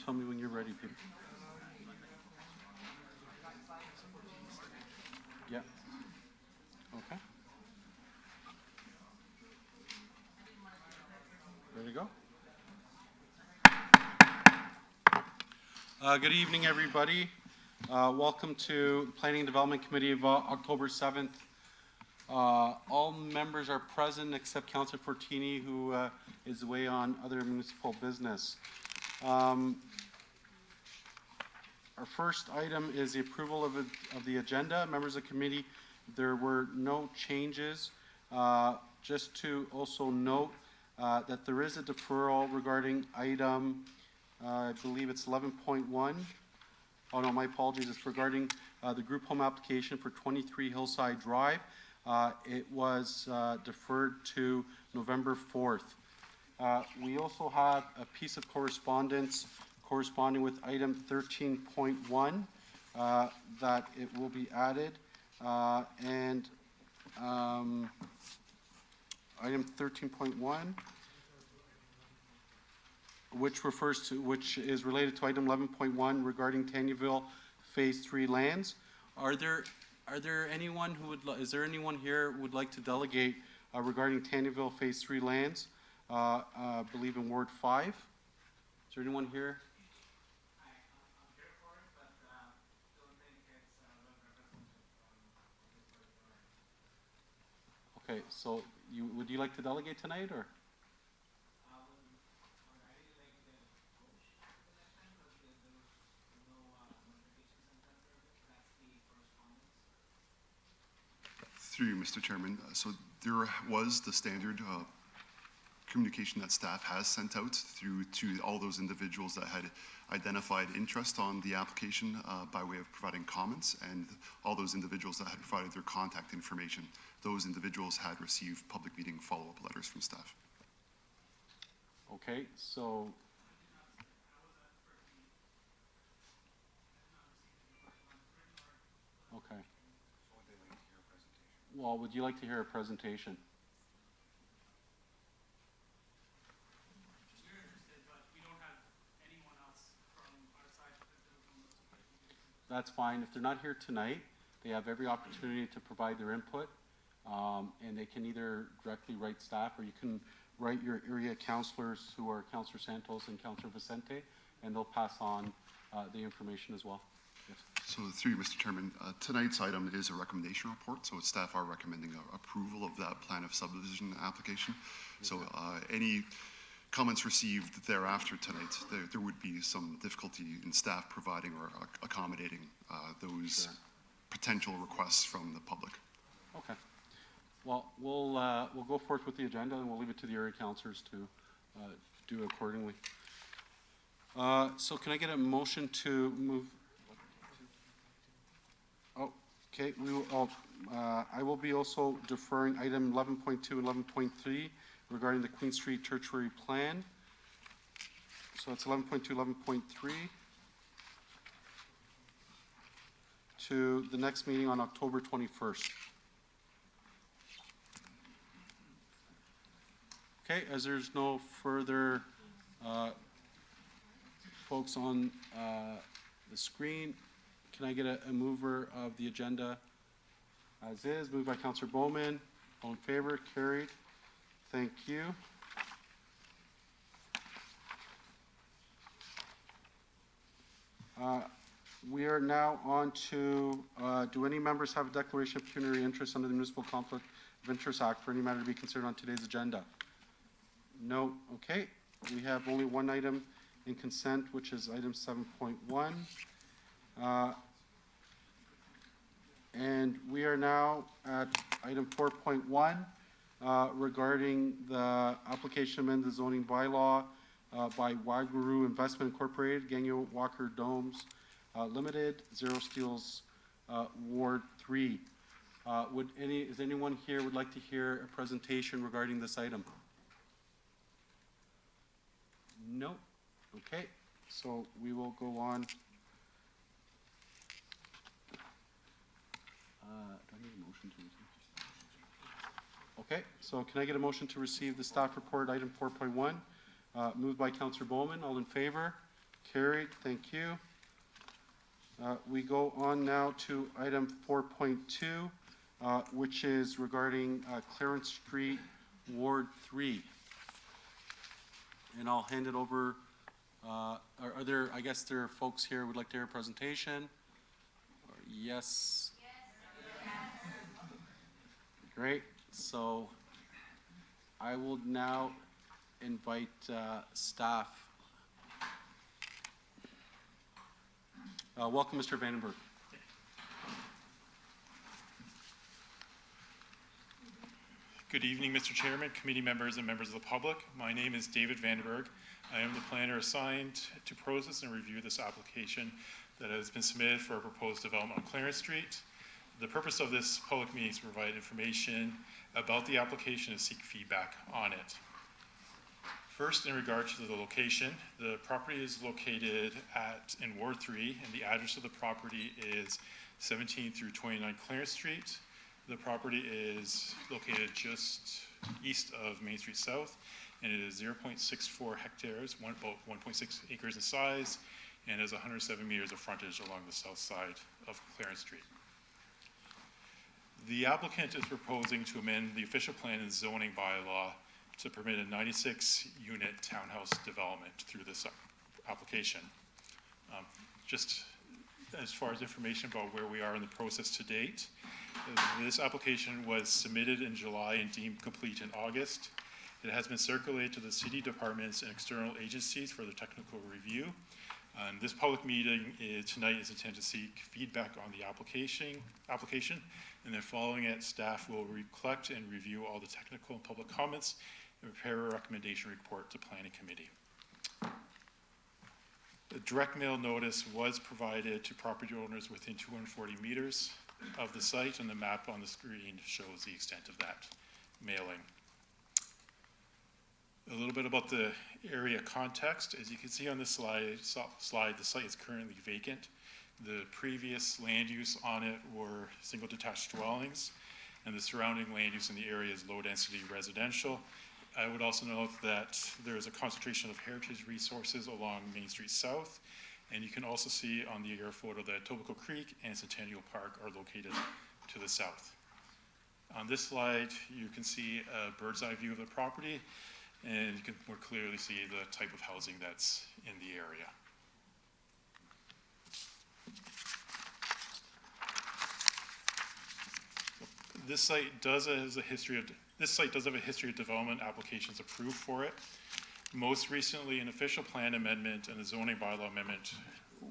tell me when you're ready, people. Yeah. Okay. Ready to go? Good evening, everybody. Welcome to Planning and Development Committee of October 7th. All members are present except Councillor Fortini, who is away on other municipal business. Our first item is the approval of the agenda. Members of the committee, there were no changes. Just to also note that there is a deferral regarding item, I believe it's 11.1. Oh no, my apologies. It's regarding the group home application for 23 Hillside Drive. It was deferred to November 4th. We also have a piece of correspondence corresponding with item 13.1 that it will be added. And item 13.1, which is related to item 11.1 regarding Tanyaville Phase 3 lands. Is there anyone here who would like to delegate regarding Tanyaville Phase 3 lands? I believe in Ward 5. Is there anyone here? I'm here for it, but don't think it's well represented. Okay, so would you like to delegate tonight, or? I really like the approach the next time, but there was no notification sent after it. That's the correspondence. Through you, Mr. Chairman. So there was the standard communication that staff has sent out through to all those individuals that had identified interest on the application by way of providing comments, and all those individuals that had provided their contact information. Those individuals had received public meeting follow-up letters from staff. Okay, so. Okay. Well, would you like to hear a presentation? We're interested, but we don't have anyone else from our side. That's fine. If they're not here tonight, they have every opportunity to provide their input, and they can either directly write staff, or you can write your area councillors, who are Councillor Santos and Councillor Vicente, and they'll pass on the information as well. Yes. So through you, Mr. Chairman, tonight's item is a recommendation report, so staff are recommending approval of that plan of subdivision application. So any comments received thereafter tonight, there would be some difficulty in staff providing or accommodating those potential requests from the public. Okay. Well, we'll go forth with the agenda, and we'll leave it to the area councillors to do accordingly. So can I get a motion to move? Oh, okay. I will be also deferring item 11.2 and 11.3 regarding the Queen Street Tertiary Plan. So it's 11.2, 11.3 to the next meeting on October 21st. Okay, as there's no further folks on the screen, can I get a mover of the agenda as is? Moved by Councillor Bowman. All in favor? Carried. Thank you. We are now on to, do any members have a declaration of pecuniary interest under the Municipal Conflict of Interest Act for any matter to be considered on today's agenda? No. Okay. We have only one item in consent, which is item 7.1. And we are now at item 4.1 regarding the application amend the zoning bylaw by Waguru Investment Incorporated, Gangyo Walker Domes Limited, Zero Steels Ward 3. Is anyone here would like to hear a presentation regarding this item? No. Okay. So we will go on. Do I need a motion to receive? Okay. So can I get a motion to receive the staff report, item 4.1, moved by Councillor Bowman? All in favor? carried. Thank you. We go on now to item 4.2, which is regarding Clarence Street, Ward 3. And I'll hand it over. Are there, I guess there are folks here who would like to hear a presentation? Or yes? Great. So I will now invite staff. Welcome, Mr. Vandenberg. Good evening, Mr. Chairman, committee members, and members of the public. My name is David Vandenberg. I am the planner assigned to process and review this application that has been submitted for a proposed development on Clarence Street. The purpose of this public meeting is to provide information about the application and seek feedback on it. First, in regard to the location, the property is located in Ward 3, and the address of the property is 17 through 29 Clarence Street. The property is located just east of Main Street South, and it is 0.64 hectares, about 1.6 acres in size, and has 107 meters of frontage along the south side of Clarence Street. The applicant is proposing to amend the official plan and zoning bylaw to permit a 96-unit townhouse development through this application. Just as far as information about where we are in the process to date, this application was submitted in July and deemed complete in August. It has been circulated to the city departments and external agencies for their technical review. This public meeting tonight is intended to seek feedback on the application, and then following it, staff will collect and review all the technical and public comments and prepare a recommendation report to Planning Committee. A direct mail notice was provided to property owners within 240 meters of the site, and the map on the screen shows the extent of that mailing. A little bit about the area context. As you can see on this slide, the site is currently vacant. The previous land use on it were single detached dwellings, and the surrounding land use in the area is low density residential. I would also note that there is a concentration of heritage resources along Main Street South, and you can also see on the air photo that Etobicoke Creek and Centennial Park are located to the south. On this slide, you can see a bird's eye view of the property, and you can more clearly see the type of housing that's in the area. This site does have a history of development applications approved for it. Most recently, an official plan amendment and a zoning bylaw amendment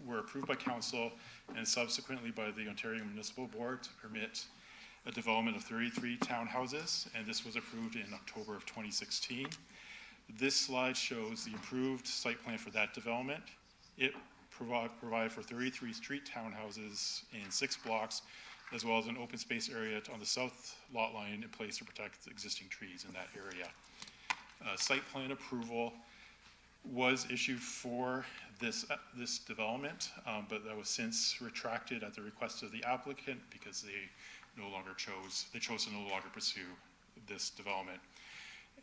were approved by council and subsequently by the Ontario Municipal Board to permit a development of 33 townhouses, and this was approved in October of 2016. This slide shows the approved site plan for that development. It provided for 33 street townhouses in 6 blocks, as well as an open space area on the south lot line in place to protect existing trees in that area. Site plan approval was issued for this development, but that was since retracted at the request of the applicant because they chose to no longer pursue this development.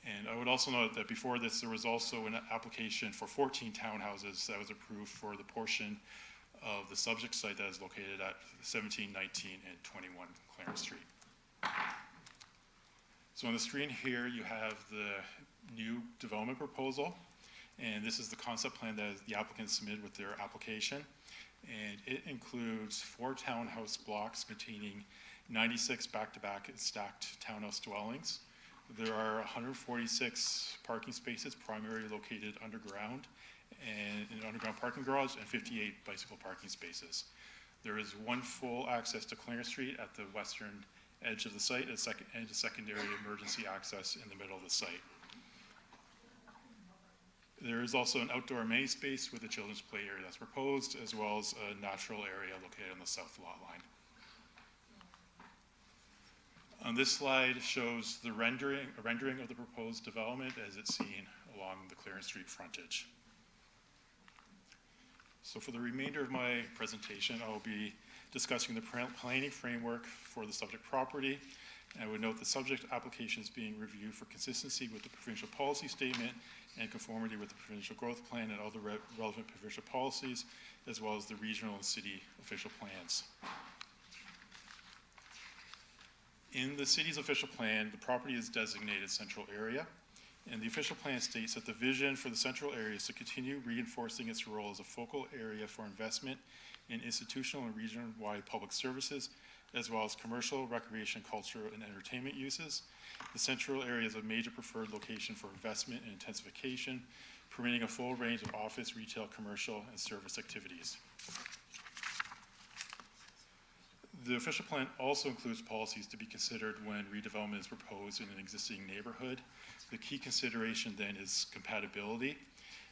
And I would also note that before this, there was also an application for 14 townhouses that was approved for the portion of the subject site that is located at 17, 19, and 21 Clarence Street. So on the screen here, you have the new development proposal, and this is the concept plan that the applicant submitted with their application. And it includes 4 townhouse blocks containing 96 back-to-back stacked townhouse dwellings. There are 146 parking spaces primarily located underground and an underground parking garage, and 58 bicycle parking spaces. There is 1 full access to Clarence Street at the western edge of the site, and a secondary emergency access in the middle of the site. There is also an outdoor amenity space with a children's play area that's proposed, as well as a natural area located on the south lot line. On this slide shows a rendering of the proposed development as it's seen along the Clarence Street frontage. So for the remainder of my presentation, I will be discussing the planning framework for the subject property, And I would note the subject application is being reviewed for consistency with the provincial policy statement and conformity with the provincial growth plan and other relevant provincial policies, as well as the regional and city official plans. In the city's official plan, the property is designated central area, and the official plan states that the vision for the central area is to continue reinforcing its role as a focal area for investment in institutional and region-wide public services, as well as commercial, recreation, cultural, and entertainment uses. The central area is a major preferred location for investment and intensification, permitting a full range of office, retail, commercial, and service activities. The official plan also includes policies to be considered when redevelopment is proposed in an existing neighborhood. The key consideration then is compatibility.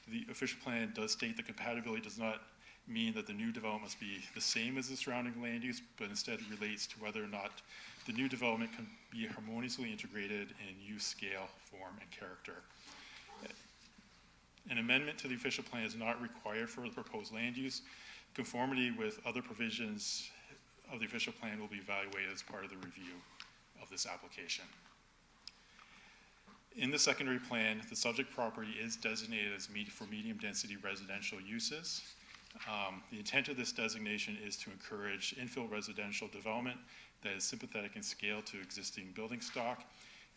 The official plan does state that compatibility does not mean that the new development must be the same as the surrounding land use, but instead relates to whether or not the new development can be harmoniously integrated in use, scale, form, and character. An amendment to the official plan is not required for the proposed land use. Conformity with other provisions of the official plan will be evaluated as part of the review of this application. In the secondary plan, the subject property is designated as for medium density residential uses. The intent of this designation is to encourage infill residential development that is sympathetic in scale to existing building stock,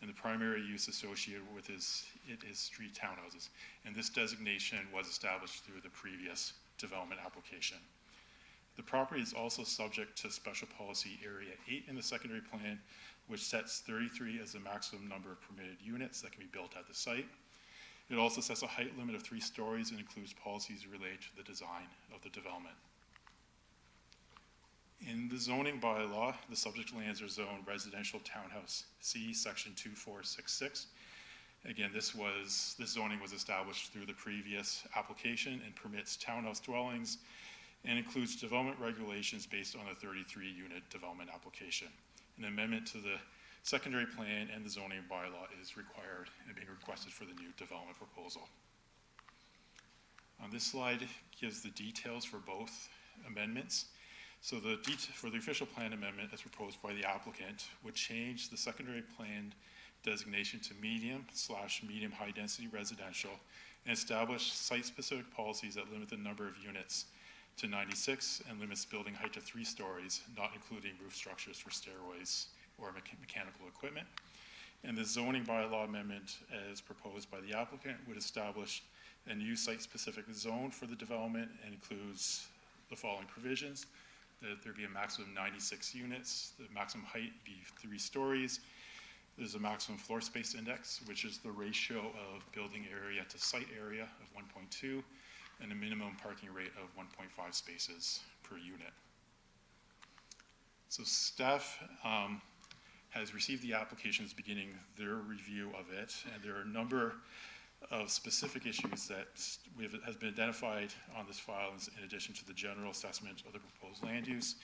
and the primary use associated with it is street townhouses. And this designation was established through the previous development application. The property is also subject to Special Policy Area 8 in the secondary plan, which sets 33 as the maximum number of permitted units that can be built at the site. It also sets a height limit of 3 stories and includes policies related to the design of the development. In the zoning bylaw, the subject lands are zoned residential townhouse C, section 2466. Again, this zoning was established through the previous application and permits townhouse dwellings and includes development regulations based on a 33-unit development application. An amendment to the secondary plan and the zoning bylaw is required and being requested for the new development proposal. This slide gives the details for both amendments. So for the official plan amendment as proposed by the applicant would change the secondary plan designation to medium/medium high density residential and establish site-specific policies that limit the number of units to 96 and limits building height to 3 stories, not including roof structures for stairways or mechanical equipment. And the zoning bylaw amendment as proposed by the applicant would establish a new site-specific zone for the development and includes the following provisions: that there be a maximum of 96 units, the maximum height be 3 stories, there's a maximum floor space index, which is the ratio of building area to site area of 1.2, and a minimum parking rate of 1.5 spaces per unit. So staff has received the applications beginning their review of it, and there are a number of specific issues that has been identified on this file in addition to the general assessment of the proposed land use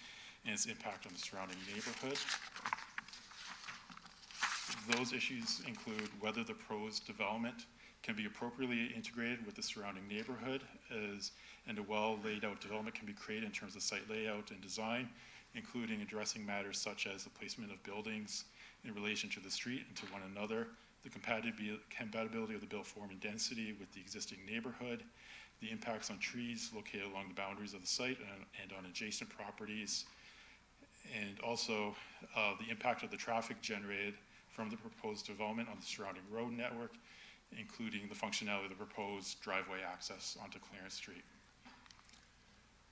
and its impact on the surrounding neighborhood. Those issues include whether the proposed development can be appropriately integrated with the surrounding neighborhood, and a well laid out development can be created in terms of site layout and design, including addressing matters such as the placement of buildings in relation to the street and to one another, the compatibility of the built form and density with the existing neighborhood, the impacts on trees located along the boundaries of the site and on adjacent properties, and also the impact of the traffic generated from the proposed development on the surrounding road network, including the functionality of the proposed driveway access onto Clarence Street.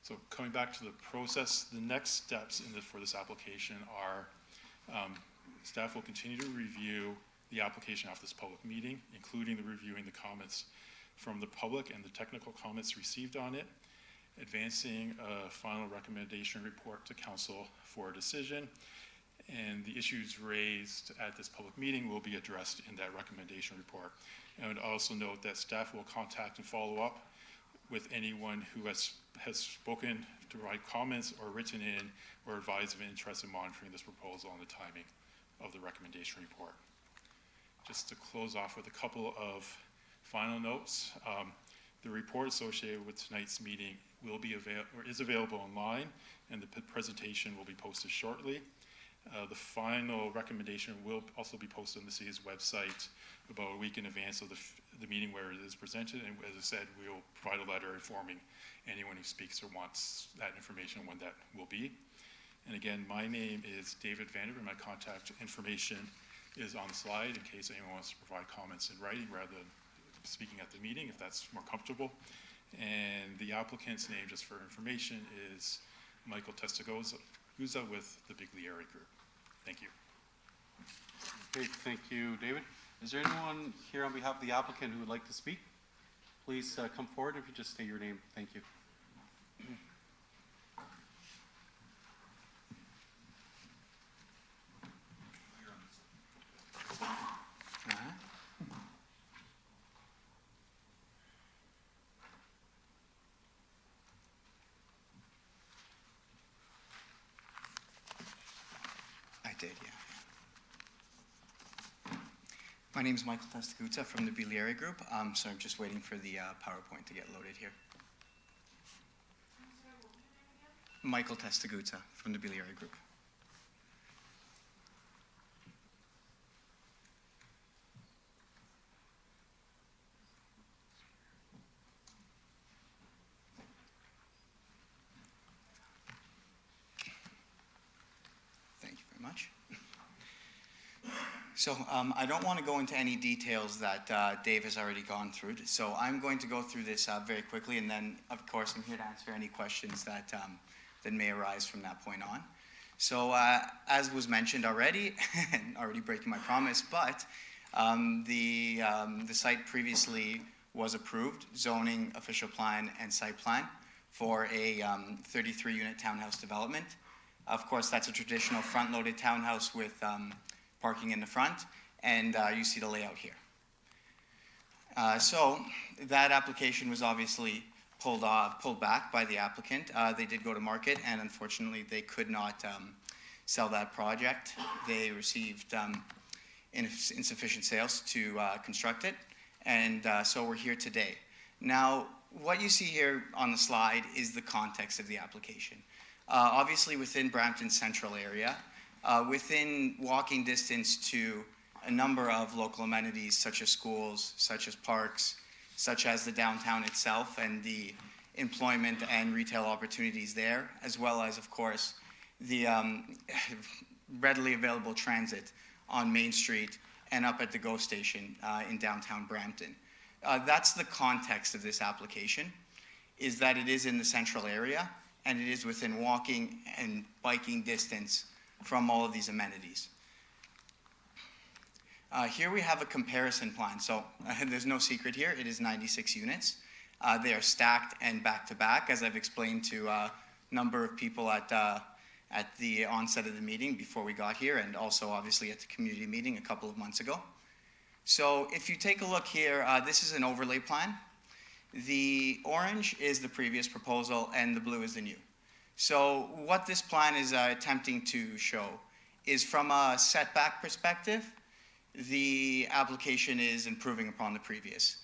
So coming back to the process, the next steps for this application are staff will continue to review the application after this public meeting, including reviewing the comments from the public and the technical comments received on it, advancing a final recommendation report to council for a decision, and the issues raised at this public meeting will be addressed in that recommendation report. And I would also note that staff will contact and follow up with anyone who has spoken to provide comments or written in or advised of interest in monitoring this proposal and the timing of the recommendation report. Just to close off with a couple of final notes, the report associated with tonight's meeting will be is available online, and the presentation will be posted shortly. The final recommendation will also be posted on the city's website about a week in advance of the meeting where it is presented, and as I said, we will provide a letter informing anyone who speaks or wants that information when that will be. And again, my name is David Vanderbilt. My contact information is on the slide in case anyone wants to provide comments in writing rather than speaking at the meeting, if that's more comfortable. And the applicant's name, just for information, is Michael Testagoza with the Biglieri Group. Thank you. Okay, thank you, David. Is there anyone here on behalf of the applicant who would like to speak? Please come forward if you just state your name. Thank you. I did, yeah. My name is Michael Testaguta from the Biglieri Group, so I'm just waiting for the PowerPoint to get loaded here. Michael Testaguta from the Biglieri Group. Thank you very much. So I don't want to go into any details that Dave has already gone through. So I'm going to go through this very quickly, and then, of course, I'm here to answer any questions that may arise from that point on. So as was mentioned already, and already breaking my promise, but the site previously was approved, zoning, official plan, and site plan for a 33-unit townhouse development. Of course, that's a traditional front-loaded townhouse with parking in the front, and you see the layout here. So that application was obviously pulled back by the applicant. They did go to market, and unfortunately, they could not sell that project. They received insufficient sales to construct it, and so we're here today. Now, what you see here on the slide is the context of the application. Obviously, within Brampton's central area, within walking distance to a number of local amenities such as schools, such as parks, such as the downtown itself and the employment and retail opportunities there, as well as, of course, the readily available transit on Main Street and up at the GO station in downtown Brampton. That's the context of this application, is that it is in the central area and it is within walking and biking distance from all of these amenities. Here we have a comparison plan. So there's no secret here. It is 96 units. They are stacked and back-to-back, as I've explained to a number of people at the onset of the meeting before we got here, and also obviously at the community meeting a couple of months ago. So if you take a look here, this is an overlay plan. The orange is the previous proposal, and the blue is the new. So what this plan is attempting to show is, from a setback perspective, the application is improving upon the previous.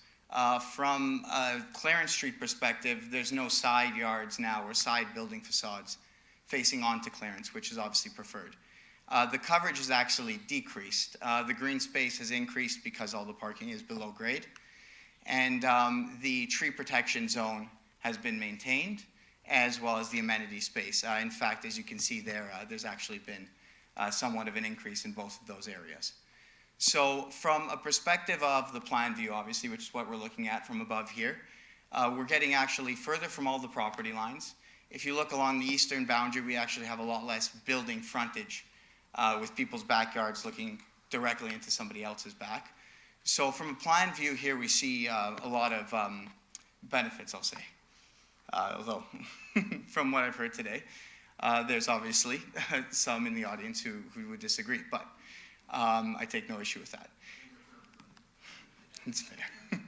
From a Clarence Street perspective, there's no side yards now or side building facades facing onto Clarence, which is obviously preferred. The coverage is actually decreased. The green space has increased because all the parking is below grade. And the tree protection zone has been maintained, as well as the amenity space. In fact, as you can see there, there's actually been somewhat of an increase in both of those areas. So from a perspective of the plan view, obviously, which is what we're looking at from above here, we're getting actually further from all the property lines. If you look along the eastern boundary, we actually have a lot less building frontage with people's backyards looking directly into somebody else's back. So from a plan view here, we see a lot of benefits, I'll say. Although, from what I've heard today, there's obviously some in the audience who would disagree, but I take no issue with that. It's fair.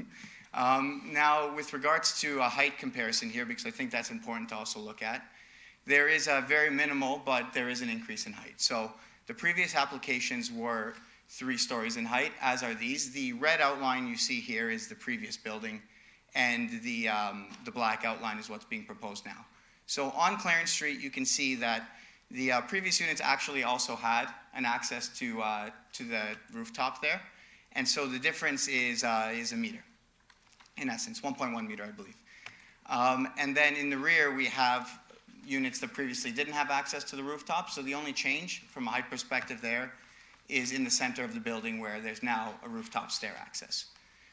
Now, with regards to a height comparison here, because I think that's important to also look at, there is a very minimal, but there is an increase in height. So the previous applications were 3 stories in height, as are these. The red outline you see here is the previous building, and the black outline is what's being proposed now. So on Clarence Street, you can see that The previous units actually also had an access to the rooftop there, and so the difference is a meter, in essence, 1.1 meter, I believe. And then in the rear, we have units that previously didn't have access to the rooftop, so the only change from a height perspective there is in the center of the building where there's now a rooftop stair access.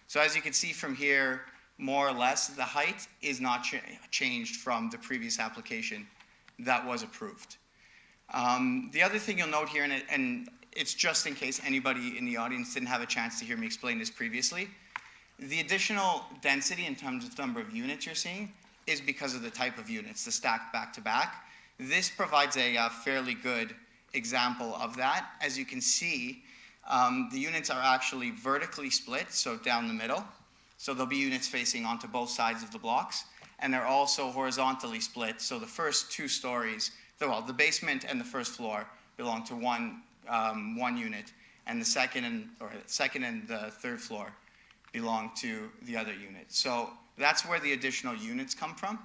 So as you can see from here, more or less, the height is not changed from the previous application that was approved. The other thing you'll note here, and it's just in case anybody in the audience didn't have a chance to hear me explain this previously, the additional density in terms of number of units you're seeing is because of the type of units, the stacked back-to-back. This provides a fairly good example of that. As you can see, the units are actually vertically split, so down the middle. So there'll be units facing onto both sides of the blocks, and they're also horizontally split. So the first 2 stories, well, the basement and the first floor belong to one unit, and the second and the third floor belong to the other unit. So that's where the additional units come from,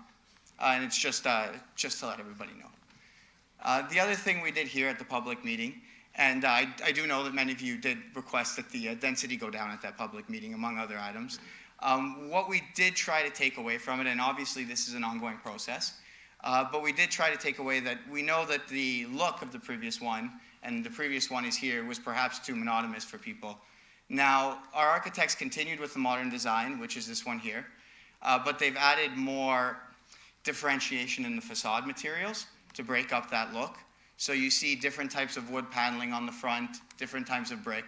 and it's just to let everybody know. The other thing we did here at the public meeting, and I do know that many of you did request that the density go down at that public meeting, among other items. What we did try to take away from it, and obviously this is an ongoing process, but we did try to take away that we know that the look of the previous one, and the previous one is here, was perhaps too monotonous for people. Now, our architects continued with the modern design, which is this one here, but they've added more differentiation in the facade materials to break up that look. So you see different types of wood paneling on the front, different types of brick.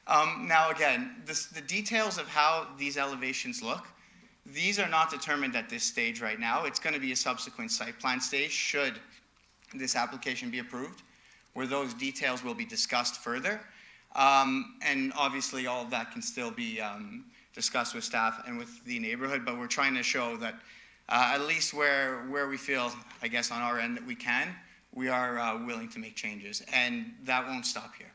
Now again, the details of how these elevations look, these are not determined at this stage right now. It's going to be a subsequent site plan stage should this application be approved, where those details will be discussed further. And obviously all of that can still be discussed with staff and with the neighborhood, but we're trying to show that at least where we feel, I guess on our end that we can, we are willing to make changes, and that won't stop here.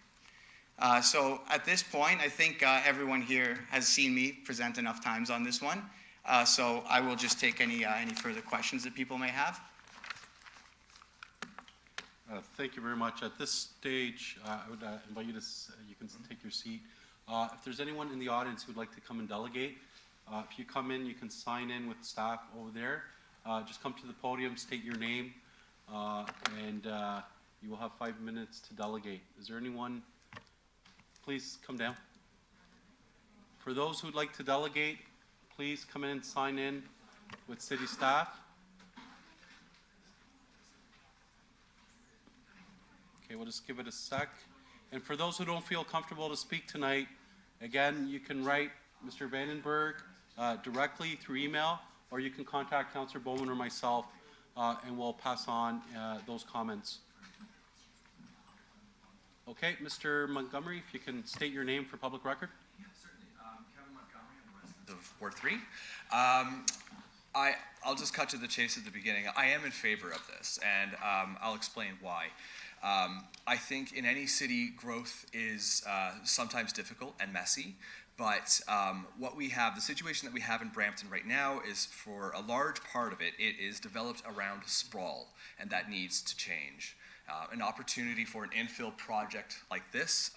So at this point, I think everyone here has seen me present enough times on this one, so I will just take any further questions that people may have. Thank you very much. At this stage, I would invite you to, you can take your seat. If there's anyone in the audience who would like to come and delegate, if you come in, you can sign in with staff over there. Just come to the podium, state your name, and you will have 5 minutes to delegate. Is there anyone? Please come down. For those who'd like to delegate, please come in and sign in with city staff. Okay, we'll just give it a sec. And for those who don't feel comfortable to speak tonight, again, you can write Mr. Vandenberg directly through email, or you can contact Councillor Bowman or myself, and we'll pass on those comments. Okay, Mr. Montgomery, if you can state your name for public record. Yeah, certainly. Kevin Montgomery, I'm a resident of Ward 3. I'll just cut to the chase at the beginning. I am in favor of this, and I'll explain why. I think in any city, growth is sometimes difficult and messy, but what we have, the situation that we have in Brampton right now is, for a large part of it, it is developed around sprawl, and that needs to change. An opportunity for an infill project like this,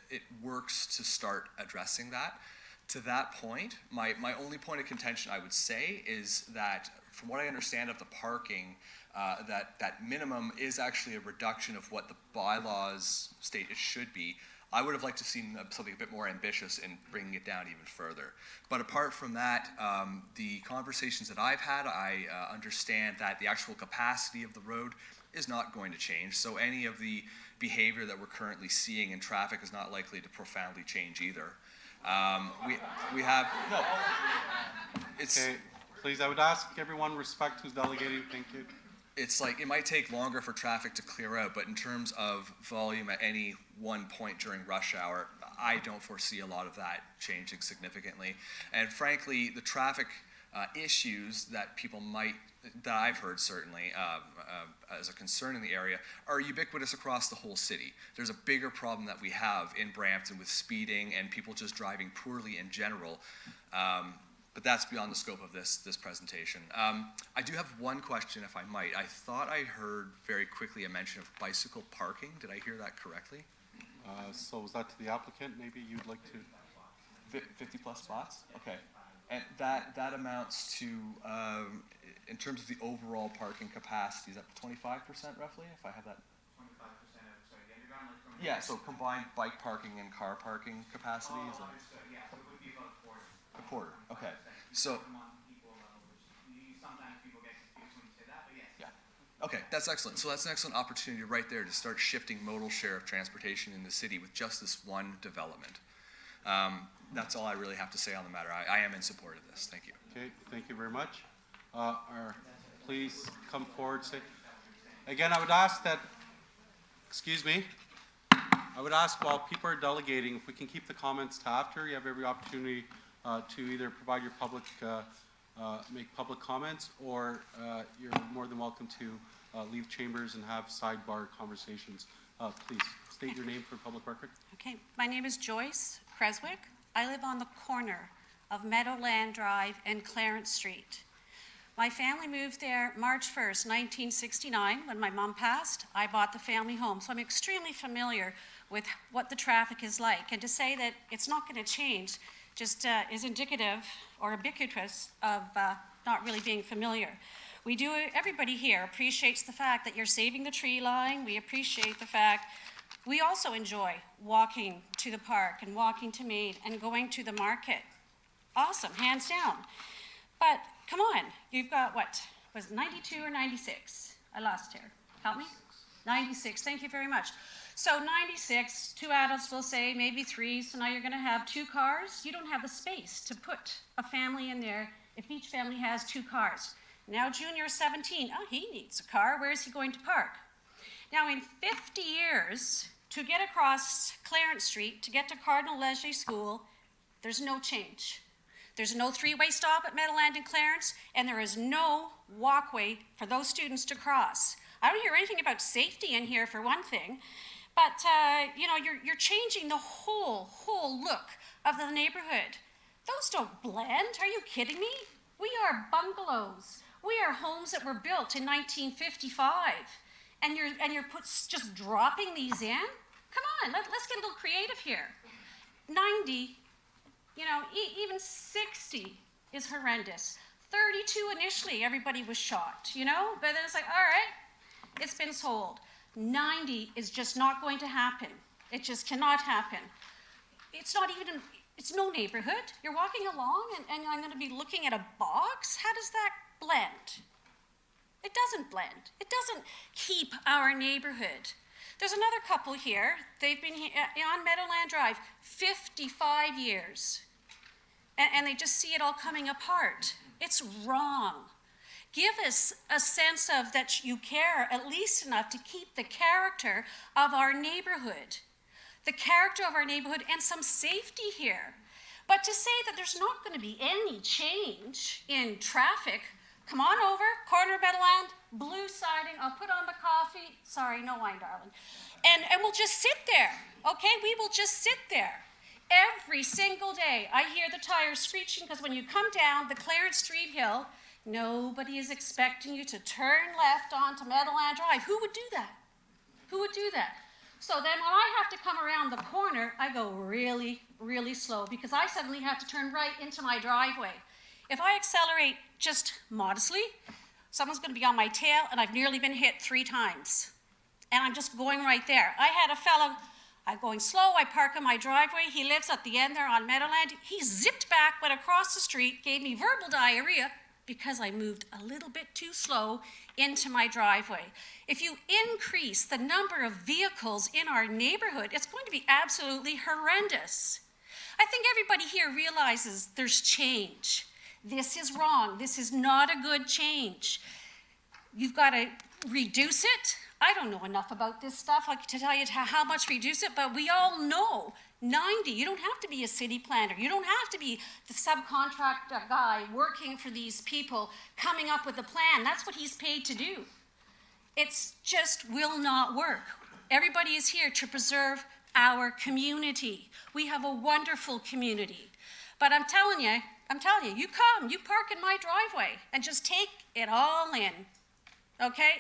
it works to start addressing that. To that point, my only point of contention, I would say, is that from what I understand of the parking, that minimum is actually a reduction of what the bylaws state it should be. I would have liked to see something a bit more ambitious in bringing it down even further. But apart from that, the conversations that I've had, I understand that the actual capacity of the road is not going to change. So any of the behavior that we're currently seeing in traffic is not likely to profoundly change either. We have, no, it's, Okay, please, I would ask everyone respect who's delegating. Thank you. it's like, it might take longer for traffic to clear out, but in terms of volume at any one point during rush hour, I don't foresee a lot of that changing significantly. And frankly, the traffic issues that people might, that I've heard certainly as a concern in the area, are ubiquitous across the whole city. There's a bigger problem that we have in Brampton with speeding and people just driving poorly in general. but that's beyond the scope of this presentation. I do have one question, if I might. I thought I heard very quickly a mention of bicycle parking. Did I hear that correctly? So was that to the applicant? Maybe you'd like to? 50 plus spots? Okay. And that amounts to, in terms of the overall parking capacity, is that 25% roughly, if I have that? 25% of, sorry, the underground, like from. Yeah, so combined bike parking and car parking capacities? Oh, understood, yeah, so it would be about a quarter. A quarter, okay. 25% So, among people level, which sometimes people get confused when you say that, but yes. yeah. Okay, that's excellent. So that's an excellent opportunity right there to start shifting modal share of transportation in the city with just this one development. That's all I really have to say on the matter. I am in support of this. Thank you. Okay, thank you very much. Please come forward. Again, I would ask that, excuse me, I would ask while people are delegating, if we can keep the comments to after. You have every opportunity to either provide your public, make public comments, or you're more than welcome to leave chambers and have sidebar conversations. Please state your name for public record. Okay, my name is Joyce Creswick. I live on the corner of Meadowland Drive and Clarence Street. My family moved there March 1st, 1969. When my mom passed, I bought the family home. So I'm extremely familiar with what the traffic is like. And to say that it's not going to change just is indicative or ubiquitous of not really being familiar. Everybody here appreciates the fact that you're saving the tree line. We appreciate the fact we also enjoy walking to the park and walking to Maid and going to the market. Awesome, hands down. But come on, you've got what? Was it 92 or 96? I lost here. Help me? 96, thank you very much. So 96, 2 adults will say, maybe 3, so now you're gonna have 2 cars. You don't have the space to put a family in there if each family has 2 cars. Now Junior's 17, oh, he needs a car. Where is he going to park? Now in 50 years, to get across Clarence Street, to get to Cardinal Leslie School, there's no change. There's no 3-way stop at Meadowland and Clarence, and there is no walkway for those students to cross. I don't hear anything about safety in here for one thing, but you know, you're changing the whole look of the neighborhood. Those don't blend. Are you kidding me? We are bungalows. We are homes that were built in 1955, and you're just dropping these in? Come on, let's get a little creative here. 90, you know, even 60 is horrendous. 32 initially, everybody was shocked, you know, but then it's like, all right, it's been sold. 90 is just not going to happen. It just cannot happen. It's not even, it's no neighborhood. You're walking along and I'm going to be looking at a box. How does that blend? It doesn't blend. It doesn't keep our neighborhood. There's another couple here. They've been on Meadowland Drive 55 years. And they just see it all coming apart. It's wrong. Give us a sense of that you care at least enough to keep the character of our neighborhood. The character of our neighborhood and some safety here. But to say that there's not going to be any change in traffic, come on over, corner of Meadowland, blue siding, I'll put on the coffee. Sorry, no wine, darling. And we'll just sit there, okay? We will just sit there. Every single day, I hear the tires screeching because when you come down the Clarence Street Hill, nobody is expecting you to turn left onto Meadowland Drive. Who would do that? Who would do that? So then when I have to come around the corner, I go really, really slow because I suddenly have to turn right into my driveway. If I accelerate just modestly, someone's going to be on my tail, and I've nearly been hit 3 times. And I'm just going right there. I had a fellow, I'm going slow, I park in my driveway. He lives at the end there on Meadowland. He zipped back, went across the street, gave me verbal diarrhea because I moved a little bit too slow into my driveway. If you increase the number of vehicles in our neighborhood, it's going to be absolutely horrendous. I think everybody here realizes there's change. This is wrong. This is not a good change. You've got to reduce it. I don't know enough about this stuff to tell you how much reduce it, but we all know 90. You don't have to be a city planner. You don't have to be the subcontract guy working for these people coming up with a plan. That's what he's paid to do. It's just will not work. Everybody is here to preserve our community. We have a wonderful community. But I'm telling you, I'm telling you, you come, you park in my driveway and just take it all in, okay?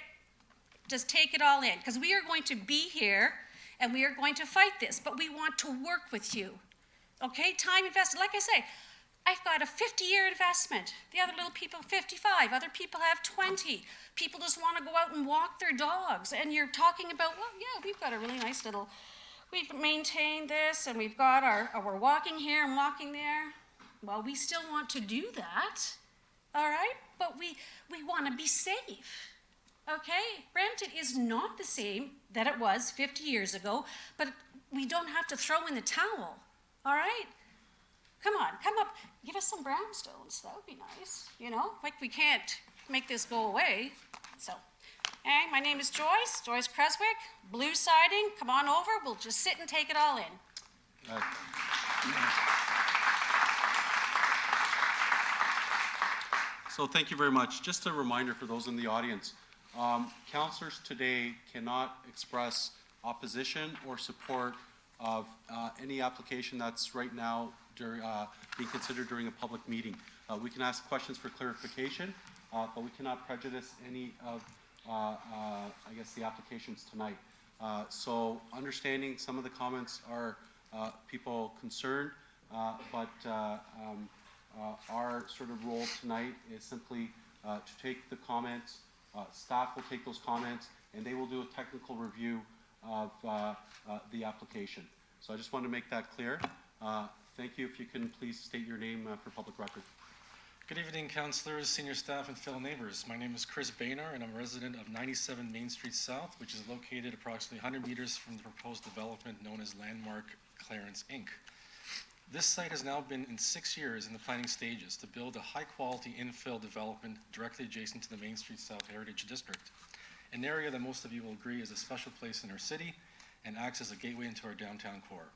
Just take it all in, because we are going to be here and we are going to fight this, but we want to work with you, okay? Time invested, like I say, I've got a 50-year investment. The other little people, 55. Other people have 20. People just want to go out and walk their dogs. And you're talking about, well, yeah, we've got a really nice little, we've maintained this, and we've got we're walking here and walking there. Well, we still want to do that, all right? But we want to be safe, okay? Brampton is not the same that it was 50 years ago, but we don't have to throw in the towel, all right? Come on, come up, give us some brownstones, that would be nice, you know? Like, we can't make this go away, so. Hey, my name is Joyce Creswick, blue siding, come on over, we'll just sit and take it all in. So thank you very much. Just a reminder for those in the audience, councillors today cannot express opposition or support of any application that's right now being considered during a public meeting. We can ask questions for clarification, but we cannot prejudice any of, I guess, the applications tonight. So understanding some of the comments are people concerned, but our sort of role tonight is simply to take the comments. Staff will take those comments, and they will do a technical review of the application. So I just want to make that clear. Thank you. If you can please state your name for public record. Good evening, councillors, senior staff, and fellow neighbors. My name is Chris Boehner, and I'm a resident of 97 Main Street South, which is located approximately 100 meters from the proposed development known as Landmark Clarence, Inc. This site has now been in 6 years in the planning stages to build a high-quality infill development directly adjacent to the Main Street South Heritage District, an area that most of you will agree is a special place in our city and acts as a gateway into our downtown core.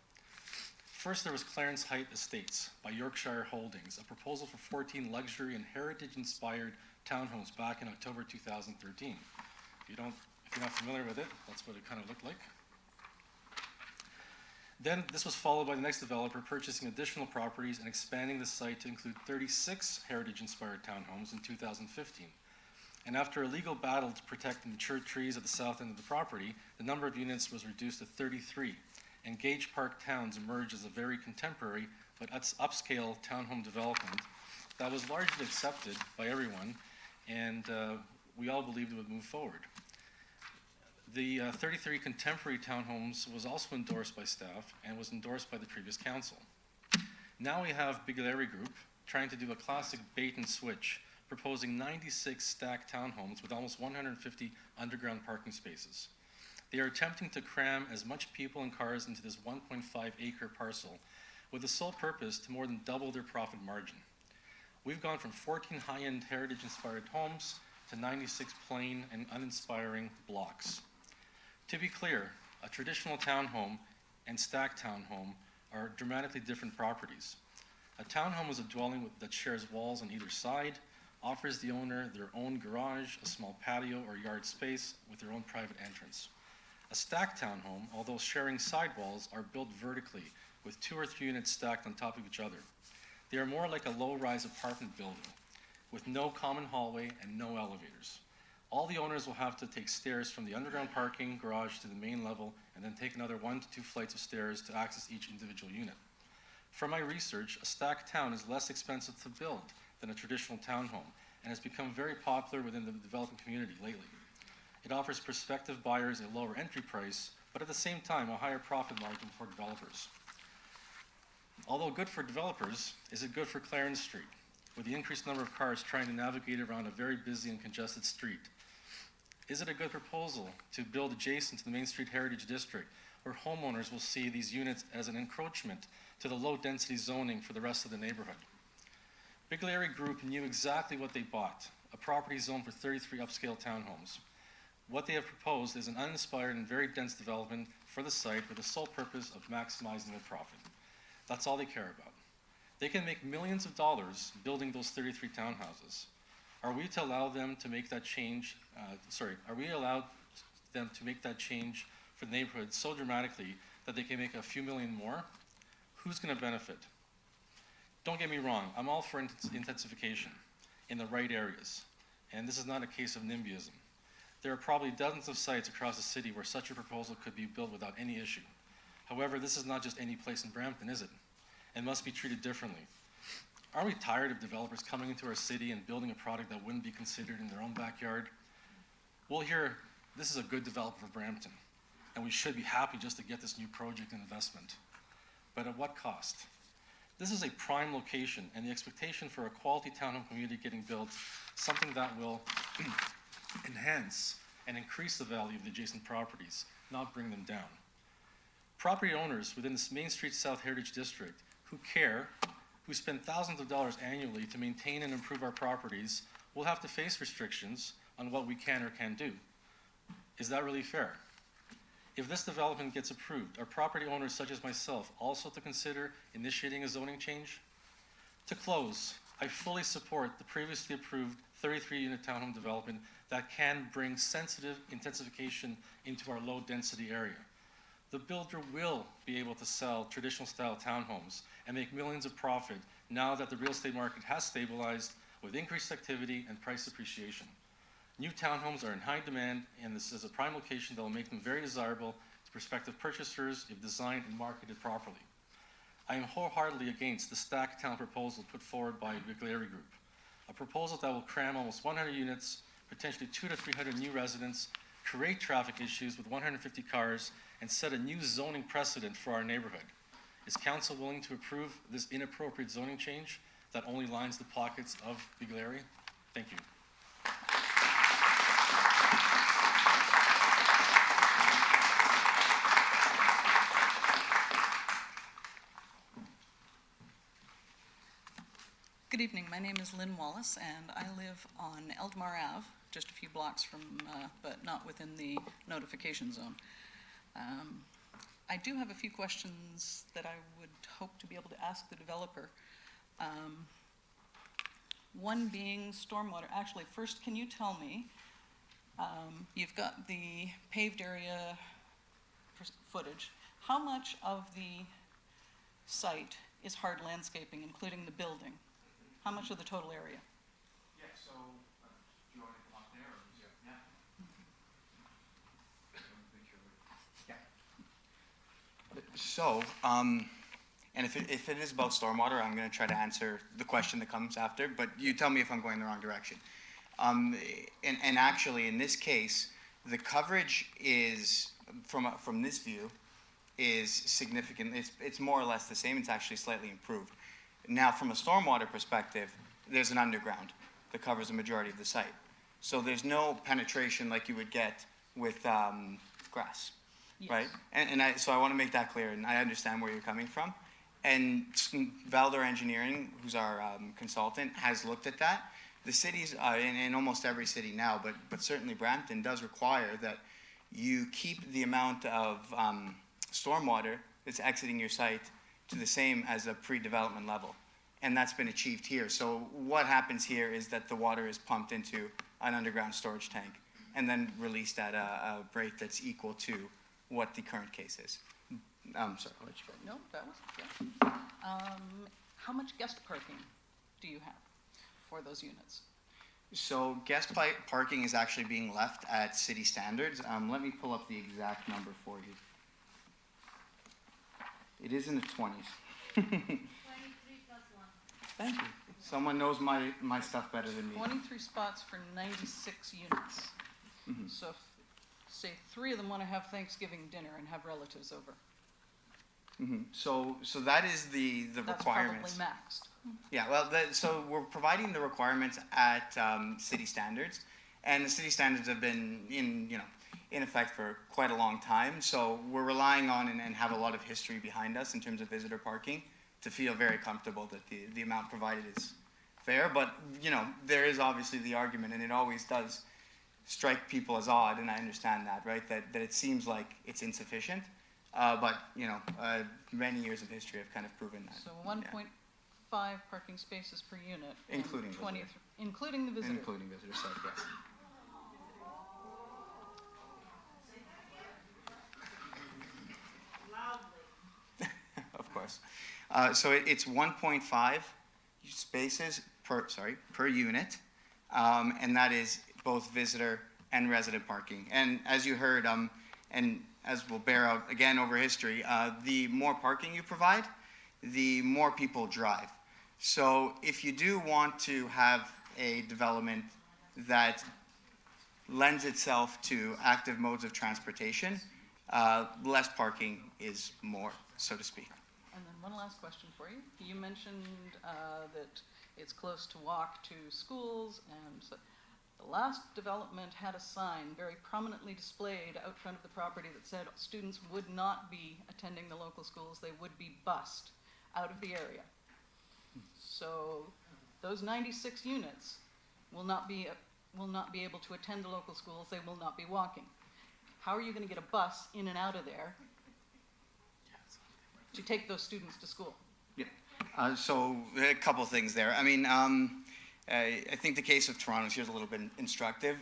First, there was Clarence Height Estates by Yorkshire Holdings, a proposal for 14 luxury and heritage-inspired townhomes back in October 2013. If you're not familiar with it, that's what it kind of looked like. Then this was followed by the next developer purchasing additional properties and expanding the site to include 36 heritage-inspired townhomes in 2015. And after a legal battle to protect the mature trees at the south end of the property, the number of units was reduced to 33. And Gage Park Towns emerged as a very contemporary but upscale townhome development that was largely accepted by everyone, and we all believed it would move forward. The 33 contemporary townhomes was also endorsed by staff and was endorsed by the previous council. Now we have Biglari Group trying to do a classic bait and switch, proposing 96 stacked townhomes with almost 150 underground parking spaces. They are attempting to cram as much people and cars into this 1.5-acre parcel with the sole purpose to more than double their profit margin. We've gone from 14 high-end heritage-inspired homes to 96 plain and uninspiring blocks. To be clear, a traditional townhome and stacked townhome are dramatically different properties. A townhome is a dwelling that shares walls on either side, offers the owner their own garage, a small patio or yard space with their own private entrance. A stacked townhome, although sharing sidewalls, are built vertically with 2 or 3 units stacked on top of each other. They are more like a low-rise apartment building with no common hallway and no elevators. All the owners will have to take stairs from the underground parking garage to the main level and then take another 1 to 2 flights of stairs to access each individual unit. From my research, a stacked town is less expensive to build than a traditional townhome and has become very popular within the developing community lately. It offers prospective buyers a lower entry price, but at the same time, a higher profit margin for developers. Although good for developers, is it good for Clarence Street, with the increased number of cars trying to navigate around a very busy and congested street? Is it a good proposal to build adjacent to the Main Street Heritage District, where homeowners will see these units as an encroachment to the low-density zoning for the rest of the neighborhood? Biglari Group knew exactly what they bought, a property zoned for 33 upscale townhomes. What they have proposed is an uninspired and very dense development for the site with the sole purpose of maximizing their profit. That's all they care about. They can make millions of dollars building those 33 townhouses. Are we to allow them to make that change? Are we allowed them to make that change for the neighborhood so dramatically that they can make a few million more? Who's going to benefit? Don't get me wrong, I'm all for intensification in the right areas, and this is not a case of NIMBYism. There are probably dozens of sites across the city where such a proposal could be built without any issue. However, this is not just any place in Brampton, is it? And must be treated differently. Are we tired of developers coming into our city and building a product that wouldn't be considered in their own backyard? We'll hear this is a good developer for Brampton, and we should be happy just to get this new project and investment. But at what cost? This is a prime location, and the expectation for a quality townhome community getting built, something that will enhance and increase the value of the adjacent properties, not bring them down. Property owners within the Main Street South Heritage District who care, who spend thousands of dollars annually to maintain and improve our properties, will have to face restrictions on what we can or can't do. Is that really fair? If this development gets approved, are property owners such as myself also to consider initiating a zoning change? To close, I fully support the previously approved 33-unit townhome development that can bring sensitive intensification into our low-density area. The builder will be able to sell traditional-style townhomes and make millions of profit now that the real estate market has stabilized with increased activity and price appreciation. New townhomes are in high demand, and this is a prime location that will make them very desirable to prospective purchasers if designed and marketed properly. I am wholeheartedly against the stacked town proposal put forward by Viglieri Group, a proposal that will cram almost 100 units, potentially 200 to 300 new residents, create traffic issues with 150 cars, and set a new zoning precedent for our neighborhood. Is council willing to approve this inappropriate zoning change that only lines the pockets of Viglieri? Thank you. Good evening. My name is Lynn Wallace, and I live on Eldmar Ave, just a few blocks from, but not within the notification zone. I do have a few questions that I would hope to be able to ask the developer. One being stormwater. Actually, first, can you tell me, you've got the paved area footage. How much of the site is hard landscaping, including the building? How much of the total area? Yeah, so, do you want to come up there, or? Yeah. So, and if it is about stormwater, I'm going to try to answer the question that comes after, but you tell me if I'm going the wrong direction. And actually, in this case, the coverage is, from this view, is significant. It's more or less the same. It's actually slightly improved. Now, from a stormwater perspective, there's an underground that covers the majority of the site. So there's no penetration like you would get with grass, Yes. right? So I want to make that clear, and I understand where you're coming from. And Valdor Engineering, who's our consultant, has looked at that. The cities, in almost every city now, but certainly Brampton does require that you keep the amount of stormwater that's exiting your site to the same as a pre-development level. And that's been achieved here. So what happens here is that the water is pumped into an underground storage tank and then released at a rate that's equal to what the current case is. I'm sorry, I'll let you go. No, that was, yeah. How much guest parking do you have for those units? So guest parking is actually being left at city standards. Let me pull up the exact number for you. It is in the 20s. 23 plus 1. Thank you. Someone knows my stuff better than me. 23 spots for 96 units. Mhm. So if, say, 3 of them want to have Thanksgiving dinner and have relatives over. Mhm. So that is the requirements. That's probably maxed. Yeah, well, so we're providing the requirements at city standards, and the city standards have been in effect for quite a long time. So we're relying on and have a lot of history behind us in terms of visitor parking to feel very comfortable that the amount provided is fair. But there is obviously the argument, and it always does strike people as odd, and I understand that, right? That it seems like it's insufficient, but many years of history have kind of proven that. So 1.5 parking spaces per unit. and Including 20, visitors. including the visitor. Including visitors, so yes. Of course. It's 1.5 spaces per unit, and that is both visitor and resident parking. And as you heard, and as we'll bear out again over history, the more parking you provide, the more people drive. So if you do want to have a development that lends itself to active modes of transportation, less parking is more, so to speak. And then one last question for you. You mentioned that it's close to walk to schools, and so the last development had a sign very prominently displayed out front of the property that said students would not be attending the local schools, they would be bused out of the area. So those 96 units will not be able to attend the local schools, they will not be walking. How are you going to get a bus in and out of there to take those students to school? Yeah. So a couple things there. I mean, I think the case of Toronto here is a little bit instructive.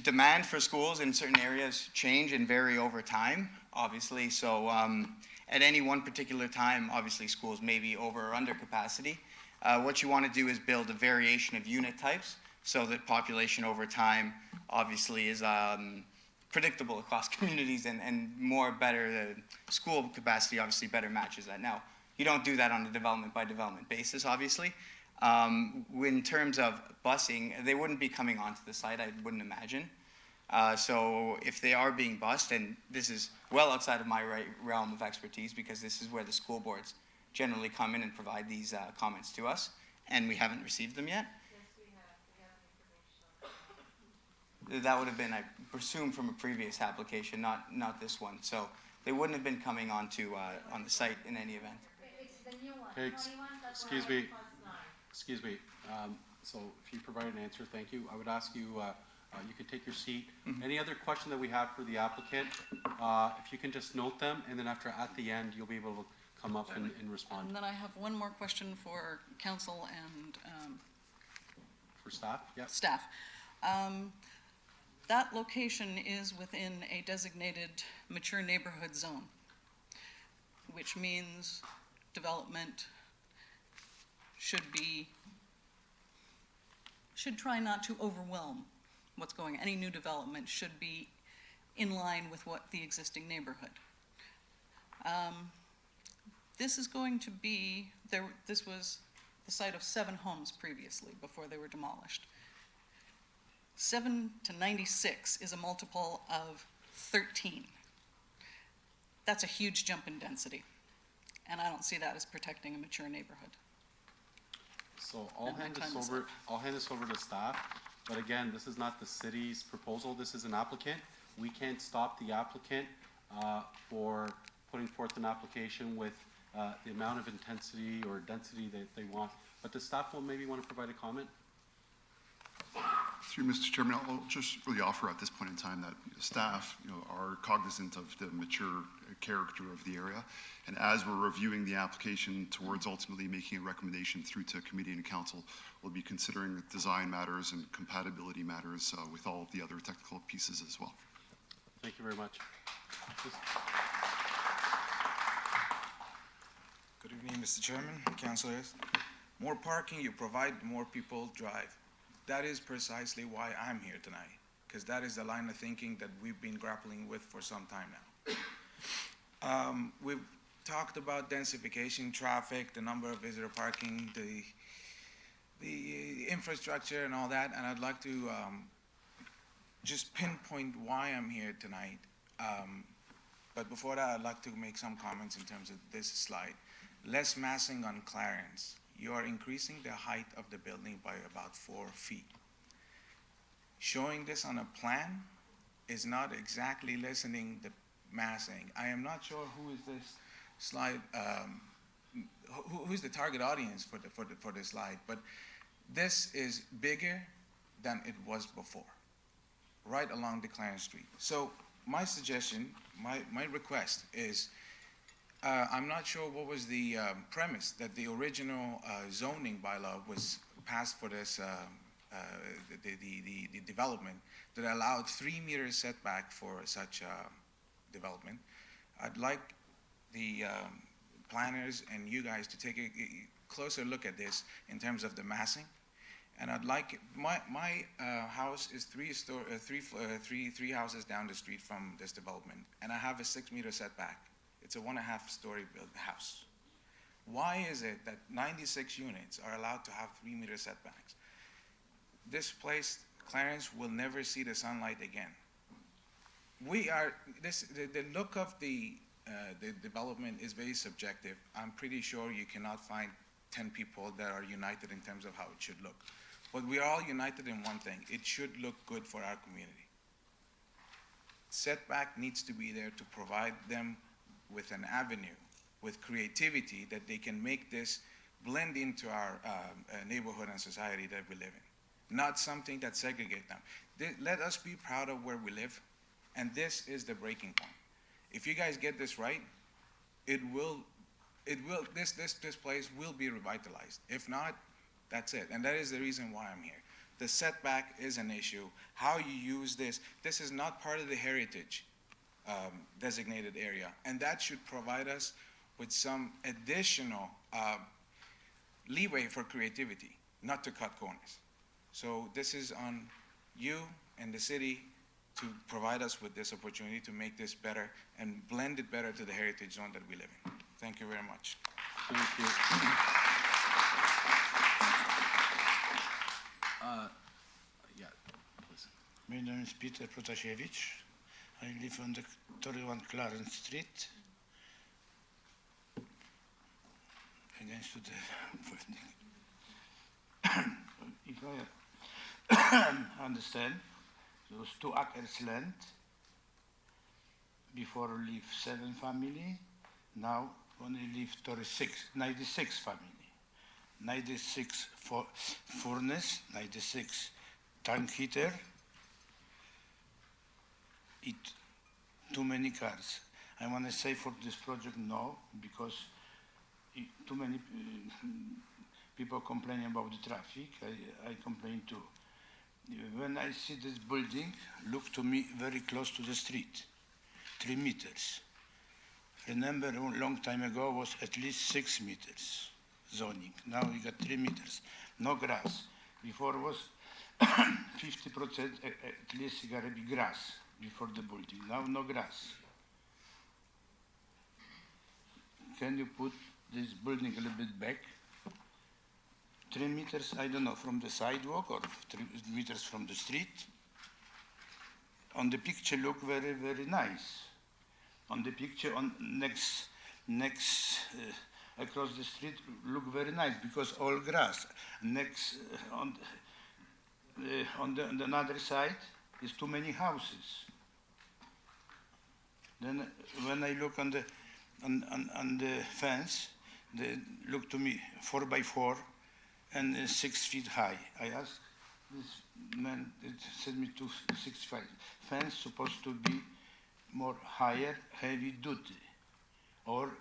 Demand for schools in certain areas change and vary over time, obviously. So at any one particular time, obviously schools may be over or under capacity. What you want to do is build a variation of unit types so that population over time obviously is predictable across communities and more better. School capacity obviously better matches that. Now, you don't do that on a development by development basis, obviously. In terms of busing, they wouldn't be coming onto the site, I wouldn't imagine. So if they are being bused, and this is well outside of my realm of expertise because this is where the school boards generally come in and provide these comments to us, and we haven't received them yet. Yes, we have information. That would have been, I presume, from a previous application, not this one. So they wouldn't have been coming onto on the site in any event. It's the new one. Okay, 21.1 excuse me. So if you provide an answer, thank you. I would ask you, you could take your seat. Mm-hmm. Any other question that we have for the applicant? If you can just note them, and then at the end, you'll be able to come up and respond. And then I have one more question for council and For staff, yeah. staff. That location is within a designated mature neighborhood zone, which means development should try not to overwhelm what's going on. Any new development should be in line with what the existing neighborhood. This is going to be, this was the site of 7 homes previously before they were demolished. 7 to 96 is a multiple of 13. That's a huge jump in density, and I don't see that as protecting a mature neighborhood. So I'll And my hand time this is over, up. I'll hand this over to staff, but again, this is not the city's proposal, this is an applicant. We can't stop the applicant for putting forth an application with the amount of intensity or density that they want. But the staff will maybe want to provide a comment? Through Mr. Chairman, I'll just really offer at this point in time that staff, are cognizant of the mature character of the area. And as we're reviewing the application towards ultimately making a recommendation through to committee and council, we'll be considering design matters and compatibility matters with all of the other technical pieces as well. Thank you very much. Good evening, Mr. Chairman, councilors. More parking you provide, more people drive. That is precisely why I'm here tonight, because that is the line of thinking that we've been grappling with for some time now. We've talked about densification, traffic, the number of visitor parking, the infrastructure and all that, and I'd like to just pinpoint why I'm here tonight. But before that, I'd like to make some comments in terms of this slide. Less massing on Clarence. You are increasing the height of the building by about 4 feet. Showing this on a plan is not exactly lessening the massing. I am not sure who is this slide, who's the target audience for this slide, but this is bigger than it was before, right along the Clarence Street. So my suggestion, my request is, I'm not sure what was the premise that the original zoning bylaw was passed for this, the development that allowed 3 meter setback for such development. I'd like the planners and you guys to take a closer look at this in terms of the massing. And I'd like, my house is three houses down the street from this development, and I have a 6-meter setback. It's a 1.5-story built house. Why is it that 96 units are allowed to have 3-meter setbacks? This place, Clarence, will never see the sunlight again. The look of the development is very subjective. I'm pretty sure you cannot find 10 people that are united in terms of how it should look. But we are all united in one thing. It should look good for our community. Setback needs to be there to provide them with an avenue, with creativity, that they can make this blend into our neighborhood and society that we live in. Not something that segregates them. Let us be proud of where we live, and this is the breaking point. If you guys get this right, this place will be revitalized. If not, that's it. And that is the reason why I'm here. The setback is an issue. How you use this is not part of the heritage designated area. And that should provide us with some additional leeway for creativity, not to cut corners. So this is on you and the city to provide us with this opportunity to make this better and blend it better to the heritage zone that we live in. Thank you very much. Thank you. Yeah, please. My name is Peter Protasiewicz. I live on the 31 Clarence Street. Against the if I understand, those 2 acres land. Before live 7 family, now only live 96 family. 96 furnace, 96 tank heater, it too many cars. I want to say for this project no, because too many people complain about the traffic. I complain too. When I see this building, look to me very close to the street, 3 meters. Remember a long time ago was at least 6 meters zoning. Now we got 3 meters, no grass. Before was 50%, at least it gotta be grass before the building. Now no grass. Can you put this building a little bit back? 3 meters, I don't know, from the sidewalk or 3 meters from the street. On the picture look very, very nice. On the picture on next across the street look very nice because all grass. Next on the other side is too many houses. Then when I look on the fence, they look to me 4x4 and 6 feet high. I asked this man, it said me to 6 feet. Fence supposed to be more higher, heavy duty, or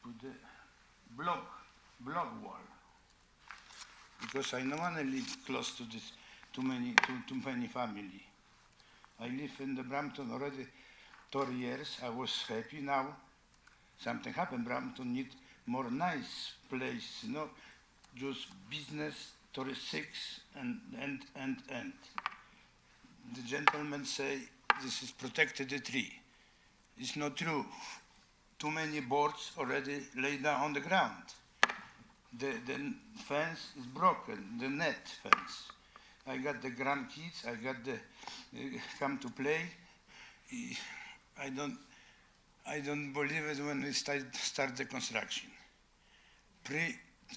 put the block wall. Because I don't want to live close to this too many family. I live in the Brampton already 30 years. I was happy. Now something happened. Brampton need more nice place, you know, just business 36 and. The gentleman say this is protected the tree. It's not true. Too many boards already laid down on the ground. The fence is broken, the net fence. I got the grandkids, I got the come to play. I don't believe it when we start the construction.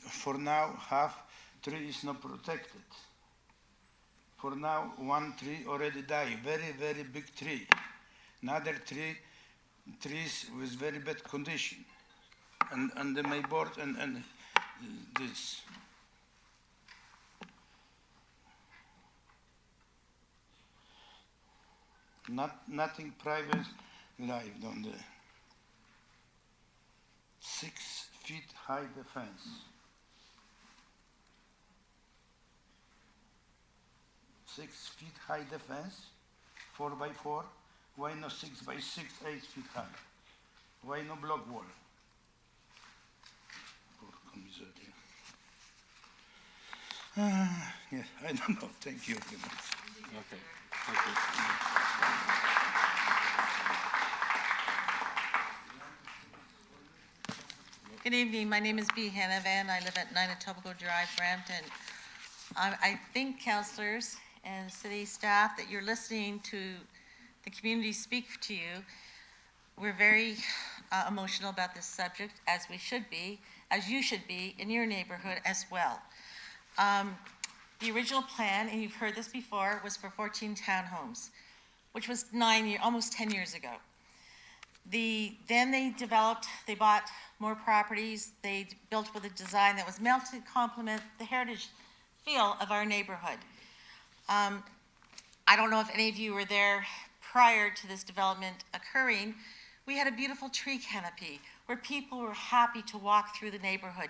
For now, half tree is not protected. For now, 1 tree already died, very, very big tree. Another trees with very bad condition. And the my board and this. Nothing private life on the 6 feet high the fence. 6 feet high the fence, 4x4. Why not 6x6, 8 feet high? Why no block wall? Porca miseria. Yeah, I don't know. Thank you very much. Okay, thank you. Good evening, my name is B. Hannah Van, I live at 9 Etobicoke Drive, Brampton. I think, councillors and city staff, that you're listening to the community speak to you. We're very emotional about this subject, as we should be, as you should be in your neighborhood as well. The original plan, and you've heard this before, was for 14 townhomes, which was almost 10 years ago. Then they bought more properties, they built with a design that was meant to complement the heritage feel of our neighborhood. I don't know if any of you were there prior to this development occurring. We had a beautiful tree canopy where people were happy to walk through the neighborhood.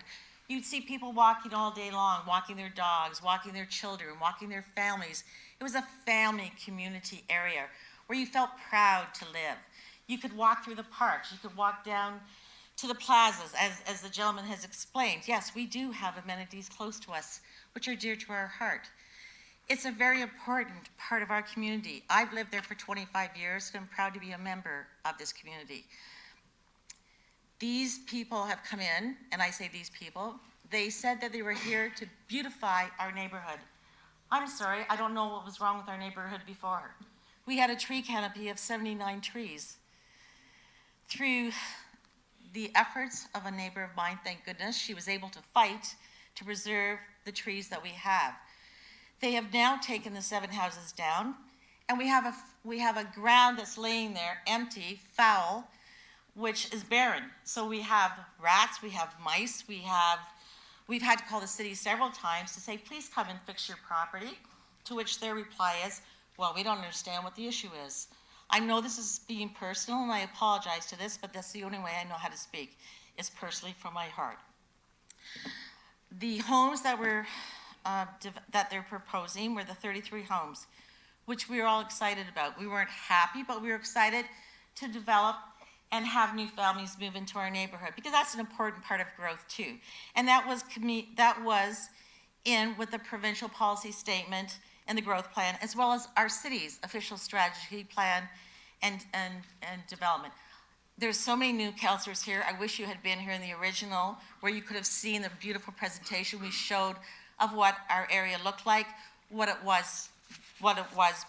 You'd see people walking all day long, walking their dogs, walking their children, walking their families. It was a family community area where you felt proud to live. You could walk through the parks, you could walk down to the plazas, as the gentleman has explained. Yes, we do have amenities close to us, which are dear to our heart. It's a very important part of our community. I've lived there for 25 years, and I'm proud to be a member of this community. These people have come in, and I say these people, they said that they were here to beautify our neighborhood. I'm sorry, I don't know what was wrong with our neighborhood before. We had a tree canopy of 79 trees. Through the efforts of a neighbor of mine, thank goodness, she was able to fight to preserve the trees that we have. They have now taken the 7 houses down, and we have a ground that's laying there empty, foul, which is barren. So we have rats, we have mice, we've had to call the city several times to say, please come and fix your property, to which their reply is, well, we don't understand what the issue is. I know this is being personal, and I apologize to this, but that's the only way I know how to speak, is personally from my heart. The homes that they're proposing were the 33 homes, which we were all excited about. We weren't happy, but we were excited to develop and have new families move into our neighborhood, because that's an important part of growth too. And that was in with the provincial policy statement and the growth plan, as well as our city's official strategy plan and development. There's so many new councillors here. I wish you had been here in the original, where you could have seen the beautiful presentation we showed of what our area looked like, what it was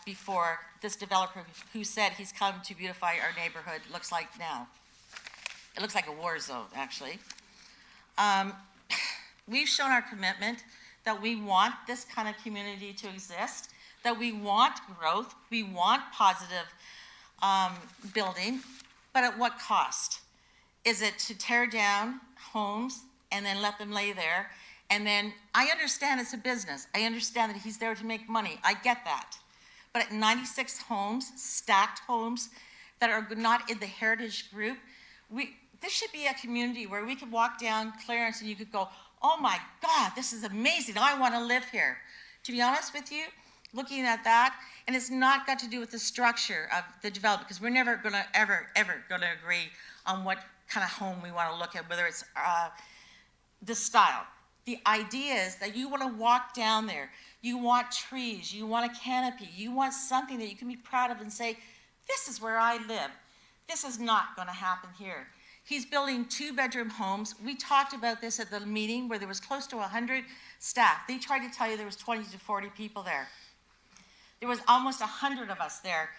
before this developer who said he's come to beautify our neighborhood looks like now. It looks like a war zone, actually. We've shown our commitment that we want this kind of community to exist, that we want growth, we want positive building, but at what cost? Is it to tear down homes and then let them lay there? And then, I understand it's a business. I understand that he's there to make money. I get that. But at 96 homes, stacked homes, that are not in the heritage group, this should be a community where we could walk down Clarence and you could go, oh my God, this is amazing. I want to live here. To be honest with you, looking at that, and it's not got to do with the structure of the development, because we're never going to ever going to agree on what kind of home we want to look at, whether it's the style. The idea is that you want to walk down there, you want trees, you want a canopy, you want something that you can be proud of and say, this is where I live. This is not going to happen here. He's building 2-bedroom homes. We talked about this at the meeting where there was close to 100 staff. They tried to tell you there was 20 to 40 people there. There was almost 100 of us there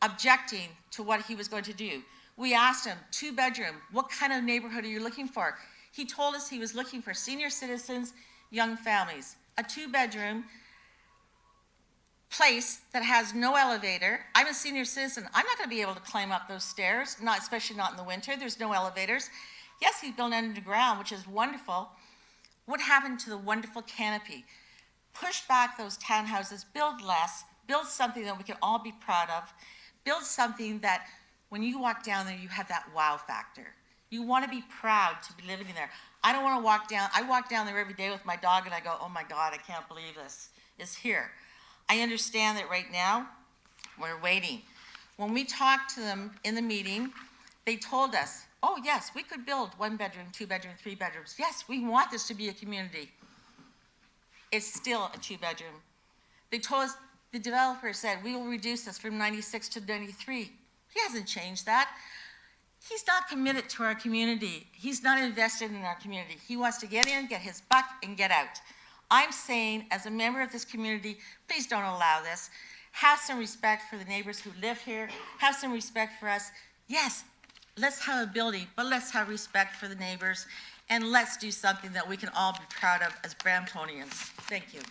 objecting to what he was going to do. We asked him, 2-bedroom, what kind of neighborhood are you looking for? He told us he was looking for senior citizens, young families. A 2-bedroom place that has no elevator. I'm a senior citizen. I'm not going to be able to climb up those stairs, especially not in the winter. There's no elevators. Yes, he's built underground, which is wonderful. What happened to the wonderful canopy? Push back those townhouses, build less, build something that we can all be proud of, build something that when you walk down there, you have that wow factor. You want to be proud to be living in there. I don't want to walk down. I walk down there every day with my dog and I go, oh my God, I can't believe this is here. I understand that right now we're waiting. When we talked to them in the meeting, They told us, oh yes, we could build 1 bedroom, 2 bedroom, 3 bedrooms. Yes, we want this to be a community. It's still a 2 bedroom. They told us, the developer said, we will reduce this from 96 to 93. He hasn't changed that. He's not committed to our community. He's not invested in our community. He wants to get in, get his buck, and get out. I'm saying, as a member of this community, please don't allow this. Have some respect for the neighbors who live here. Have some respect for us. Yes, let's have a building, but let's have respect for the neighbors, and let's do something that we can all be proud of as Bramptonians. Thank you.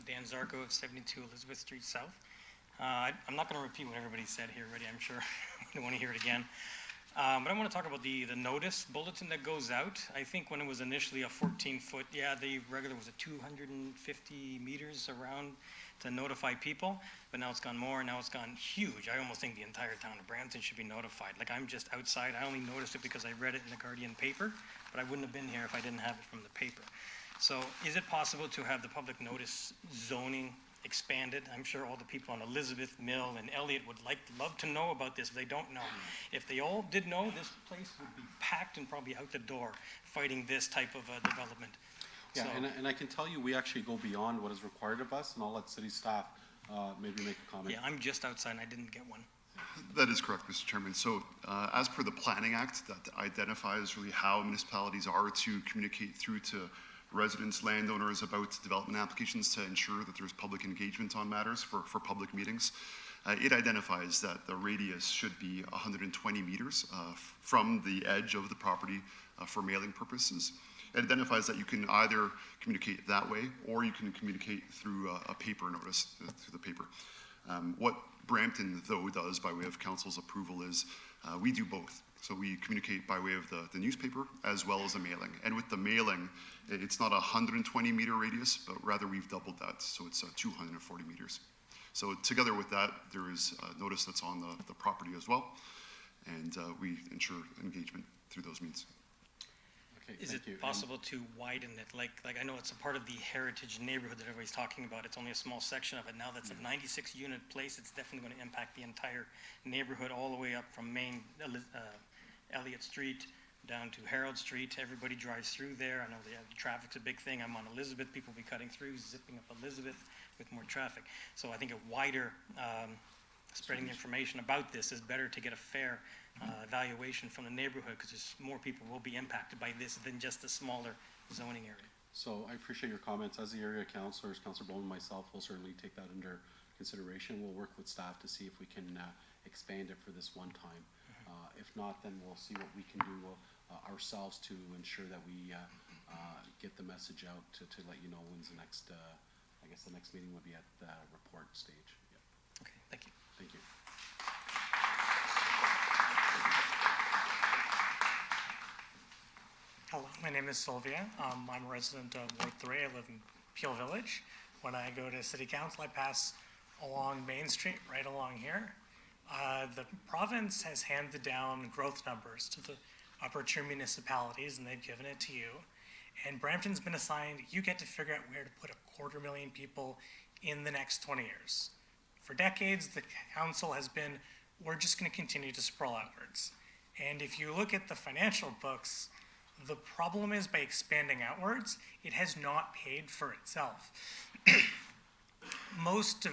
Dan Zarko of 72 Elizabeth Street South. I'm not going to repeat what everybody said here already, I'm sure. I don't want to hear it again. But I want to talk about the notice bulletin that goes out. I think when it was initially a 14-foot, yeah, the regular was a 250 meters around to notify people, but now it's gone more, now it's gone huge. I almost think the entire town of Brampton should be notified. Like, I'm just outside, I only noticed it because I read it in the Guardian paper, but I wouldn't have been here if I didn't have it from the paper. So is it possible to have the public notice zoning expanded? I'm sure all the people on Elizabeth, Mill, and Elliott would love to know about this. They don't know. If they all did know, this place would be packed and probably out the door fighting this type of development. Yeah, So- and I can tell you, we actually go beyond what is required of us, and I'll let city staff maybe make a comment. Yeah, I'm just outside and I didn't get one. That is correct, Mr. Chairman. So as per the Planning Act, that identifies really how municipalities are to communicate through to residents, landowners about development applications to ensure that there's public engagement on matters for public meetings. It identifies that the radius should be 120 meters from the edge of the property for mailing purposes. It identifies that you can either communicate that way or you can communicate through a paper notice, through the paper. What Brampton, though, does by way of council's approval is we do both. So we communicate by way of the newspaper as well as a mailing. And with the mailing, it's not a 120 meter radius, but rather we've doubled that. So it's 240 meters. So together with that, there is a notice that's on the property as well. And we ensure engagement through those means. Okay, Is thank it you. possible to widen it? Like I know it's a part of the heritage neighborhood that everybody's talking about. It's only a small section of it. Now that's a 96 unit place. It's definitely going to impact the entire neighborhood all the way up from Main, Elliott Street down to Harold Street. Everybody drives through there. I know the traffic's a big thing. I'm on Elizabeth. People will be cutting through, zipping up Elizabeth with more traffic. So I think a wider spreading the information about this is better to get a fair evaluation from the neighborhood, because more people will be impacted by this than just a smaller zoning area. So I appreciate your comments. As the area councilors, Councilor Bowman and myself will certainly take that under consideration. We'll work with staff to see if we can expand it for this one time. If not, then we'll see what we can do ourselves to ensure that we get the message out to let you know when's the next, I guess the next meeting will be at the report stage. Yeah. Okay, thank you. Thank you. Hello, my name is Sylvia. I'm a resident of Ward 3. I live in Peel Village. When I go to City Council, I pass along Main Street, right along here. The province has handed down growth numbers to the upper tier municipalities, and they've given it to you. And Brampton's been assigned, you get to figure out where to put 250,000 people in the next 20 years. For decades, the council has been, we're just going to continue to sprawl outwards. And if you look at the financial books, the problem is by expanding outwards, it has not paid for itself. Most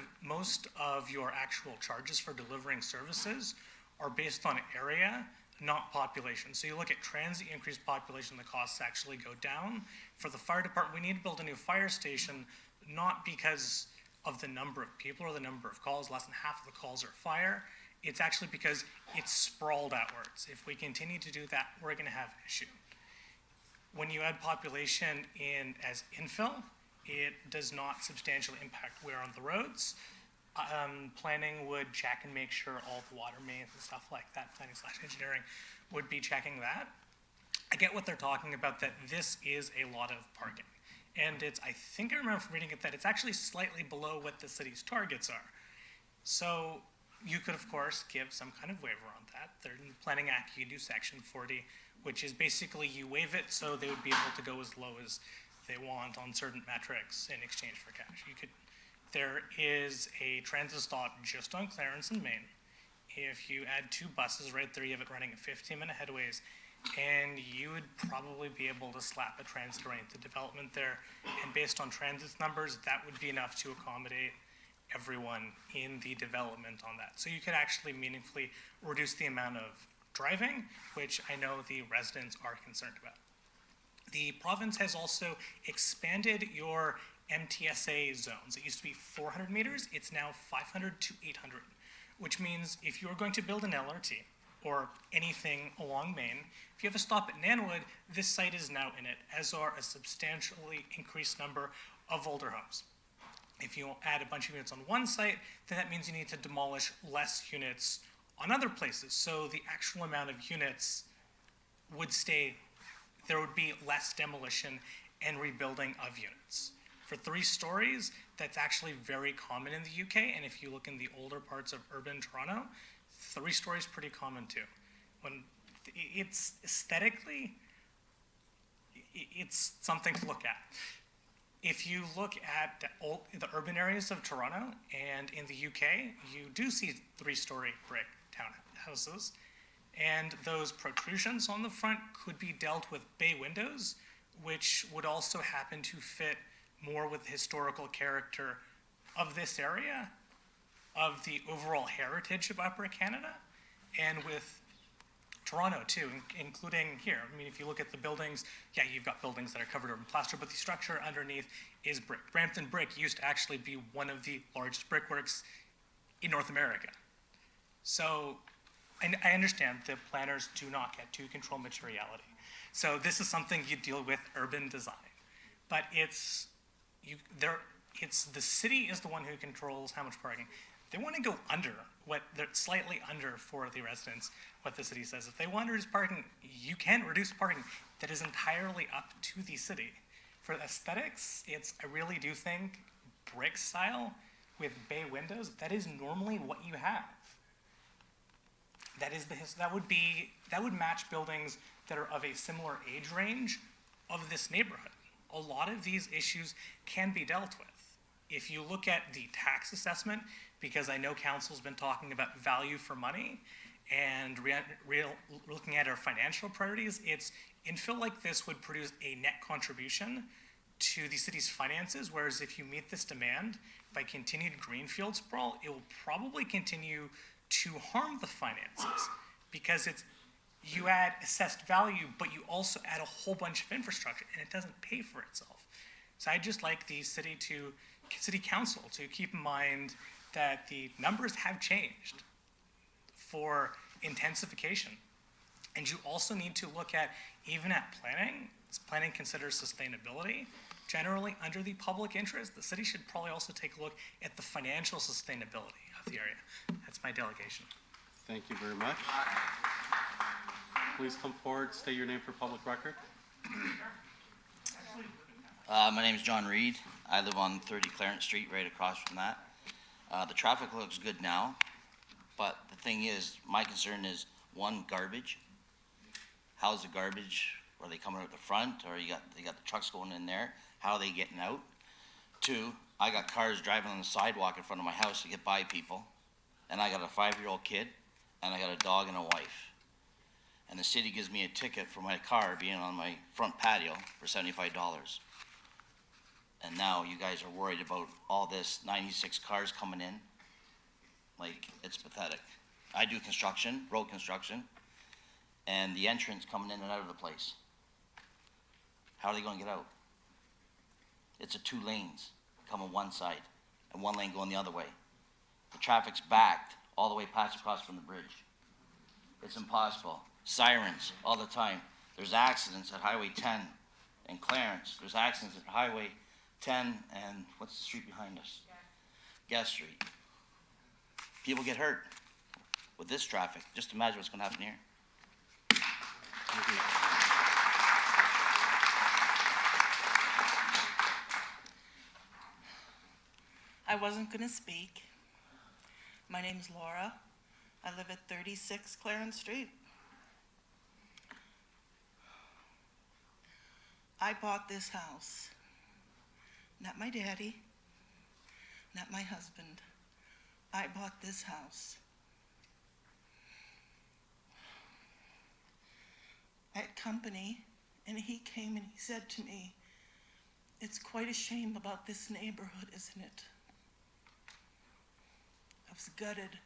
of your actual charges for delivering services are based on area, not population. So you look at transit, increased population, the costs actually go down. For the fire department, we need to build a new fire station, not because of the number of people or the number of calls. Less than half of the calls are fire. It's actually because it's sprawled outwards. If we continue to do that, we're going to have an issue. When you add population in as infill, it does not substantially impact wear on the roads. Planning would check and make sure all the water mains and stuff like that, planning/engineering would be checking that. I get what they're talking about, that this is a lot of parking. And it's, I think I remember from reading it, that it's actually slightly below what the city's targets are. So you could, of course, give some kind of waiver on that. They're in the Planning Act, you can do Section 40, which is basically you waive it so they would be able to go as low as they want on certain metrics in exchange for cash. You could there is a transit stop just on Clarence and Main. If you add 2 buses right there, you have it running at 15-minute headways, and you would probably be able to slap a transit-oriented development there. And based on transit numbers, that would be enough to accommodate everyone in the development on that. So you could actually meaningfully reduce the amount of driving, which I know the residents are concerned about. The province has also expanded your MTSA zones. It used to be 400 meters, it's now 500 to 800, which means if you're going to build an LRT or anything along Main, if you have a stop at Nanwood, this site is now in it, as are a substantially increased number of older homes. If you add a bunch of units on one site, then that means you need to demolish less units on other places. So the actual amount of units would stay, there would be less demolition and rebuilding of units. For 3 stories, that's actually very common in the UK, and if you look in the older parts of urban Toronto, 3 stories pretty common too. When it's aesthetically, it's something to look at. If you look at the urban areas of Toronto and in the UK, you do see 3-story brick townhouses, and those protrusions on the front could be dealt with bay windows, which would also happen to fit more with the historical character of this area, of the overall heritage of Upper Canada, and with Toronto too, including here. I mean, if you look at the buildings, yeah, you've got buildings that are covered in plaster, but the structure underneath is brick. Brampton Brick used to actually be one of the largest brickworks in North America. So, and I understand that planners do not get to control materiality. So this is something you deal with urban design, but it's the city is the one who controls how much parking. They want to go under what they're slightly under for the residents, what the city says. If they want to reduce parking, you can reduce parking. That is entirely up to the city. For aesthetics, I really do think brick style with bay windows, that is normally what you have. That would match buildings that are of a similar age range of this neighborhood. A lot of these issues can be dealt with. If you look at the tax assessment, because I know council's been talking about value for money and looking at our financial priorities, infill like this would produce a net contribution to the city's finances, whereas if you meet this demand by continued greenfield sprawl, it will probably continue to harm the finances, because you add assessed value, but you also add a whole bunch of infrastructure, and it doesn't pay for itself. So I'd just like the city council to keep in mind that the numbers have changed for intensification. And you also need to look at, even at planning considers sustainability. Generally, under the public interest, the city should probably also take a look at the financial sustainability of the area. That's my delegation. Thank you very much. Please come forward, state your name for public record. My name is John Reed. I live on 30 Clarence Street, right across from that. The traffic looks good now, but the thing is, my concern is, 1, garbage. How's the garbage? Are they coming out the front, or they got the trucks going in there? How are they getting out? 2, I got cars driving on the sidewalk in front of my house to get by people, and I got a 5-year-old kid, and I got a dog and a wife. And the city gives me a ticket for my car being on my front patio for $75. And now you guys are worried about all this 96 cars coming in. Like, it's pathetic. I do construction, road construction, and the entrance coming in and out of the place. How are they going to get out? It's a 2 lanes coming one side and 1 lane going the other way. The traffic's backed all the way past across from the bridge. It's impossible. Sirens all the time. There's accidents at Highway 10 in Clarence. There's accidents at Highway 10 and what's the street behind us? Guest Street. People get hurt with this traffic. Just imagine what's going to happen here. I wasn't going to speak. My name is Laura. I live at 36 Clarence Street. I bought this house. Not my daddy. not my husband. I bought this house. I had company, and he came and he said to me, "It's quite a shame about this neighborhood, isn't it?" I was gutted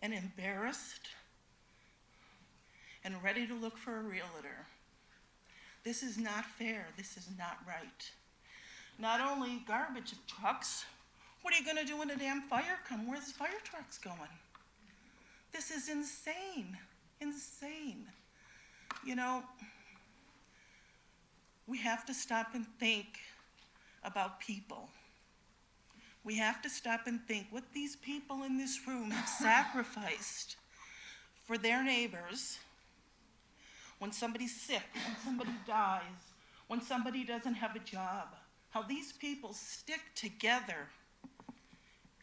and embarrassed and ready to look for a realtor. This is not fair. This is not right. Not only garbage trucks, what are you going to do when a damn fire comes? Where's the fire trucks going? This is insane, insane. You know, we have to stop and think about people. We have to stop and think what these people in this room have sacrificed for their neighbors when somebody's sick, when somebody dies, when somebody doesn't have a job. How these people stick together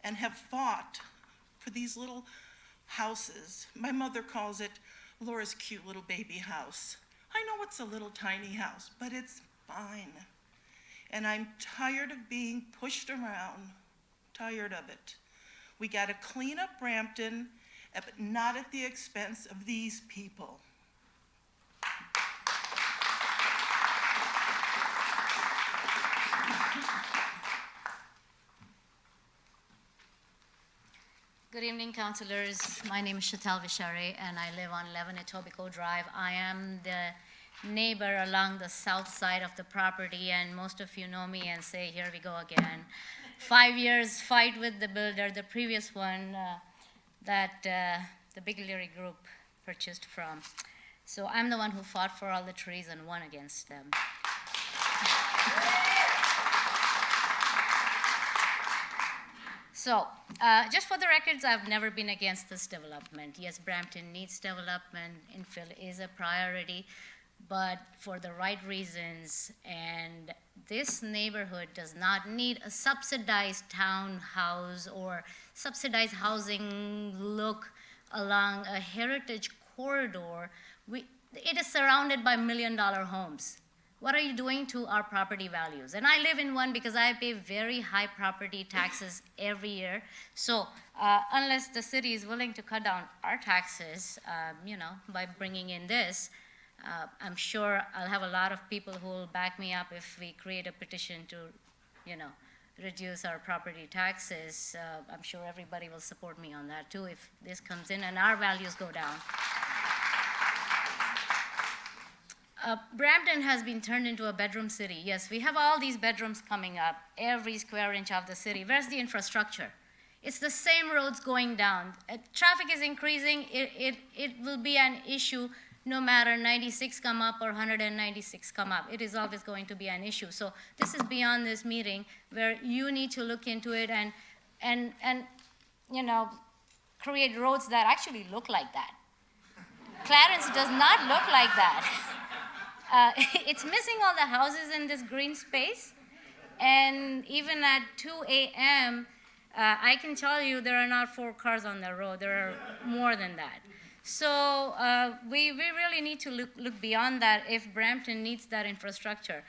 and have fought for these little houses. My mother calls it Laura's cute little baby house. I know it's a little tiny house, but it's fine. And I'm tired of being pushed around, tired of it. We got to clean up Brampton, but not at the expense of these people. Good evening, councilors. My name is Shatal Vishare, and I live on 11 Etobicoke Drive. I am the neighbor along the south side of the property, and most of you know me and say, here we go again. 5 years fight with the builder, the previous one that the Big Leary Group purchased from. So I'm the one who fought for all the trees and won against them. So, just for the records, I've never been against this development. Yes, Brampton needs development, infill is a priority, but for the right reasons. And this neighborhood does not need a subsidized townhouse or subsidized housing look along a heritage corridor. It is surrounded by $1 million homes. What are you doing to our property values? And I live in one because I pay very high property taxes every year. So unless the city is willing to cut down our taxes, by bringing in this, I'm sure I'll have a lot of people who will back me up if we create a petition to, reduce our property taxes. I'm sure everybody will support me on that too if this comes in and our values go down. Brampton has been turned into a bedroom city. Yes, we have all these bedrooms coming up, every square inch of the city. Where's the infrastructure? It's the same roads going down. Traffic is increasing. It will be an issue no matter 96 come up or 196 come up. It is always going to be an issue. So this is beyond this meeting where you need to look into it and create roads that actually look like that. Clarence does not look like that. It's missing all the houses in this green space. And even at 2 a.m., I can tell you there are not 4 cars on the road. There are more than that. So we really need to look beyond that if Brampton needs that infrastructure.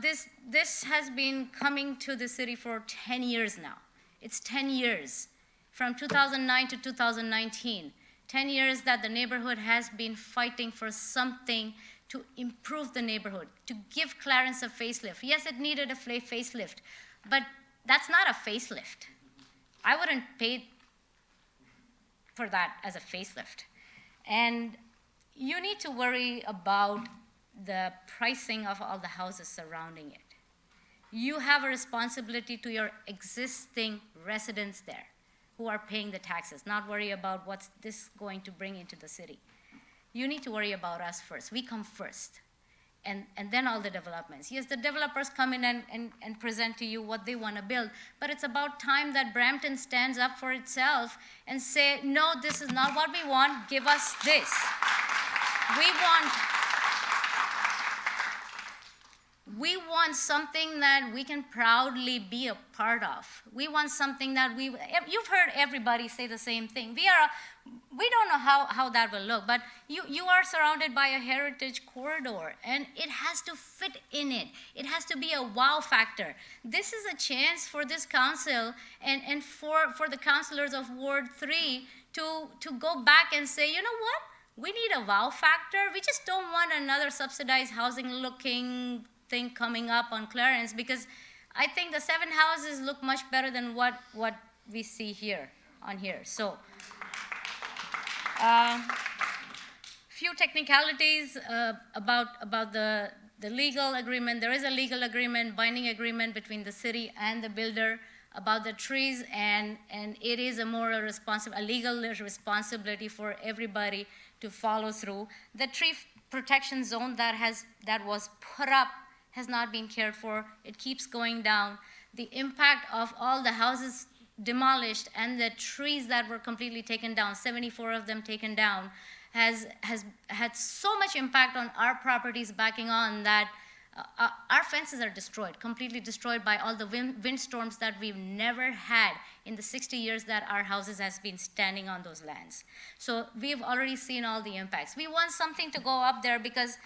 This has been coming to the city for 10 years now. It's 10 years, from 2009 to 2019. 10 years that the neighborhood has been fighting for something to improve the neighborhood, to give Clarence a facelift. Yes, it needed a facelift, but that's not a facelift. I wouldn't pay for that as a facelift. And you need to worry about the pricing of all the houses surrounding it. You have a responsibility to your existing residents there who are paying the taxes, not worry about what's this going to bring into the city. You need to worry about us first. We come first, and then all the developments. Yes, the developers come in and present to you what they want to build, but it's about time that Brampton stands up for itself and say, no, this is not what we want, give us We want something that we can proudly be a part of. We want something that you've heard everybody say the same thing. We don't know how that will look, but you are surrounded by a heritage corridor, and it has to fit in it. It has to be a wow factor. This is a chance for this council and for the councilors of Ward 3 to go back and say, you know what? We need a wow factor. We just don't want another subsidized housing looking thing coming up on Clarence, because I think the 7 houses look much better than what we see here on here. So, few technicalities about the legal agreement. There is a legal agreement, binding agreement between the city and the builder about the trees, and it is a legal responsibility for everybody to follow through. The tree protection zone that was put up has not been cared for. It keeps going down. The impact of all the houses demolished and the trees that were completely taken down, 74 of them taken down, has had so much impact on our properties backing on that our fences are destroyed, completely destroyed by all the windstorms that we've never had in the 60 years that our houses has been standing on those lands. So we've already seen all the impacts. We want something to go up there because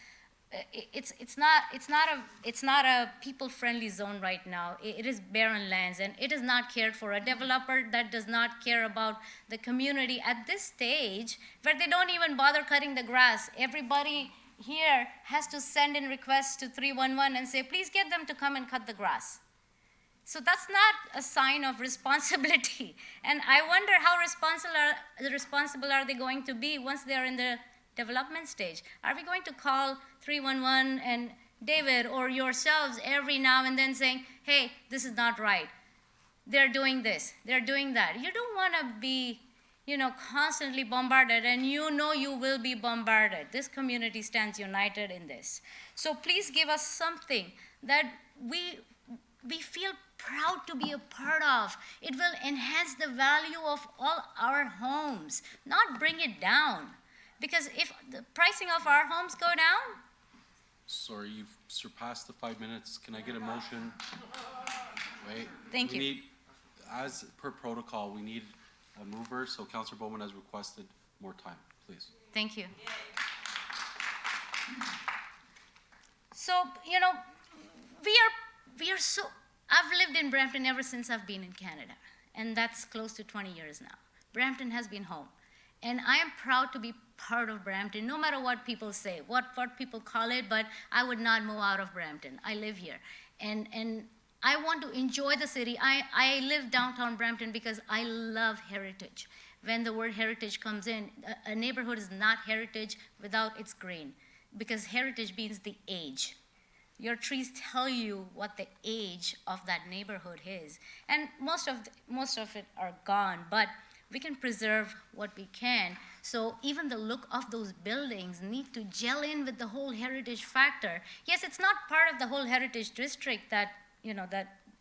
it's not a people-friendly zone right now. It is barren lands, and it is not cared for. A developer that does not care about the community at this stage, where they don't even bother cutting the grass. Everybody here has to send in requests to 311 and say, please get them to come and cut the grass. So that's not a sign of responsibility. And I wonder how responsible are they going to be once they're in the development stage? Are we going to call 311 and David or yourselves every now and then saying, hey, this is not right. They're doing this, they're doing that. You don't want to be, constantly bombarded, and you will be bombarded. This community stands united in this. So please give us something that we feel proud to be a part of. It will enhance the value of all our homes, not bring it down. Because if the pricing of our homes go down. Sorry, you've surpassed the 5 minutes. Can I get a motion? Wait. Thank you. As per protocol, we need a mover, so Councillor Bowman has requested more time, please. Thank you. So, we are so, I've lived in Brampton ever since I've been in Canada, and that's close to 20 years now. Brampton has been home, and I am proud to be part of Brampton, no matter what people say, what people call it, but I would not move out of Brampton. I live here, and I want to enjoy the city. I live downtown Brampton because I love heritage. When the word heritage comes in, a neighborhood is not heritage without its green, because heritage means the age. Your trees tell you what the age of that neighborhood is. And most of it are gone, but we can preserve what we can. So even the look of those buildings need to gel in with the whole heritage factor. Yes, it's not part of the whole heritage district that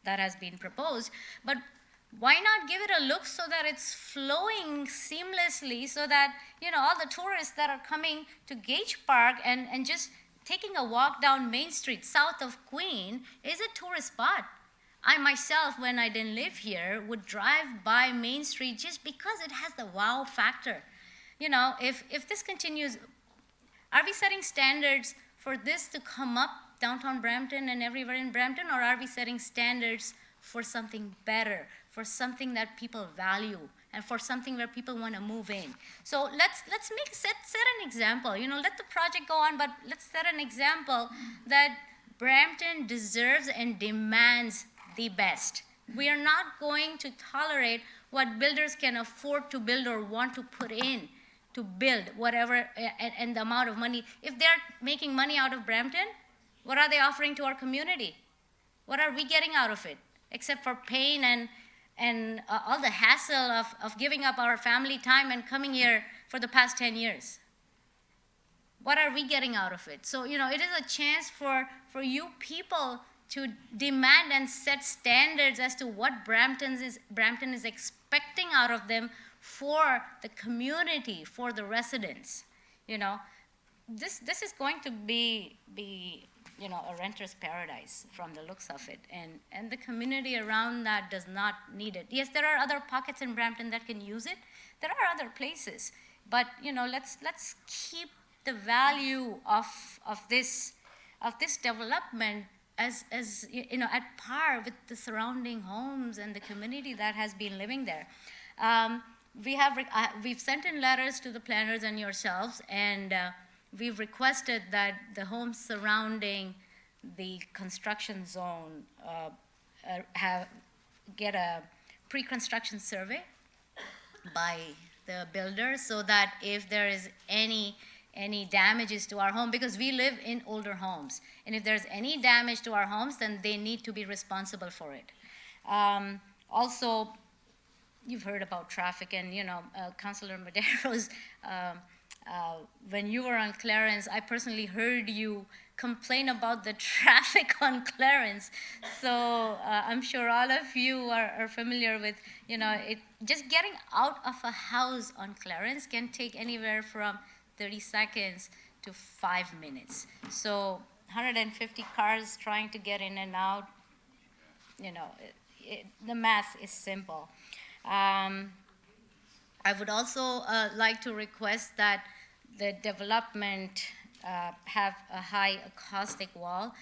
has been proposed, but why not give it a look so that it's flowing seamlessly, so that all the tourists that are coming to Gage Park and just taking a walk down Main Street south of Queen is a tourist spot. I myself, when I didn't live here, would drive by Main Street just because it has the wow factor. If this continues, are we setting standards for this to come up downtown Brampton and everywhere in Brampton, or are we setting standards for something better, for something that people value, and for something where people want to move in? So let's set an example. Let the project go on, but let's set an example that Brampton deserves and demands the best. We are not going to tolerate what builders can afford to build or want to put in to build whatever, and the amount of money. If they're making money out of Brampton, what are they offering to our community? What are we getting out of it? Except for pain and all the hassle of giving up our family time and coming here for the past 10 years. What are we getting out of it? So, it is a chance for you people to demand and set standards as to what Brampton is expecting out of them for the community, for the residents. This is going to be a renter's paradise from the looks of it. And the community around that does not need it. Yes, there are other pockets in Brampton that can use it. There are other places. But, let's keep the value of this development as at par with the surrounding homes and the community that has been living there. We've sent in letters to the planners and yourselves, and we've requested that the homes surrounding the construction zone get a pre-construction survey by the builder, so that if there is any damages to our home, because we live in older homes, and if there's any damage to our homes, then they need to be responsible for it. Also, you've heard about traffic, and Councilor Madero's, when you were on Clarence, I personally heard you complain about the traffic on Clarence. So I'm sure all of you are familiar with, just getting out of a house on Clarence can take anywhere from 30 seconds to 5 minutes. So 150 cars trying to get in and out, the math is simple. I would also like to request that the development have a high acoustic wall.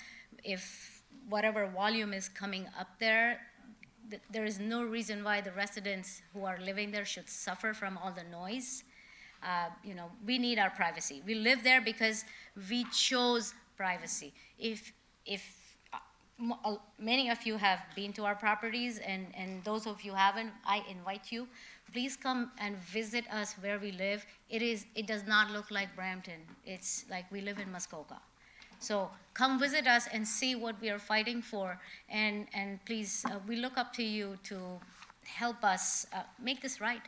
If whatever volume is coming up there, there is no reason why the residents who are living there should suffer from all the noise. We need our privacy. We live there because we chose privacy. If many of you have been to our properties, and those of you haven't, I invite you. Please come and visit us where we live. It does not look like Brampton. It's like we live in Muskoka. So come visit us and see what we are fighting for. And please, we look up to you to help us make this right.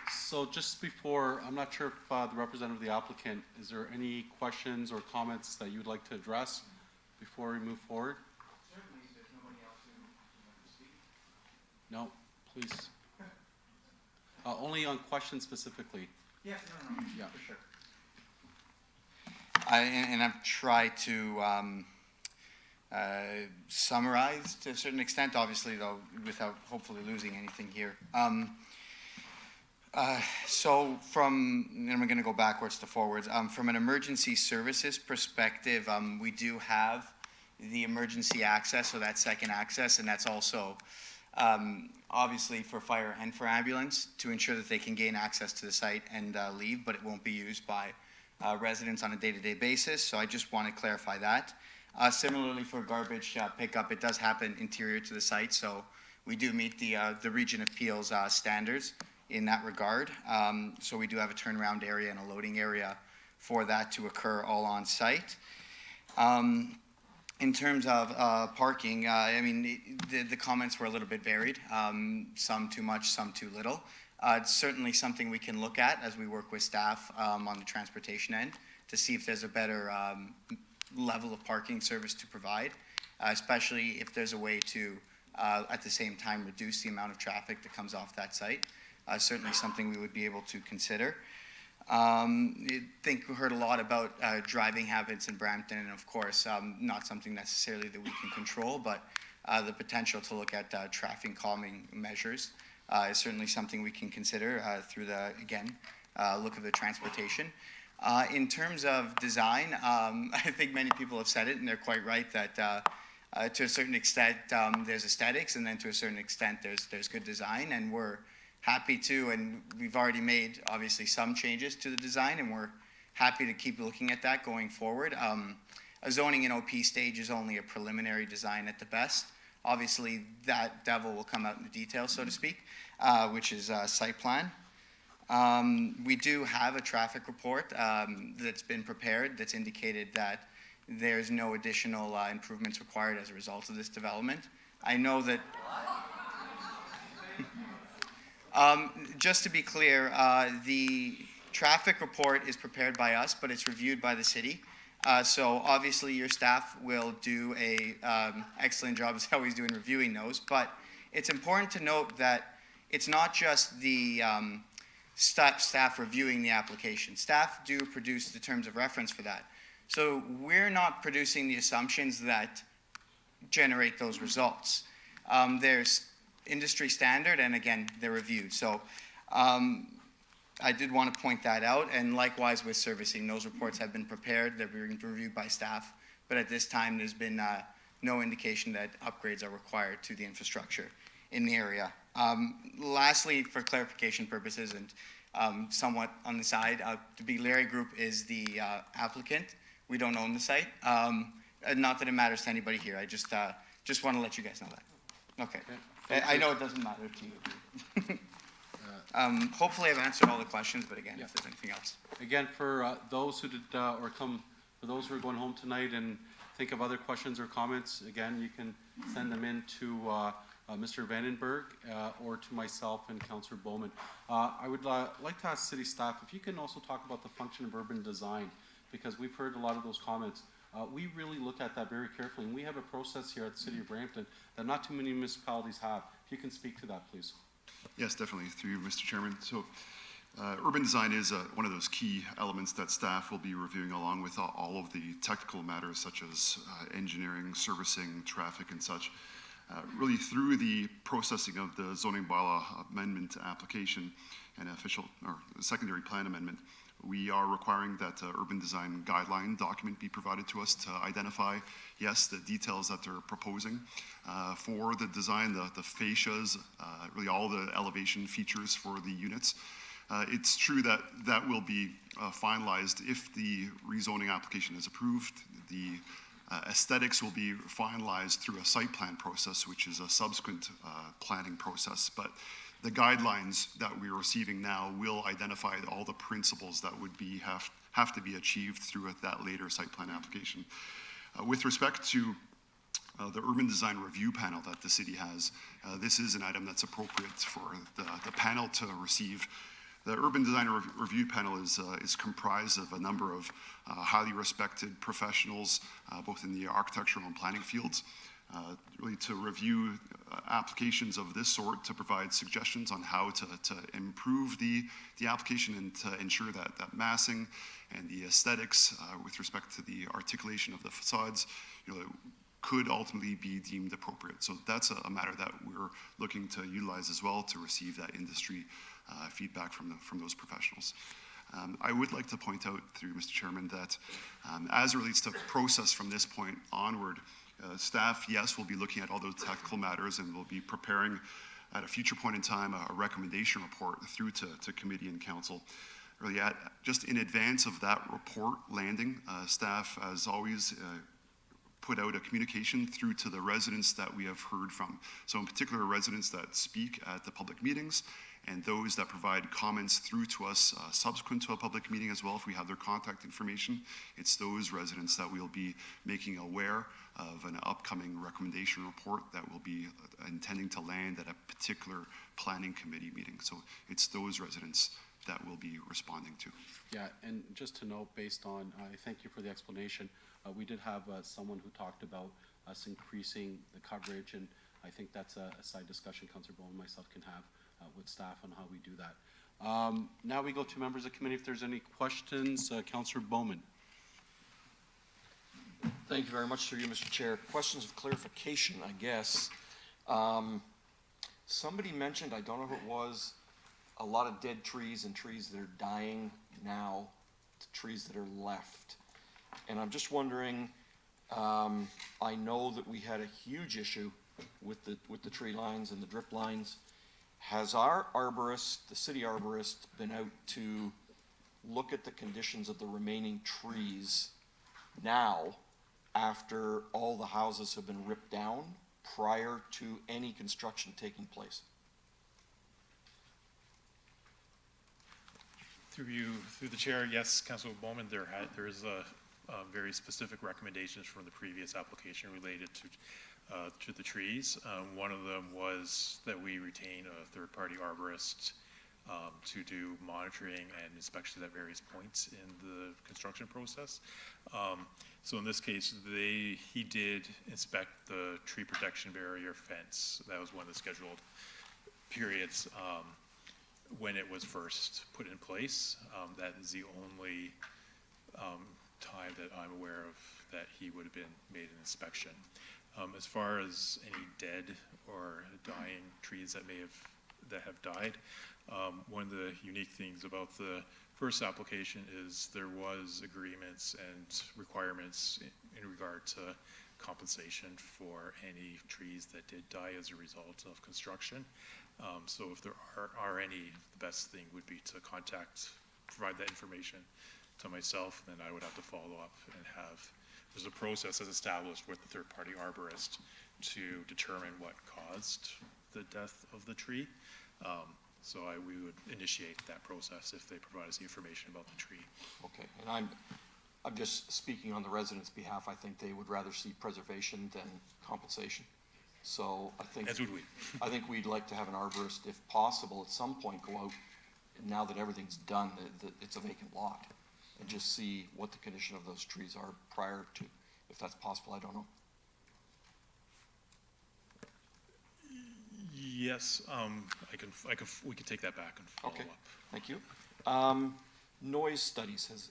So just before, I'm not sure if the representative of the applicant, is there any questions or comments that you'd like to address before we move forward? Certainly, if there's nobody else who wants to speak. No, please. Only on questions specifically. Yeah, no, Yeah. for sure. I've tried to summarize to a certain extent, obviously, though, without hopefully losing anything here. So and I'm going to go backwards to forwards. From an emergency services perspective, we do have the emergency access, so that second access, and that's also obviously for fire and for ambulance to ensure that they can gain access to the site and leave, but it won't be used by residents on a day-to-day basis. So I just want to clarify that. Similarly, for garbage pickup, it does happen interior to the site, so we do meet the Region of Peel's standards in that regard. So we do have a turnaround area and a loading area for that to occur all on site. In terms of parking, I mean, the comments were a little bit varied, some too much, some too little. It's certainly something we can look at as we work with staff on the transportation end to see if there's a better level of parking service to provide, especially if there's a way to, at the same time, reduce the amount of traffic that comes off that site. Certainly something we would be able to consider. I think we heard a lot about driving habits in Brampton, and of course, not something necessarily that we can control, but the potential to look at traffic calming measures is certainly something we can consider through the, again, look of the transportation. In terms of design, I think many people have said it, and they're quite right, that to a certain extent there's aesthetics, and then to a certain extent there's good design, and we're happy to, and we've already made obviously some changes to the design, and we're happy to keep looking at that going forward. A zoning and OP stage is only a preliminary design at the best. Obviously, that devil will come out in the details, so to speak, which is site plan. We do have a traffic report that's been prepared that's indicated that there's no additional improvements required as a result of this development. I know that... just to be clear, the traffic report is prepared by us, but it's reviewed by the city. So obviously your staff will do a excellent job as always doing reviewing those, but it's important to note that it's not just the staff reviewing the application. Staff do produce the terms of reference for that. So we're not producing the assumptions that generate those results. There's industry standard, and again, they're reviewed. So I did want to point that out, and likewise with servicing, those reports have been prepared, they're being reviewed by staff, but at this time, there's been no indication that upgrades are required to the infrastructure in the area. Lastly, for clarification purposes and somewhat on the side, the Big Larry Group is the applicant. We don't own the site. Not that it matters to anybody here. I just want to let you guys know that. Okay. I know it doesn't matter to you. Hopefully I've answered all the questions, but again, if there's anything else. Again, for those who did, for those who are going home tonight and think of other questions or comments, again, you can send them in to Mr. Vandenberg or to myself and Councillor Bowman. I would like to ask city staff if you can also talk about the function of urban design, because we've heard a lot of those comments. We really look at that very carefully, and we have a process here at the City of Brampton that not too many municipalities have. If you can speak to that, please. Yes, definitely, through you, Mr. Chairman. So urban design is one of those key elements that staff will be reviewing along with all of the technical matters such as engineering, servicing, traffic, and such. Really through the processing of the zoning bylaw amendment application and official or secondary plan amendment, we are requiring that urban design guideline document be provided to us to identify, yes, the details that they're proposing for the design, the fascias, really all the elevation features for the units. It's true that that will be finalized if the rezoning application is approved. The aesthetics will be finalized through a site plan process, which is a subsequent planning process. But the guidelines that we're receiving now will identify all the principles that would have to be achieved through that later site plan application. With respect to the urban design review panel that the city has, this is an item that's appropriate for the panel to receive. The urban design review panel is comprised of a number of highly respected professionals, both in the architectural and planning fields, really to review applications of this sort, to provide suggestions on how to improve the application and to ensure that massing and the aesthetics with respect to the articulation of the facades, could ultimately be deemed appropriate. So that's a matter that we're looking to utilize as well to receive that industry feedback from those professionals. I would like to point out through Mr. Chairman that as it relates to process from this point onward, staff, yes, will be looking at all those technical matters and will be preparing at a future point in time a recommendation report through to committee and council. Really, just in advance of that report landing, staff, as always, put out a communication through to the residents that we have heard from. So in particular, residents that speak at the public meetings and those that provide comments through to us subsequent to a public meeting as well, if we have their contact information. It's those residents that we'll be making aware of an upcoming recommendation report that will be intending to land at a particular planning committee meeting. So it's those residents that we'll be responding to. Yeah, and just to note, based on, I thank you for the explanation. We did have someone who talked about us increasing the coverage, and I think that's a side discussion Councillor Bowen and myself can have with staff on how we do that. Now we go to members of the committee. If there's any questions, Councillor Bowman. Thank you very much, through you, Mr. Chair. Questions of clarification, I guess. Somebody mentioned, I don't know who it was, a lot of dead trees and trees that are dying now, trees that are left. And I'm just wondering, I know that we had a huge issue with the tree lines and the drip lines. Has our arborist, the city arborist, been out to look at the conditions of the remaining trees now, after all the houses have been ripped down, prior to any construction taking place? Through the chair, yes, Councilor Bowman, there is a very specific recommendations from the previous application related to the trees. One of them was that we retain a third-party arborist to do monitoring and inspection at various points in the construction process. So in this case, he did inspect the tree protection barrier fence. That was one of the scheduled periods. when it was first put in place. That is the only time that I'm aware of that he would have been made an inspection. As far as any dead or dying trees that have died, one of the unique things about the first application is there was agreements and requirements in regard to compensation for any trees that did die as a result of construction. So if there are any, the best thing would be to provide that information to myself, then I would have to follow up and there's a process that's established with the third-party arborist to determine what caused the death of the tree. So we would initiate that process if they provide us the information about the tree. Okay, and I'm just speaking on the residents' behalf. I think they would rather see preservation than compensation. So I think. As would we. I think we'd like to have an arborist, if possible, at some point go out, now that everything's done, that it's a vacant lot, and just see what the condition of those trees are prior to, if that's possible, I don't know. Yes, we can take that back and follow Okay, up. thank you. Noise studies,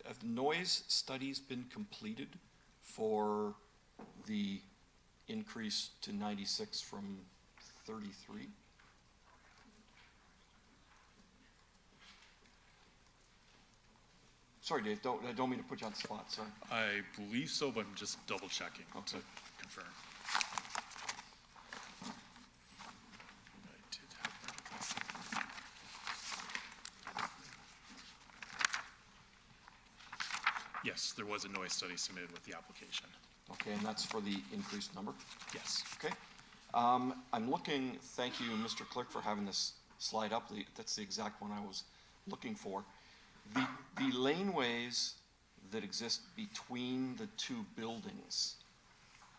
have noise studies been completed for the increase to 96 from 33? Sorry, Dave, I don't mean to put you on the spot, sorry. I believe so, but I'm just double checking to confirm. Yes, there was a noise study submitted with the application. Okay, and that's for the increased number? Yes. Okay. I'm looking, thank you, Mr. Clerk, for having this slide up. That's the exact one I was looking for. The laneways that exist between the two buildings.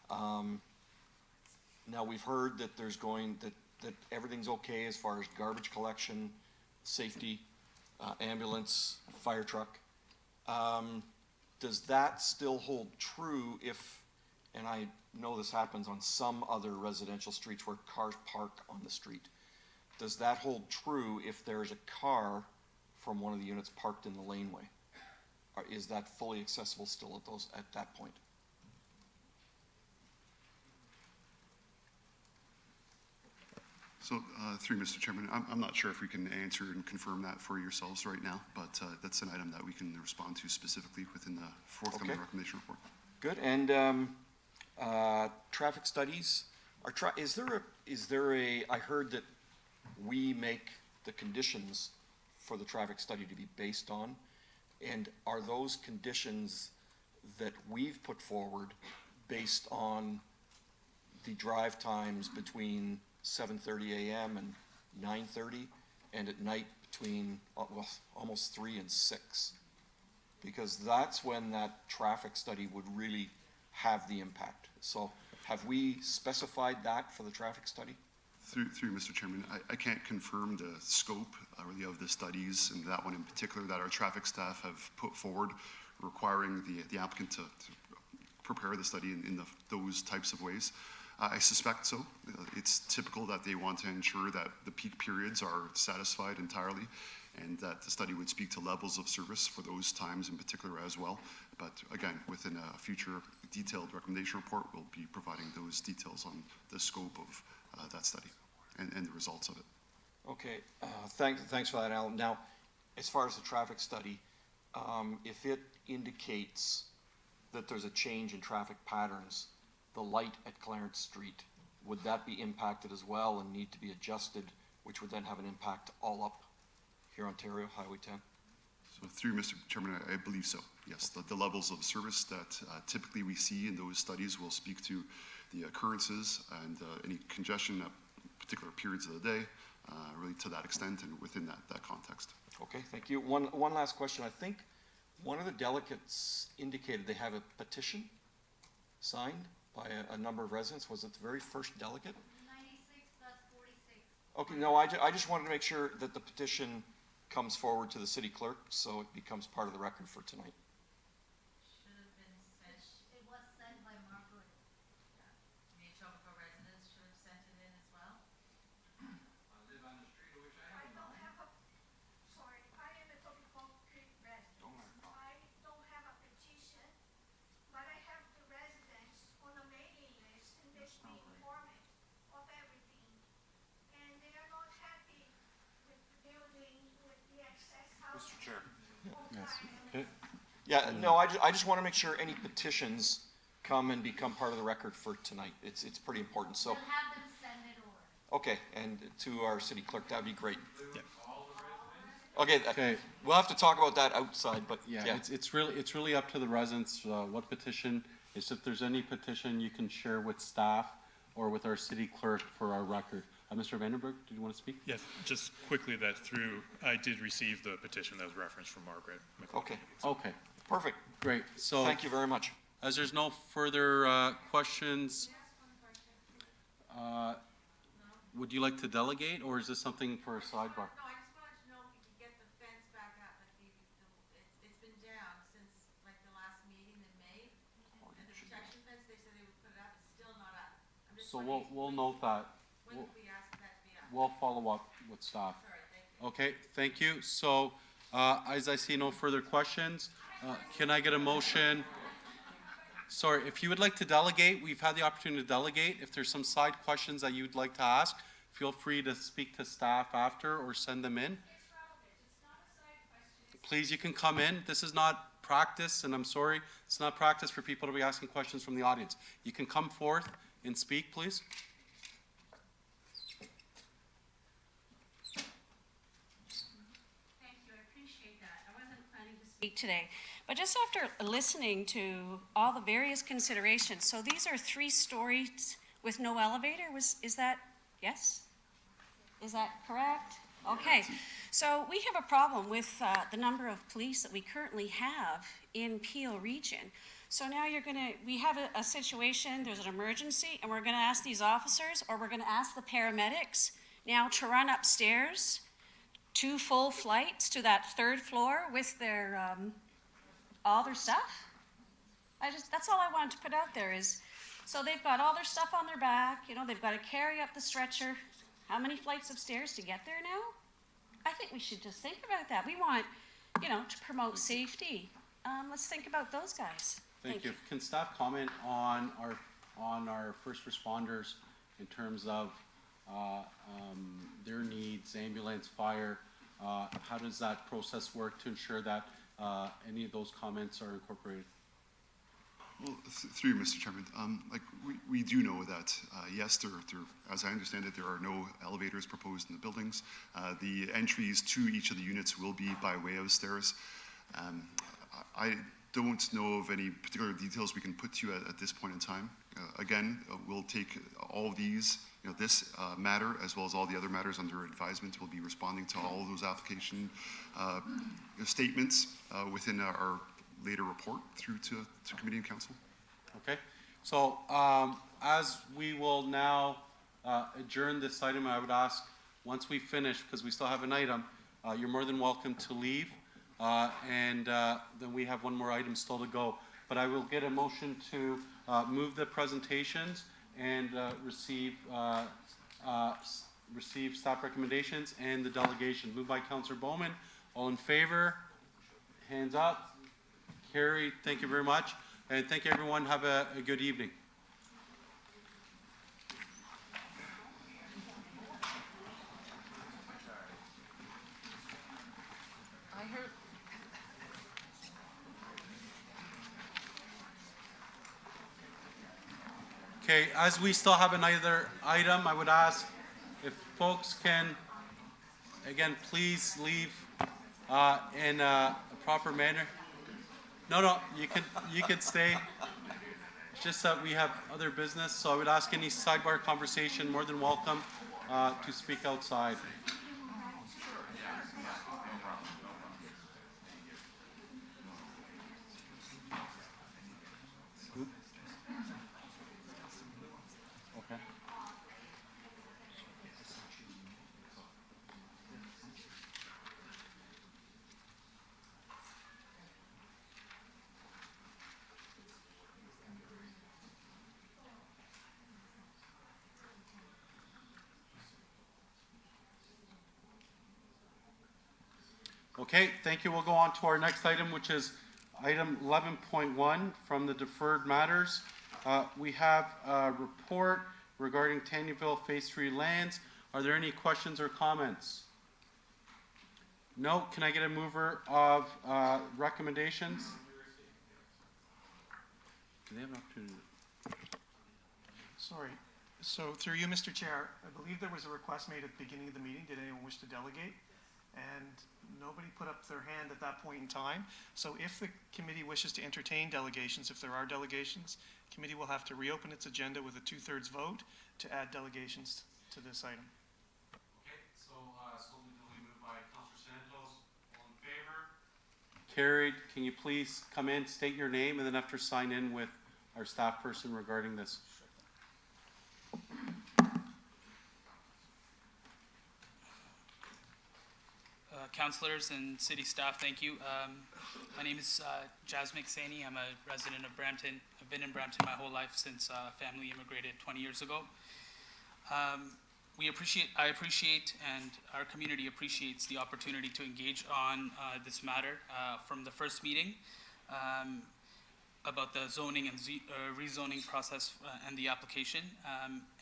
Now, we've heard that that everything's okay as far as garbage collection, safety, ambulance, fire truck. Does that still hold true if, and I know this happens on some other residential streets where cars park on the street, does that hold true if there's a car from one of the units parked in the laneway? Or is that fully accessible still at that point? So, through Mr. Chairman, I'm not sure if we can answer and confirm that for yourselves right now, but that's an item that we can respond to specifically within the forthcoming recommendation report. Good, and traffic studies, is there a, I heard that we make the conditions for the traffic study to be based on, and are those conditions that we've put forward based on the drive times between 7:30 a.m. and 9:30, and at night between almost 3 and 6? Because that's when that traffic study would really have the impact. So have we specified that for the traffic study? Through Mr. Chairman, I can't confirm the scope really of the studies, and that one in particular that our traffic staff have put forward, requiring the applicant to prepare the study in those types of ways. I suspect so. It's typical that they want to ensure that the peak periods are satisfied entirely, and that the study would speak to levels of service for those times in particular as well. But again, within a future detailed recommendation report, we'll be providing those details on the scope of that study and the results of it. Okay, thanks for that, Alan. Now, as far as the traffic study, if it indicates that there's a change in traffic patterns, the light at Clarence Street, would that be impacted as well and need to be adjusted, which would then have an impact all up here, Ontario, Highway 10? So through Mr. Chairman, I believe so. Yes, the levels of service that typically we see in those studies will speak to the occurrences and any congestion at particular periods of the day, really to that extent and within that context. Okay, thank you. One last question. I think one of the delegates indicated they have a petition signed by a number of residents. Was it the very first delegate? 96 plus 46. Okay, no, I just wanted to make sure that the petition comes forward to the city clerk so it becomes part of the record for tonight. Should have been sent. It was sent by Margaret. Etobicoke residents should have sent it in as well. I live on the street, I wish I had Yeah, no, I just want to make sure any petitions come and become part of the record for tonight. It's pretty important, so. We'll have them send it over. Okay, and to our city clerk, that'd be great. Yeah. Okay, we'll have to talk about that outside, but Yeah, yeah. it's really up to the residents, what petition. Is if there's any petition you can share with staff or with our city clerk for our record. Mr. Vandenberg, did you want to speak? Yes, just quickly that I did receive the petition that was referenced from Margaret. Okay. Okay, Perfect. great. So Thank you very much. as there's no further questions, would you like to delegate, or is this something for a sidebar? No, I just wanted to know if you could get the fence back up, like it's been down since like the last meeting in May. And the protection fence, they said they would put it up, it's still not up. I'm just So wondering, we'll note that. when could we ask for that to be up? We'll follow up with staff. Sorry, thank you. Okay, thank you. So, as I see no further questions, can I get a motion? Sorry, if you would like to delegate, we've had the opportunity to delegate. If there's some side questions that you'd like to ask, feel free to speak to staff after or send them in. Please, you can come in. This is not practice, and I'm sorry, it's not practice for people to be asking questions from the audience. You can come forth and speak, please. Speak today, but just after listening to all the various considerations, so these are 3 stories with no elevator, is that, yes? Is that correct? Okay, so we have a problem with the number of police that we currently have in Peel region. So now we have a situation, there's an emergency, and we're gonna ask these officers, or we're gonna ask the paramedics now to run upstairs 2 full flights to that 3rd floor with their, all their stuff? That's all I wanted to put out there is, so they've got all their stuff on their back, they've got to carry up the stretcher. How many flights of stairs to get there now? I think we should just think about that. We want, to promote safety. Let's think about those guys. Thank you. Can staff comment on our first responders in terms of their needs, ambulance, fire? How does that process work to ensure that any of those comments are incorporated? Well, through you, Mr. Chairman, we do know that, yes, as I understand it, there are no elevators proposed in the buildings. The entries to each of the units will be by way of stairs. I don't know of any particular details we can put to you at this point in time. Again, we'll take all of these, this matter as well as all the other matters under advisement. We'll be responding to all of those application statements within our later report through to committee and council. Okay, so as we will now adjourn this item, I would ask, once we finish, because we still have an item, you're more than welcome to leave, and then we have one more item still to go. But I will get a motion to move the presentations and receive staff recommendations and the delegation. Moved by Councillor Bowman. All in favor? Hands up. Carried. Thank you very much. And thank you, everyone. Have a good evening. I heard. Okay, as we still have another item, I would ask if folks can, again, please leave in a proper manner. No, you can stay. It's just that we have other business, so I would ask any sidebar conversation, more than welcome to speak outside. Okay. Okay, thank you. We'll go on to our next item, which is item 11.1 from the deferred matters. We have a report regarding Taneyville Phase 3 lands. Are there any questions or comments? No. Can I get a mover of recommendations? have an opportunity? Sorry. So through you, Mr. Chair, I believe there was a request made at the beginning of the meeting. Did anyone wish to delegate? And nobody put up their hand at that point in time. So if the committee wishes to entertain delegations, if there are delegations, committee will have to reopen its agenda with a 2/3 vote to add delegations to this item. Okay, so slowly moved by Councilor Santos. All in favor? Carried. Can you please come in, state your name, and then have to sign in with our staff person regarding this? Councilors and city staff, thank you. My name is Jasmine Saini. I'm a resident of Brampton. I've been in Brampton my whole life since family immigrated 20 years ago. I appreciate, and our community appreciates the opportunity to engage on this matter from the first meeting about the zoning and rezoning process and the application.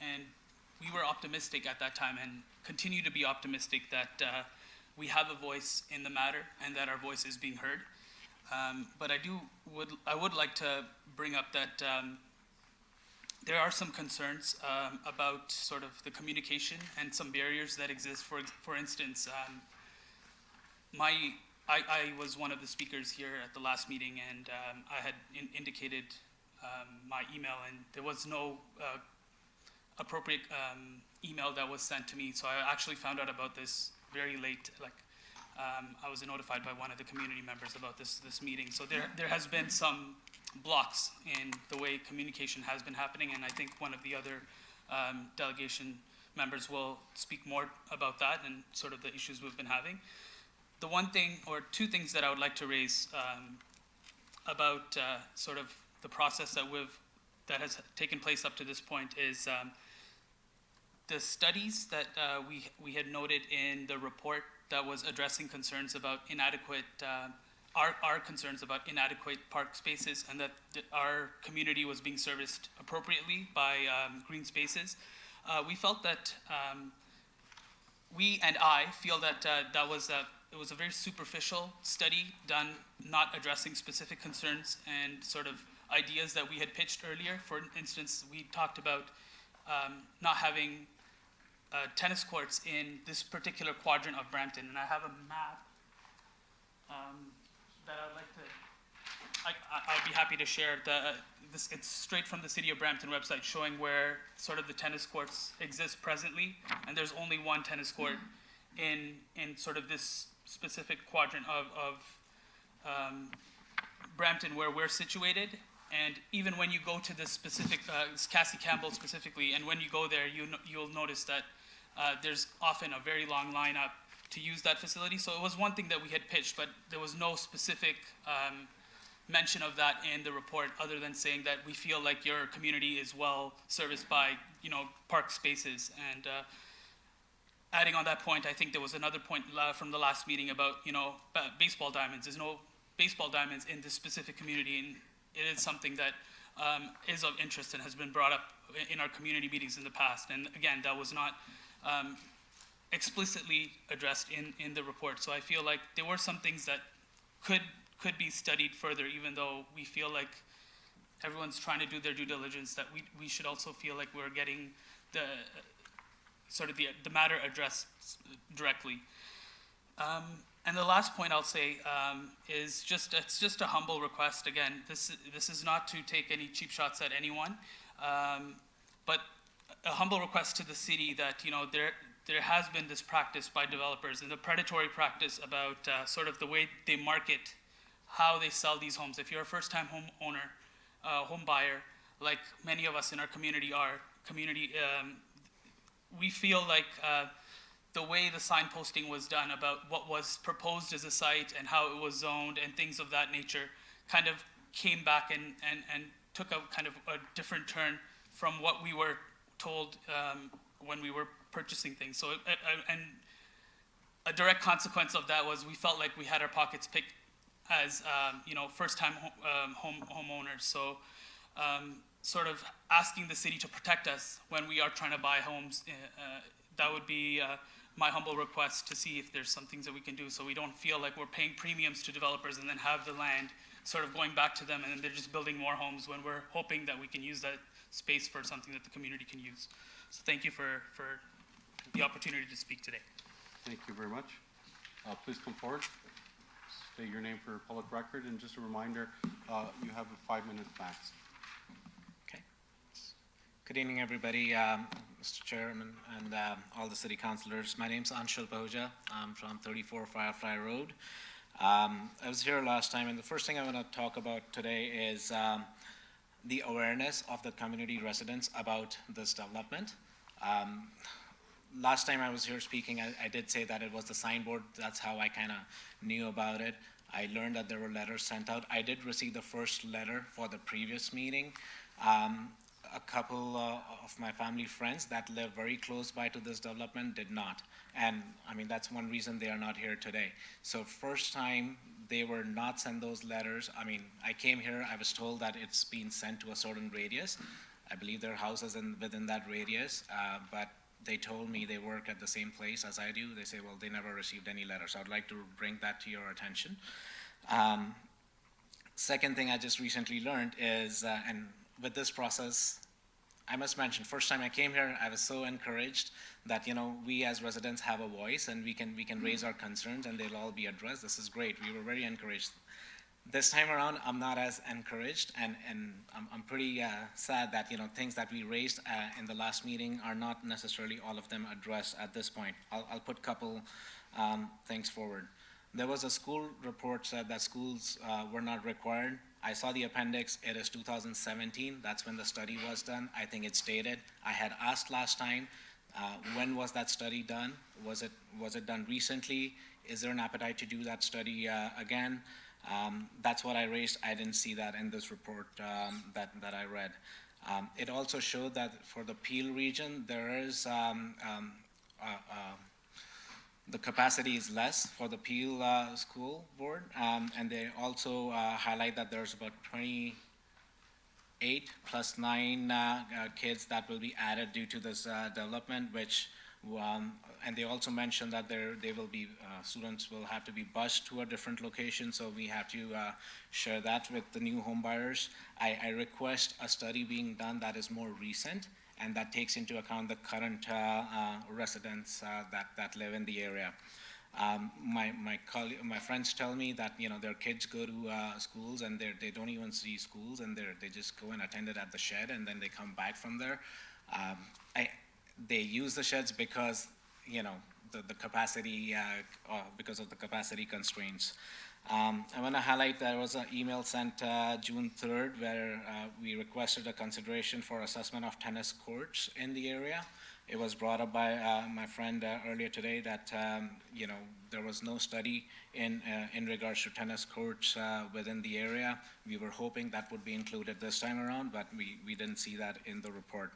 And we were optimistic at that time and continue to be optimistic that we have a voice in the matter and that our voice is being heard. But I would like to bring up that there are some concerns about sort of the communication and some barriers that exist. For instance, I was one of the speakers here at the last meeting, and I had indicated my email, and there was no appropriate email that was sent to me. So I actually found out about this very late. I was notified by one of the community members about this meeting. So there has been some blocks in the way communication has been happening, and I think one of the other delegation members will speak more about that and sort of the issues we've been having. The one thing, or two things that I would like to raise about sort of the process that has taken place up to this point is the studies that we had noted in the report that was addressing concerns about inadequate, our concerns about inadequate park spaces, and that our community was being serviced appropriately by green spaces. We felt that, I feel that it was a very superficial study done, not addressing specific concerns and sort of ideas that we had pitched earlier. For instance, we talked about not having tennis courts in this particular quadrant of Brampton, and I have a map that I'd like to, I'd be happy to share. It's straight from the City of Brampton website showing where sort of the tennis courts exist presently, and there's only one tennis court in sort of this specific quadrant of Brampton where we're situated. And even when you go to this specific, Cassie Campbell specifically, and when you go there, you'll notice that there's often a very long lineup to use that facility. So it was one thing that we had pitched, but there was no specific mention of that in the report, other than saying that we feel like your community is well serviced by, park spaces. And adding on that point, I think there was another point from the last meeting about, baseball diamonds. There's no baseball diamonds in this specific community, and it is something that is of interest and has been brought up in our community meetings in the past. And again, that was not explicitly addressed in the report. So I feel like there were some things that could be studied further, even though we feel like everyone's trying to do their due diligence, that we should also feel like we're getting the matter addressed directly. And the last point I'll say is it's just a humble request. Again, this is not to take any cheap shots at anyone, but a humble request to the city that there has been this practice by developers, and the predatory practice about sort of the way they market, how they sell these homes. If you're a first-time homeowner, home buyer, like many of us in our community we feel like the way the signposting was done about what was proposed as a site and how it was zoned and things of that nature kind of came back and took a kind of a different turn from what we were told when we were purchasing things. So, and a direct consequence of that was we felt like we had our pockets picked as, first-time homeowners. So, sort of asking the city to protect us when we are trying to buy homes, that would be my humble request, to see if there's some things that we can do so we don't feel like we're paying premiums to developers and then have the land sort of going back to them, and then they're just building more homes when we're hoping that we can use that space for something that the community can use. So thank you for the opportunity to speak today. Thank you very much. Please come forward. State your name for public record, and just a reminder, you have a 5-minute max. Good evening, everybody, Mr. Chairman and all the city councilors. My name's Anshul Pahuja. I'm from 34 Firefly Road. I was here last time, and the first thing I want to talk about today is the awareness of the community residents about this development. Last time I was here speaking, I did say that it was the signboard. That's how I kind of knew about it. I learned that there were letters sent out. I did receive the first letter for the previous meeting. A couple of my family friends that live very close by to this development did not. And I mean, that's one reason they are not here today. So first time they were not sent those letters. I mean, I came here, I was told that it's been sent to a certain radius. I believe their house is within that radius, but they told me they work at the same place as I do. They say, well, they never received any letters. I'd like to bring that to your attention. Second thing I just recently learned is, and with this process, I must mention, first time I came here, I was so encouraged that, you know, we as residents have a voice and we can raise our concerns and they'll all be addressed. This is great. We were very encouraged. This time around, I'm not as encouraged, and I'm pretty sad that, you know, things that we raised in the last meeting are not necessarily all of them addressed at this point. I'll put a couple things forward. There was a school report said that schools were not required. I saw the appendix. It is 2017. That's when the study was done. I think it's dated. I had asked last time, when was that study done? Was it done recently? Is there an appetite to do that study again? That's what I raised. I didn't see that in this report that I read. It also showed that for the Peel region, there is the capacity is less for the Peel School Board, and they also highlight that there's about 28 plus 9 kids that will be added due to this development, which, and they also mentioned that they will be, students will have to be bused to a different location, so we have to share that with the new home buyers. I request a study being done that is more recent, and that takes into account the current residents that live in the area. My friends tell me that, you know, their kids go to schools and they don't even see schools, and they just go and attend it at the shed, and then they come back from there. They use the sheds because, you know, the capacity, because of the capacity constraints. I want to highlight there was an email sent June 3rd where we requested a consideration for assessment of tennis courts in the area. It was brought up by my friend earlier today that, you know, there was no study in regards to tennis courts within the area. We were hoping that would be included this time around, but we didn't see that in the report.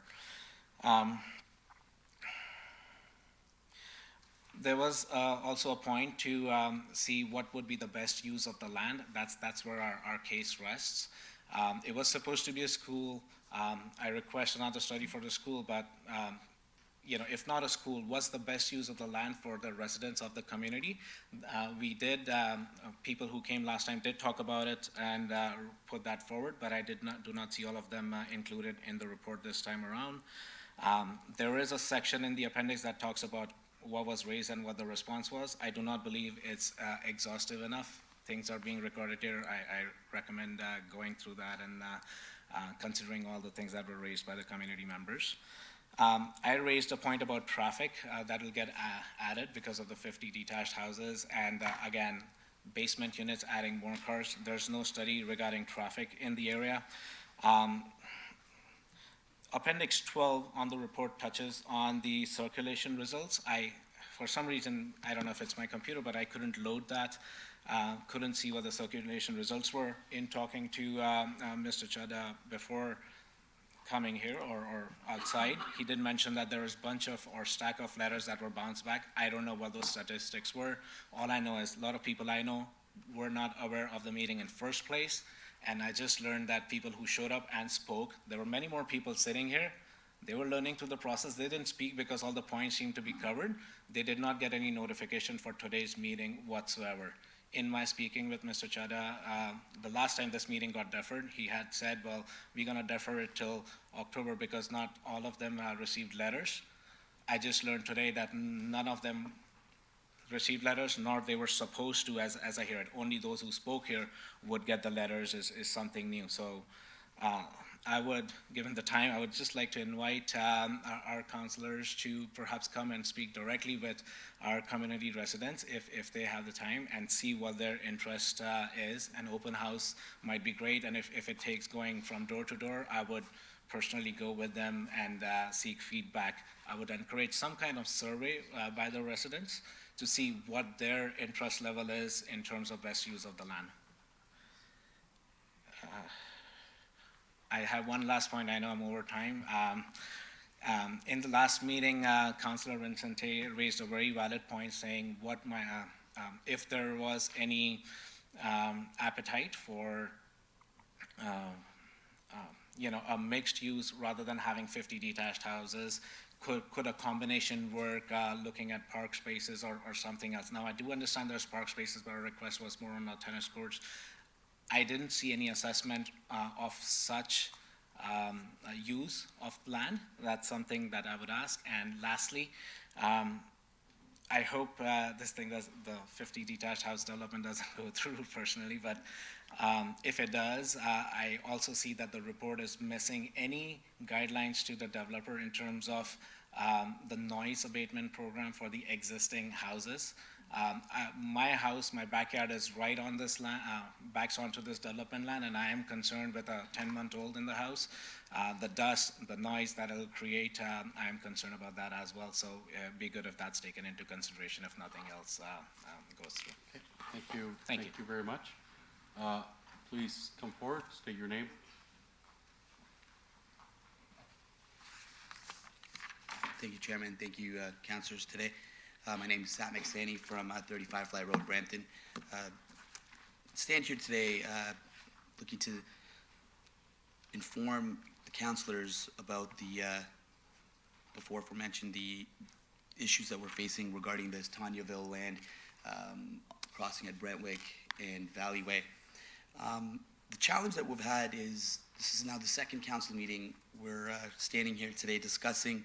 There was also a point to see what would be the best use of the land. That's where our case rests. It was supposed to be a school. I request another study for the school, but you know, if not a school, what's the best use of the land for the residents of the community? We did, people who came last time did talk about it and put that forward, but I do not see all of them included in the report this time around. There is a section in the appendix that talks about what was raised and what the response was. I do not believe it's exhaustive enough. Things are being recorded here. I recommend going through that and considering all the things that were raised by the community members. I raised a point about traffic that will get added because of the 50 detached houses, and again, basement units adding more cars. There's no study regarding traffic in the area. Appendix 12 on the report touches on the circulation results. For some reason, I don't know if it's my computer, but I couldn't load that. Couldn't see what the circulation results were. In talking to Mr. Chadha before coming here or outside, he did mention that there was a bunch of or stack of letters that were bounced back. I don't know what those statistics were. All I know is a lot of people I know were not aware of the meeting in first place. And I just learned that people who showed up and spoke, there were many more people sitting here. They were learning through the process. They didn't speak because all the points seemed to be covered. They did not get any notification for today's meeting whatsoever. in my speaking with Mr. Chadha, the last time this meeting got deferred, he had said, well, we're going to defer it till October because not all of them received letters. I just learned today that none of them received letters, nor they were supposed to, as I hear it. Only those who spoke here would get the letters is something new. So I would, given the time, I would just like to invite our councilors to perhaps come and speak directly with our community residents if they have the time and see what their interest is. An open house might be great, and if it takes going from door to door, I would personally go with them and seek feedback. I would encourage some kind of survey by the residents to see what their interest level is in terms of best use of the land. I have one last point. I know I'm over time. In the last meeting, Councillor Vincente raised a very valid point saying what if there was any appetite for a mixed use rather than having 50 detached houses. Could a combination work, looking at park spaces or something else? Now, I do understand there's park spaces, but our request was more on the tennis courts. I didn't see any assessment of such use of land. That's something that I would ask. And lastly, I hope this thing does, the 50 detached house development doesn't go through personally, but if it does, I also see that the report is missing any guidelines to the developer in terms of the noise abatement program for the existing houses. My house, my backyard is right on this land, backs onto this development land, and I am concerned with a 10-month-old in the house. The dust, the noise that it'll create, I am concerned about that as well. So it'd be good if that's taken into consideration if nothing else goes through. Okay. Thank you. Thank you. You very much. Please come forward, state your name. Thank you, Chairman. Thank you, councilors today. My name is Sam McSaney from 35 Fly Road, Brampton. Stand here today looking to inform the councilors about the before aforementioned the issues that we're facing regarding this Tanyaville land crossing at Brentwick and Valleyway. The challenge that we've had is this is now the second council meeting. We're standing here today discussing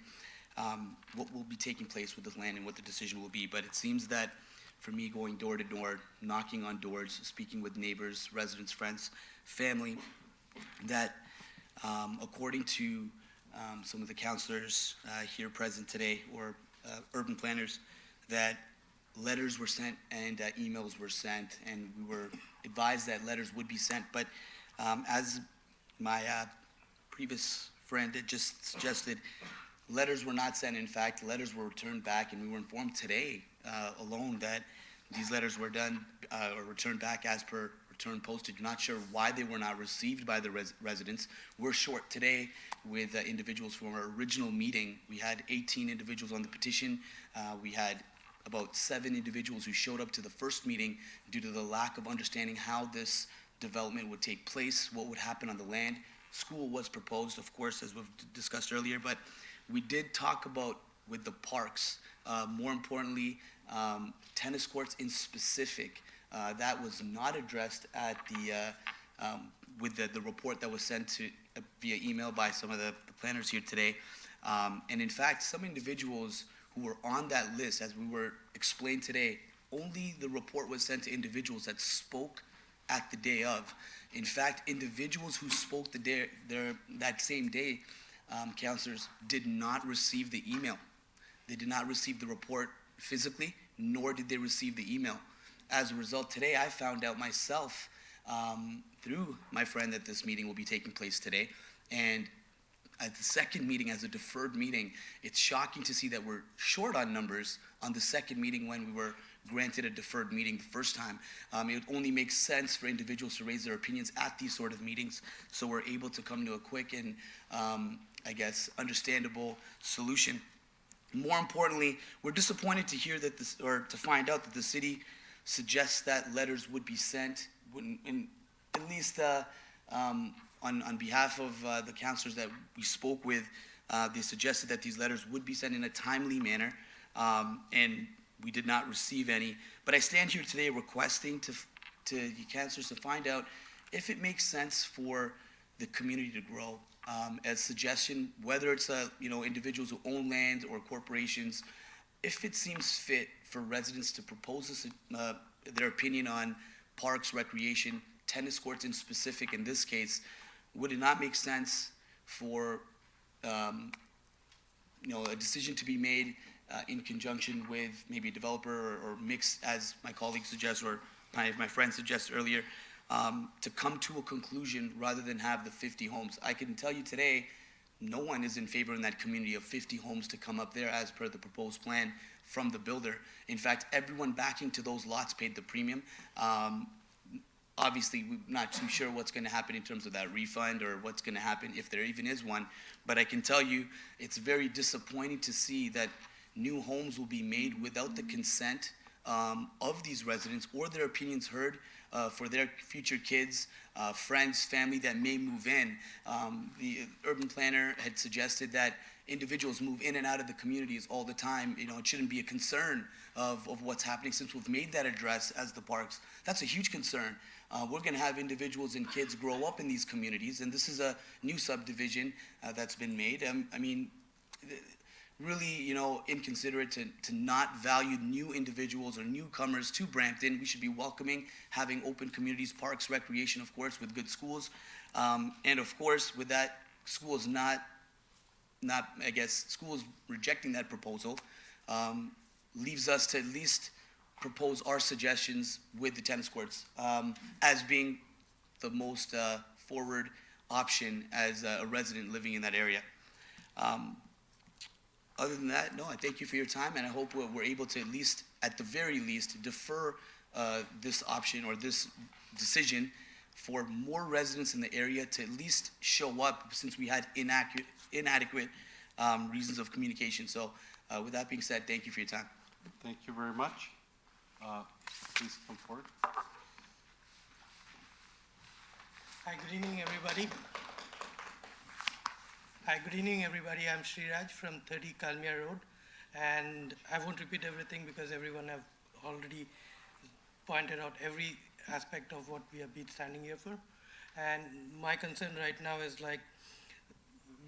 what will be taking place with this land and what the decision will be. But it seems that for me going door to door, knocking on doors, speaking with neighbors, residents, friends, family, that according to some of the councilors here present today or urban planners, that letters were sent and emails were sent, and we were advised that letters would be sent. But as my previous friend had just suggested, letters were not sent. In fact, letters were returned back, and we were informed today alone that these letters were done or returned back as per return postage. Not sure why they were not received by the residents. We're short today with individuals from our original meeting. We had 18 individuals on the petition. We had about 7 individuals who showed up to the first meeting due to the lack of understanding how this development would take place, what would happen on the land. School was proposed, of course, as we've discussed earlier, but we did talk about with the parks, more importantly, tennis courts in specific. That was not addressed at the with the report that was sent to via email by some of the planners here today. And in fact, some individuals who were on that list, as we were explained today, only the report was sent to individuals that spoke at the day of. In fact, individuals who spoke that same day, councilors, did not receive the email. They did not receive the report physically, nor did they receive the email. As a result, today I found out myself through my friend that this meeting will be taking place today. And at the second meeting, as a deferred meeting, it's shocking to see that we're short on numbers on the second meeting when we were granted a deferred meeting the first time. It only makes sense for individuals to raise their opinions at these sort of meetings, so we're able to come to a quick and, I guess, understandable solution. More importantly, we're disappointed to hear that this, or to find out that the city suggests that letters would be sent, at least on behalf of the councilors that we spoke with, they suggested that these letters would be sent in a timely manner. And we did not receive any. But I stand here today requesting to you councilors to find out if it makes sense for the community to grow. As suggestion, whether it's individuals who own land or corporations, if it seems fit for residents to propose this, their opinion on parks, recreation, tennis courts in specific in this case, would it not make sense for a decision to be made in conjunction with maybe a developer or mixed, as my colleague suggests, or my friend suggested earlier, to come to a conclusion rather than have the 50 homes. I can tell you today, no one is in favor in that community of 50 homes to come up there as per the proposed plan from the builder. In fact, everyone backing to those lots paid the premium. Obviously, we're not too sure what's going to happen in terms of that refund or what's going to happen if there even is one. But I can tell you, it's very disappointing to see that new homes will be made without the consent of these residents or their opinions heard for their future kids, friends, family that may move in. The urban planner had suggested that individuals move in and out of the communities all the time. It shouldn't be a concern of what's happening since we've made that address as the parks. That's a huge concern. We're going to have individuals and kids grow up in these communities, and this is a new subdivision that's been made. I mean, really, inconsiderate to not value new individuals or newcomers to Brampton. We should be welcoming, having open communities, parks, recreation, of course, with good schools. And of course, with that, schools schools rejecting that proposal leaves us to at least propose our suggestions with the tennis courts as being the most forward option as a resident living in that area. Other than that, no, I thank you for your time, and I hope we're able to at the very least, defer this option or this decision for more residents in the area to at least show up, since we had inadequate reasons of communication. So with that being said, thank you for your time. Thank you very much. Please come forward. Hi, good evening, everybody. I'm Sriraj from 30 Kalmia Road, and I won't repeat everything because everyone have already pointed out every aspect of what we have been standing here for. And my concern right now is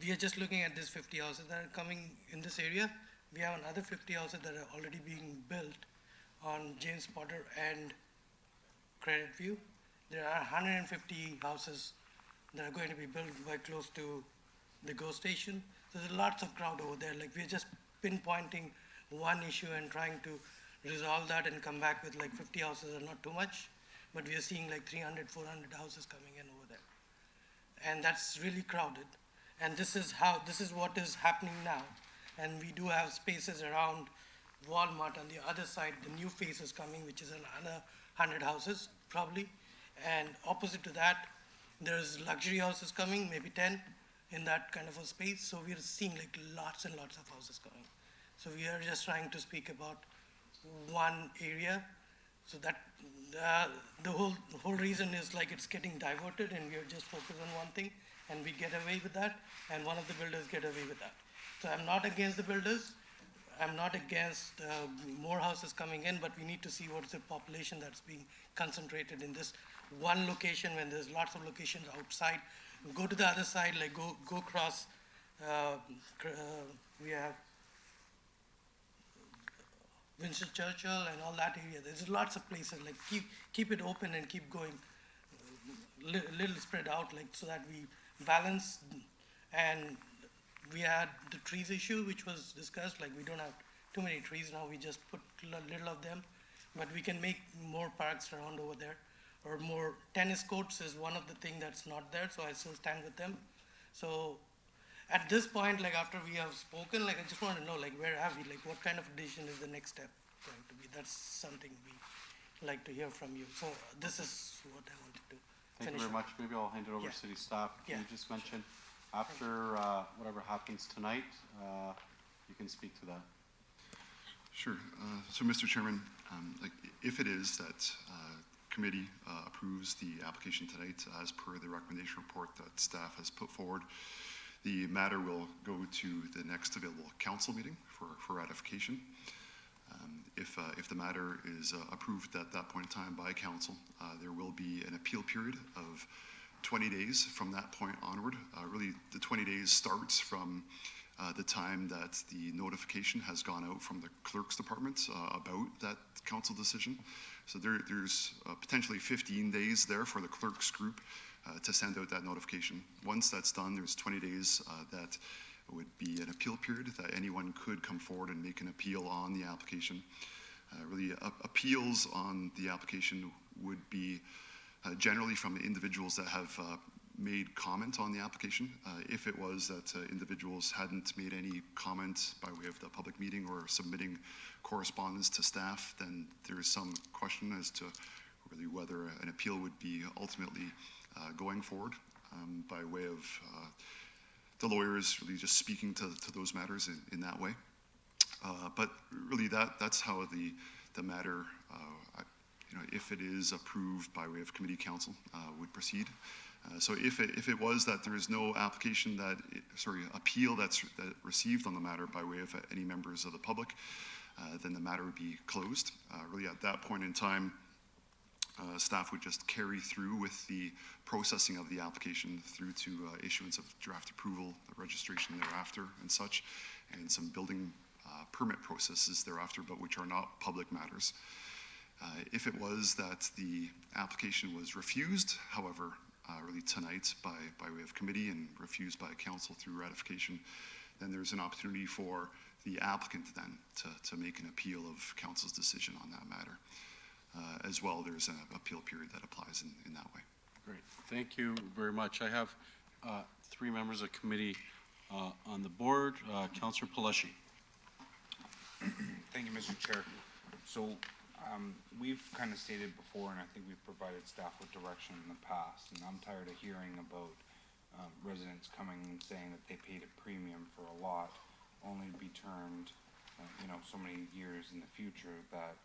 we are just looking at these 50 houses that are coming in this area. We have another 50 houses that are already being built on James Potter and Credit View. There are 150 houses that are going to be built by close to the GO station. So there's lots of crowd over there. We're just pinpointing one issue and trying to resolve that and come back with 50 houses are not too much, but we are seeing 300, 400 houses coming in over there. And that's really crowded. And this is what is happening now. And we do have spaces around Walmart on the other side, the new phase is coming, which is another 100 houses probably. And opposite to that, there's luxury houses coming, maybe 10 in that kind of a space. So we're seeing lots and lots of houses coming. So we are just trying to speak about one area, so that the whole reason is it's getting diverted, and we are just focused on one thing, and we get away with that, and one of the builders get away with that. So I'm not against the builders. I'm not against more houses coming in, but we need to see what's the population that's being concentrated in this one location when there's lots of locations outside. Go to the other side, go across. We have Winston Churchill and all that area. There's lots of places. Keep it open and keep going, little spread out, so that we balance. And we had the trees issue, which was discussed. We don't have too many trees now. We just put little of them, but we can make more parks around over there, or more tennis courts is one of the things that's not there. So I still stand with them. So at this point, after we have spoken, I just want to know, where have we? What kind of decision is the next step going to be? That's something we like to hear from you. So this is what I wanted to Thank you finish very up. much. Maybe I'll hand it over to city staff. Can you just mention, after whatever happens tonight, you can speak to that. Sure. So, Mr. Chairman, if it is that committee approves the application tonight as per the recommendation report that staff has put forward, the matter will go to the next available council meeting for ratification. If the matter is approved at that point in time by council, there will be an appeal period of 20 days from that point onward. Really, the 20 days starts from the time that the notification has gone out from the clerk's department about that council decision. So there's potentially 15 days there for the clerk's group to send out that notification. Once that's done, there's 20 days that would be an appeal period that anyone could come forward and make an appeal on the application. Really, appeals on the application would be generally from individuals that have made comment on the application. If it was that individuals hadn't made any comment by way of the public meeting or submitting correspondence to staff, then there is some question as to really whether an appeal would be ultimately going forward by way of the lawyers really just speaking to those matters in that way. But really that's how the matter, if it is approved by way of committee council, would proceed. So if it was that there is no application appeal that received on the matter by way of any members of the public, then the matter would be closed. Really at that point in time, staff would just carry through with the processing of the application through to issuance of draft approval, registration thereafter and such, and some building permit processes thereafter, but which are not public matters. If it was that the application was refused, however, really tonight by way of committee and refused by council through ratification, then there's an opportunity for the applicant then to make an appeal of council's decision on that matter. As well, there's an appeal period that applies in that way. Great, thank you very much. I have 3 members of committee on the board. Councillor Palashi. Thank you, Mr. Chair. So we've kind of stated before, and I think we've provided staff with direction in the past, and I'm tired of hearing about residents coming and saying that they paid a premium for a lot, only to be turned, so many years in the future that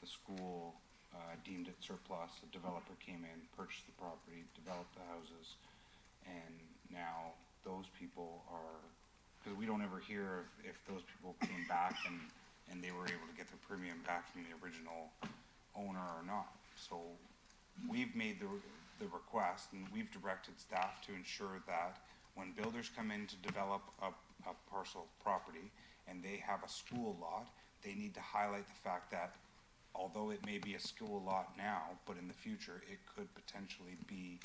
the school deemed it surplus. A developer came in, purchased the property, developed the houses, and now those people are, because we don't ever hear if those people came back and they were able to get their premium back from the original owner or not. So we've made the request, and we've directed staff to ensure that when builders come in to develop a parcel of property and they have a school lot, they need to highlight the fact that although it may be a school lot now, but in the future it could potentially be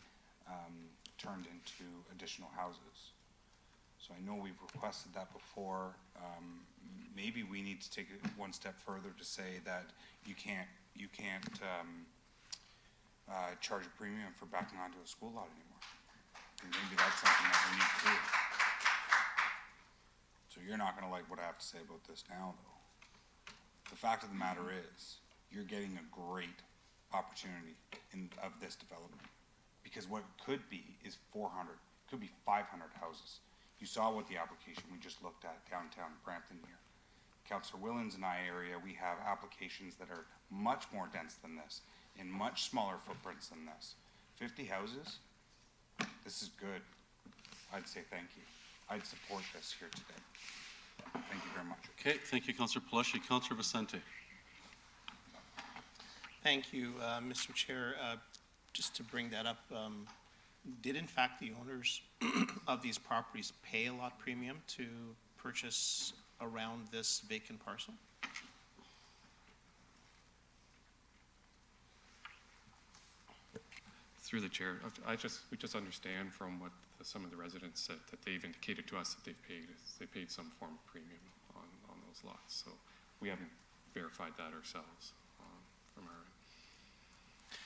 turned into additional houses. So I know we've requested that before. Maybe we need to take it one step further to say that you can't charge a premium for backing onto a school lot anymore. And maybe that's something that we need to do. So you're not going to like what I have to say about this now, though. The fact of the matter is, you're getting a great opportunity of this development, because what it could be is 400, could be 500 houses. You saw what the application we just looked at downtown Brampton here. Councillor Willens and I area, we have applications that are much more dense than this, in much smaller footprints than this. 50 houses, this is good. I'd say thank you. I'd support this here today. Thank you very much. Okay, thank you, Councillor Palashi. Councillor Vicente. Thank you, Mr. Chair. Just to bring that up, did in fact the owners of these properties pay a lot premium to purchase around this vacant parcel? Through the chair, we just understand from what some of the residents said that they've indicated to us that they paid some form of premium on those lots. So we haven't verified that ourselves from our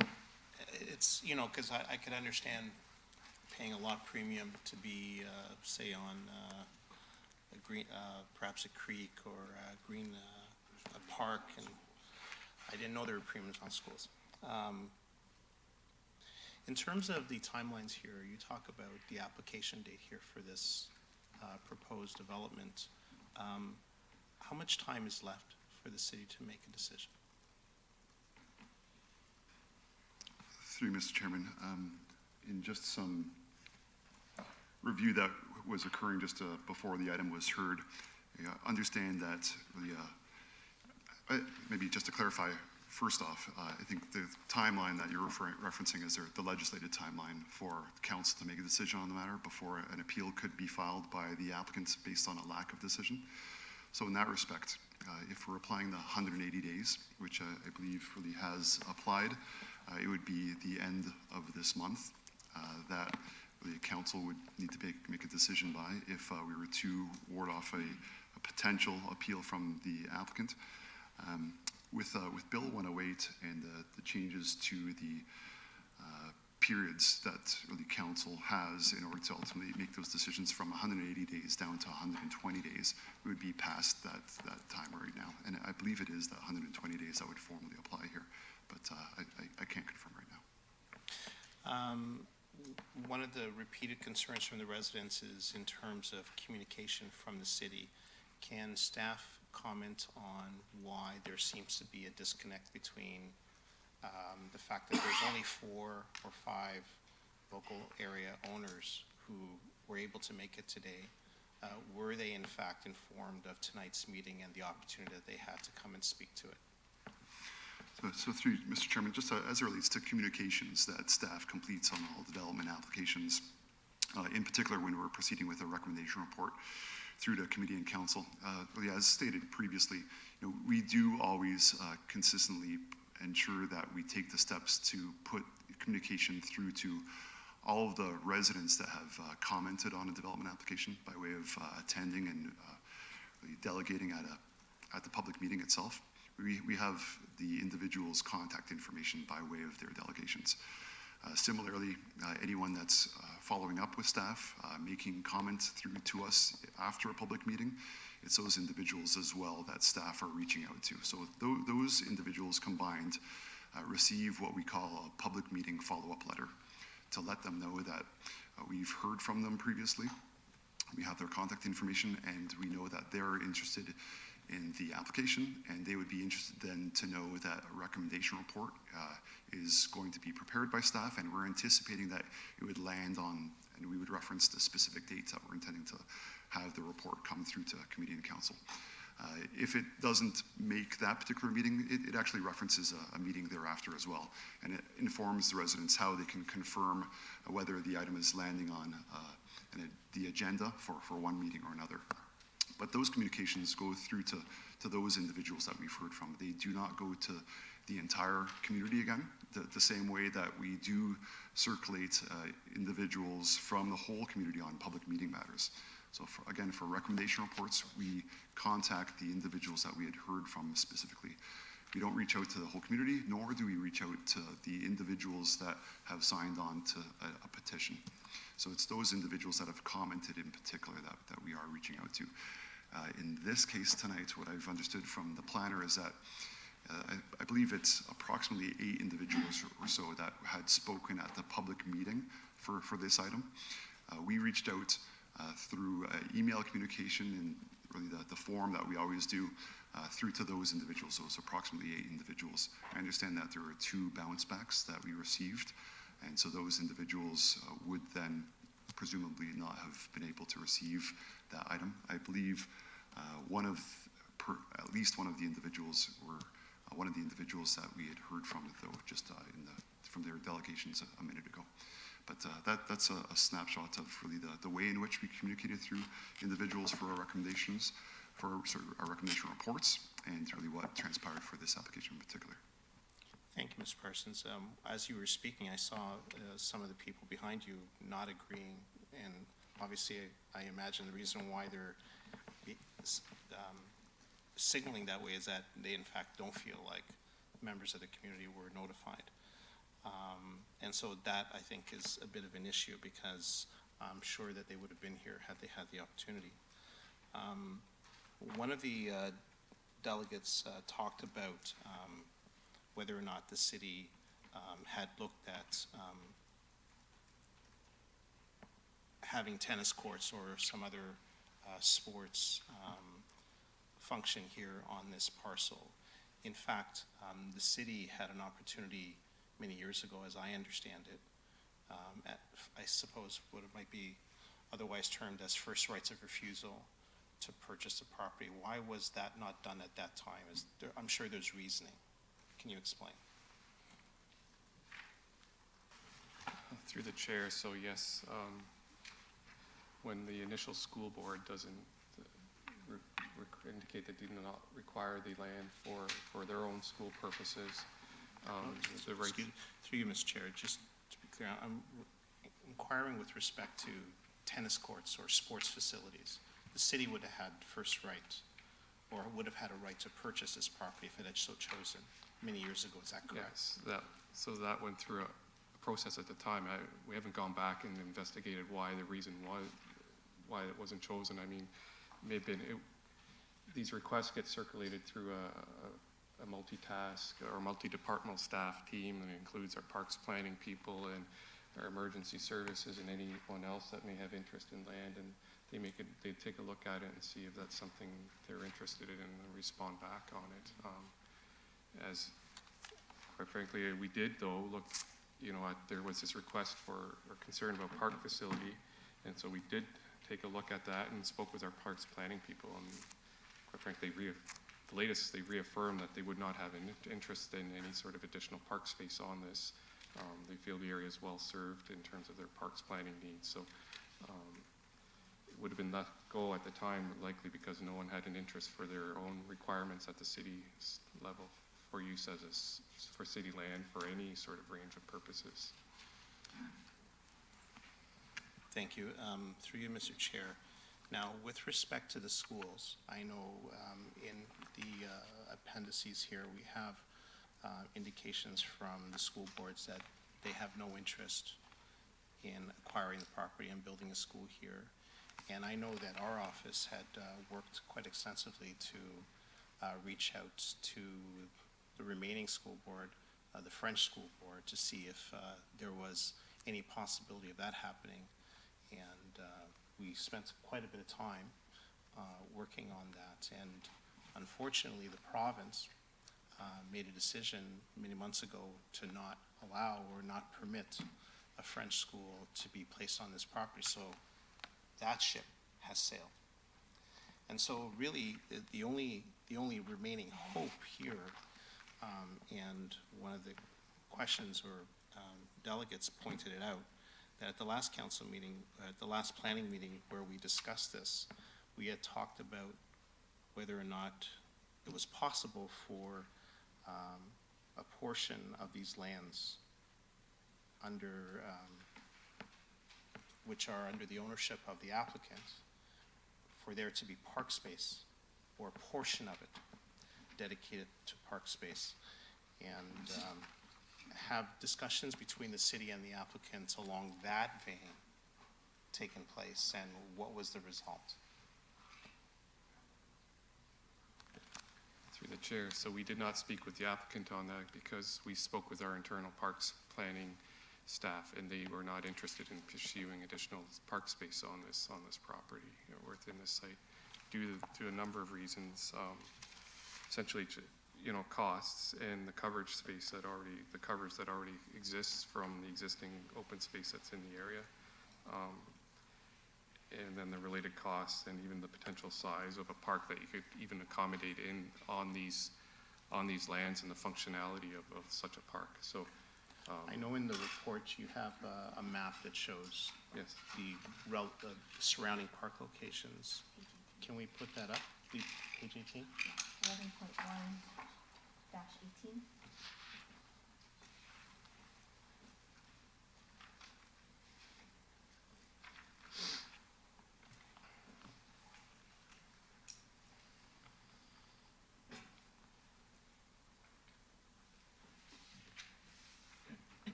end. It's, because I could understand paying a lot premium to be, say, on a green, perhaps a creek or a green, a park, and I didn't know there were premiums on schools. In terms of the timelines here, you talk about the application date here for this proposed development. How much time is left for the city to make a decision? Through you, Mr. Chairman, in just some review that was occurring just before the item was heard, I understand that Maybe just to clarify, first off, I think the timeline that you're referencing is the legislated timeline for council to make a decision on the matter before an appeal could be filed by the applicants based on a lack of decision. So in that respect, if we're applying the 180 days, which I believe really has applied, it would be the end of this month that the council would need to make a decision by if we were to ward off a potential appeal from the applicant. With Bill 108 and the changes to the periods that really council has in order to ultimately make those decisions from 180 days down to 120 days, we would be past that time right now. And I believe it is that 120 days that would formally apply here, but I can't confirm right now. One of the repeated concerns from the residents is in terms of communication from the city. Can staff comment on why there seems to be a disconnect between the fact that there's only 4 or 5 local area owners who were able to make it today? Were they in fact informed of tonight's meeting and the opportunity that they had to come and speak to it? So through Mr. Chairman, just as it relates to communications that staff completes on all development applications, in particular when we're proceeding with a recommendation report through to committee and council, really as stated previously, we do always consistently ensure that we take the steps to put communication through to all of the residents that have commented on a development application by way of attending and really delegating at the public meeting itself. We have the individual's contact information by way of their delegations. Similarly, anyone that's following up with staff, making comments through to us after a public meeting, it's those individuals as well that staff are reaching out to. So those individuals combined receive what we call a public meeting follow-up letter to let them know that we've heard from them previously, we have their contact information, and we know that they're interested in the application, and they would be interested then to know that a recommendation report is going to be prepared by staff, and we're anticipating that it would land on, and we would reference the specific dates that we're intending to have the report come through to committee and council. If it doesn't make that particular meeting, it actually references a meeting thereafter as well, and it informs the residents how they can confirm whether the item is landing on the agenda for one meeting or another. But those communications go through to those individuals that we've heard from. They do not go to the entire community again, the same way that we do circulate individuals from the whole community on public meeting matters. So again, for recommendation reports, we contact the individuals that we had heard from specifically. We don't reach out to the whole community, nor do we reach out to the individuals that have signed on to a petition. So it's those individuals that have commented in particular that we are reaching out to. In this case tonight, what I've understood from the planner is that I believe it's approximately 8 individuals or so that had spoken at the public meeting for this item. We reached out through email communication and really the form that we always do through to those individuals, those approximately 8 individuals. I understand that there were 2 bounce backs that we received, and so those individuals would then presumably not have been able to receive that item. I believe at least one of the individuals were one of the individuals that we had heard from, though, just from their delegations a minute ago. But that's a snapshot of really the way in which we communicated through individuals for our recommendations, for our recommendation reports, and really what transpired for this application in particular. Thank you, Ms. Parsons. As you were speaking, I saw some of the people behind you not agreeing, and obviously I imagine the reason why they're signaling that way is that they in fact don't feel like members of the community were notified. And so that, I think, is a bit of an issue because I'm sure that they would have been here had they had the opportunity. One of the delegates talked about whether or not the city had looked at having tennis courts or some other sports function here on this parcel. In fact, the city had an opportunity many years ago, as I understand it, at, I suppose, what it might be otherwise termed as first rights of refusal, to purchase the property. Why was that not done at that time? I'm sure there's reasoning. Can you explain? Through the chair, so yes, when the initial school board doesn't indicate they do not require the land for their own school purposes, the right. Through you, Mr. Chair, just to be clear, I'm inquiring with respect to tennis courts or sports facilities. The city would have had first right, or would have had a right to purchase this property if it had so chosen many years ago. Is that correct? Yes, so that went through a process at the time. We haven't gone back and investigated why the reason was, why it wasn't chosen. I mean, it may have been, these requests get circulated through a multitask or multi-departmental staff team, and it includes our parks planning people and our emergency services and anyone else that may have interest in land, and they take a look at it and see if that's something they're interested in and respond back on it. As quite frankly, we did though look, there was this request for or concern about park facility, and so we did take a look at that and spoke with our parks planning people, and quite frankly, the latest they reaffirmed that they would not have an interest in any sort of additional park space on this. They feel the area is well served in terms of their parks planning needs, so it would have been let go at the time, likely because no one had an interest for their own requirements at the city level for use for city land for any sort of range of purposes. Thank you. Through you, Mr. Chair. Now, with respect to the schools, I know in the appendices here we have indications from the school boards that they have no interest in acquiring the property and building a school here. And I know that our office had worked quite extensively to reach out to the remaining school board, the French school board, to see if there was any possibility of that happening. And we spent quite a bit of time working on that. And unfortunately, the province made a decision many months ago to not allow or not permit a French school to be placed on this property. So that ship has sailed. And so really the only remaining hope here, and one of the questions or delegates pointed it out, that at the last council meeting, at the last planning meeting where we discussed this, we had talked about whether or not it was possible for a portion of these lands under which are under the ownership of the applicant, for there to be park space or a portion of it dedicated to park space, and have discussions between the city and the applicant along that vein taken place, and what was the result? Through the chair, so we did not speak with the applicant on that because we spoke with our internal parks planning staff, and they were not interested in pursuing additional park space on this property or within this site due to a number of reasons, essentially, costs and the coverage space that already exists from the existing open space that's in the area, and then the related costs and even the potential size of a park that you could even accommodate on these lands and the functionality of such a park. So. I know in the report you have a map that shows yes. the surrounding park locations. Can we put that up, please, page 18? 11.1-18.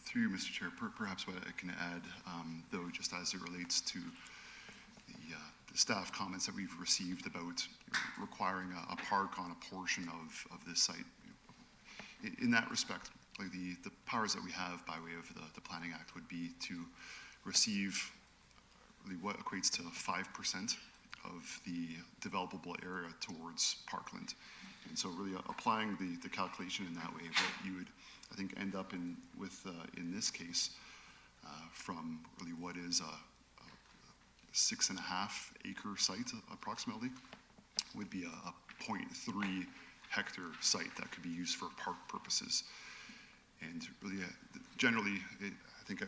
Through you, Mr. Chair, perhaps what I can add, though, just as it relates to the staff comments that we've received about requiring a park on a portion of this site. In that respect, like the powers that we have by way of the Planning Act would be to receive really what equates to 5% of the developable area towards parkland. And so really applying the calculation in that way, what you would, I think, end up with in this case, from really what is a 6.5 acre site approximately, would be a 0.3 hectare site that could be used for park purposes. And really, generally, I think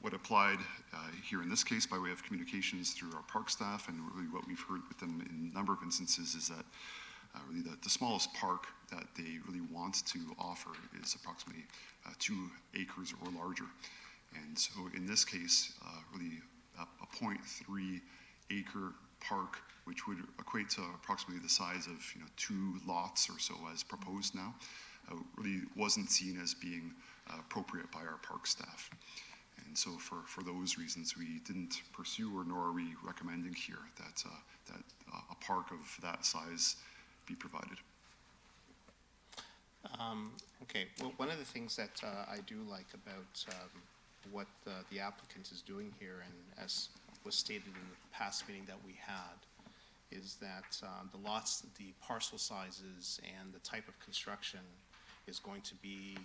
what applied here in this case by way of communications through our park staff, and really what we've heard with them in a number of instances, is that really the smallest park that they really want to offer is approximately 2 acres or larger. And so in this case, really a 0.3 acre park, which would equate to approximately the size of 2 lots or so as proposed now, really wasn't seen as being appropriate by our park staff. And so for those reasons, we didn't pursue, or nor are we recommending here that a park of that size be provided. Okay, well, one of the things that I do like about what the applicant is doing here, and as was stated in the past meeting that we had, is that the lots, the parcel sizes, and the type of construction is going to be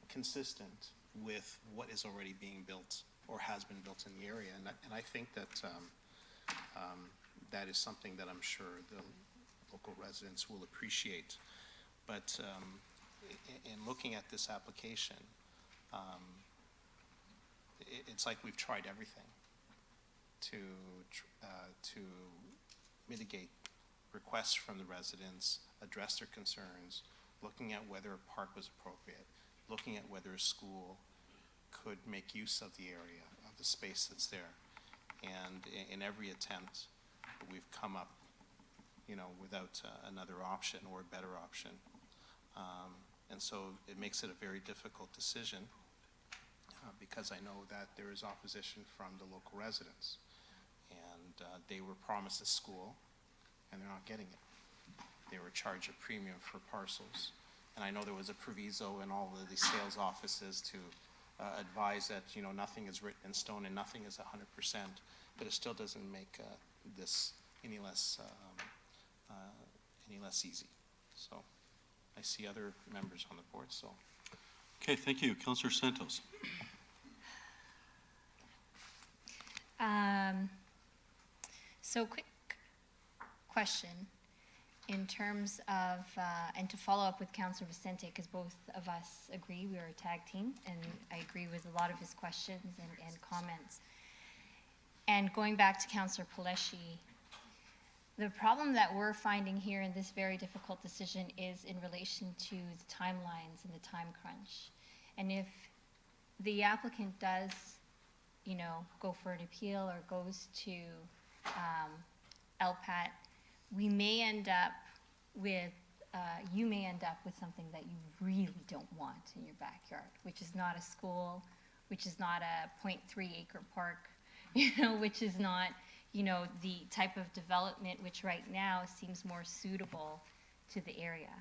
consistent with what is already being built or has been built in the area. And I think that that is something that I'm sure the local residents will appreciate. But in looking at this application, it's like we've tried everything to mitigate requests from the residents, address their concerns, looking at whether a park was appropriate, looking at whether a school could make use of the area, of the space that's there. And in every attempt, we've come up, without another option or a better option. And so it makes it a very difficult decision because I know that there is opposition from the local residents. And they were promised a school, and they're not getting it. They were charged a premium for parcels. And I know there was a proviso in all of the sales offices to advise that, nothing is written in stone and nothing is 100%, but it still doesn't make this any less easy. So I see other members on the board, so. Okay, thank you. Councillor Santos. So quick question in terms of, and to follow up with Councillor Vicente, because both of us agree we are a tag team, and I agree with a lot of his questions and comments. And going back to Councillor Paleshi, the problem that we're finding here in this very difficult decision is in relation to the timelines and the time crunch. And if the applicant does, go for an appeal or goes to LPAT, we may end up with, you may end up with something that you really don't want in your backyard, which is not a school, which is not a 0.3 acre park, which is not, the type of development which right now seems more suitable to the area.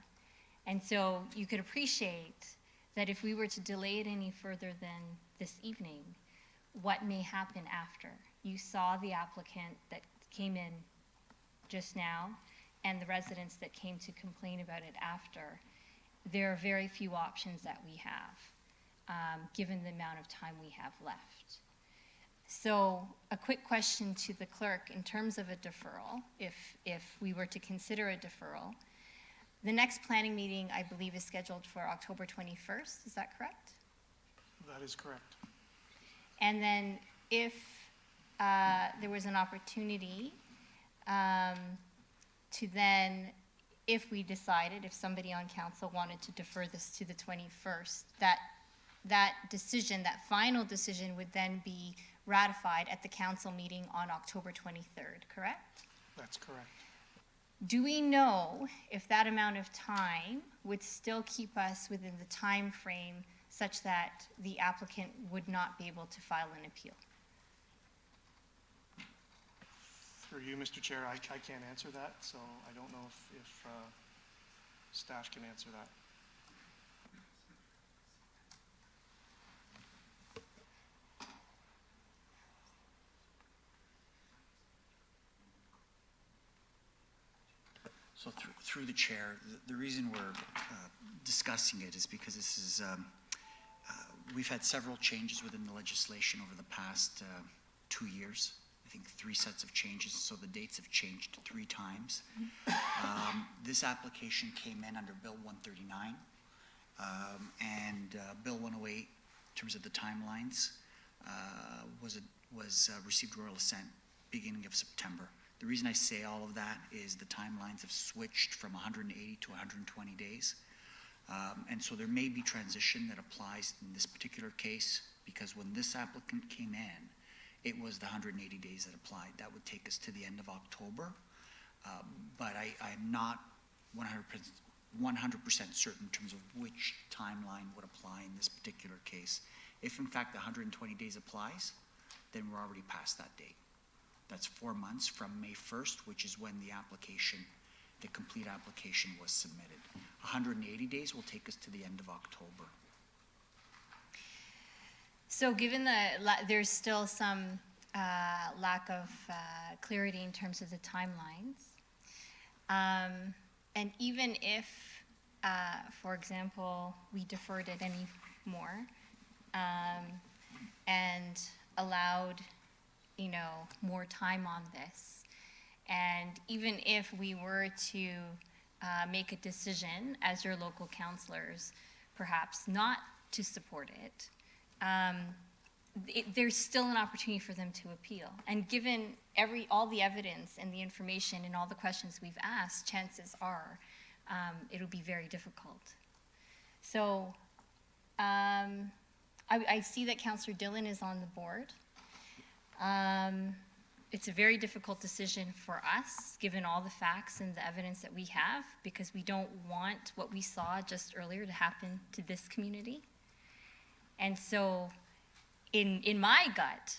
And so you could appreciate that if we were to delay it any further than this evening, what may happen after. You saw the applicant that came in just now and the residents that came to complain about it after. There are very few options that we have, given the amount of time we have left. So a quick question to the clerk in terms of a deferral, if we were to consider a deferral. The next planning meeting, I believe, is scheduled for October 21st. Is that correct? That is correct. And then if there was an opportunity to then, if we decided, if somebody on council wanted to defer this to the 21st, that decision, that final decision would then be ratified at the council meeting on October 23rd, correct? That's correct. Do we know if that amount of time would still keep us within the time frame such that the applicant would not be able to file an appeal? For you, Mr. Chair, I can't answer that, so I don't know if staff can answer that. So through the chair, the reason we're discussing it is because this is, we've had several changes within the legislation over the past 2 years, think, 3 sets of changes, so the dates have changed 3 times. This application came in under Bill 139 and Bill 108, in terms of the timelines, received royal assent beginning of September. The reason I say all of that is the timelines have switched from 180 to 120 days. And so there may be transition that applies in this particular case, because when this applicant came in, it was the 180 days that applied. That would take us to the end of October. But I'm not 100% certain in terms of which timeline would apply in this particular case. If in fact the 120 days applies, then we're already past that date. That's 4 months from May 1st, which is when the complete application was submitted. 180 days will take us to the end of October. So given there's still some lack of clarity in terms of the timelines, and even if, for example, we deferred it any more and allowed, more time on this, and even if we were to make a decision as your local councillors, perhaps not to support it, there's still an opportunity for them to appeal. And given all the evidence and the information and all the questions we've asked, chances are it'll be very difficult. So I see that Councillor Dillon is on the board. It's a very difficult decision for us, given all the facts and the evidence that we have, because we don't want what we saw just earlier to happen to this community. And so, in my gut,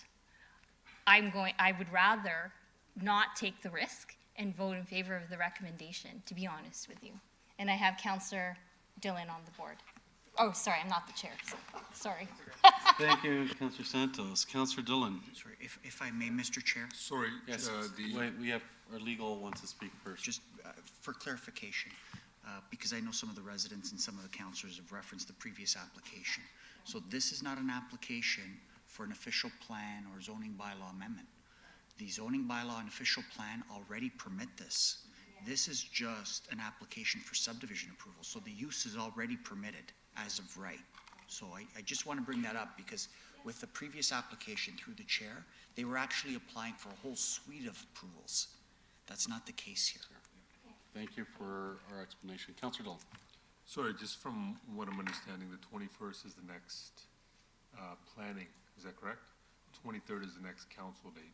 I would rather not take the risk and vote in favor of the recommendation, to be honest with you. And I have Councillor Dillon on the board. Oh, sorry, I'm not the chair, so, sorry. Thank you, Councillor Santos. Councillor Dillon. Sorry, if I may, Mr. Chair? Sorry, Yes, wait, we have our legal wants to speak first. Just for clarification, because I know some of the residents and some of the councillors have referenced the previous application. So this is not an application for an official plan or zoning bylaw amendment. The zoning bylaw and official plan already permit this. This is just an application for subdivision approval, so the use is already permitted as of right. So I just want to bring that up, because with the previous application through the chair, they were actually applying for a whole suite of approvals. That's not the case here. Thank you for our explanation. Councillor Dillon. sorry, just from what I'm understanding, the 21st is the next planning, is that correct? 23rd is the next council date.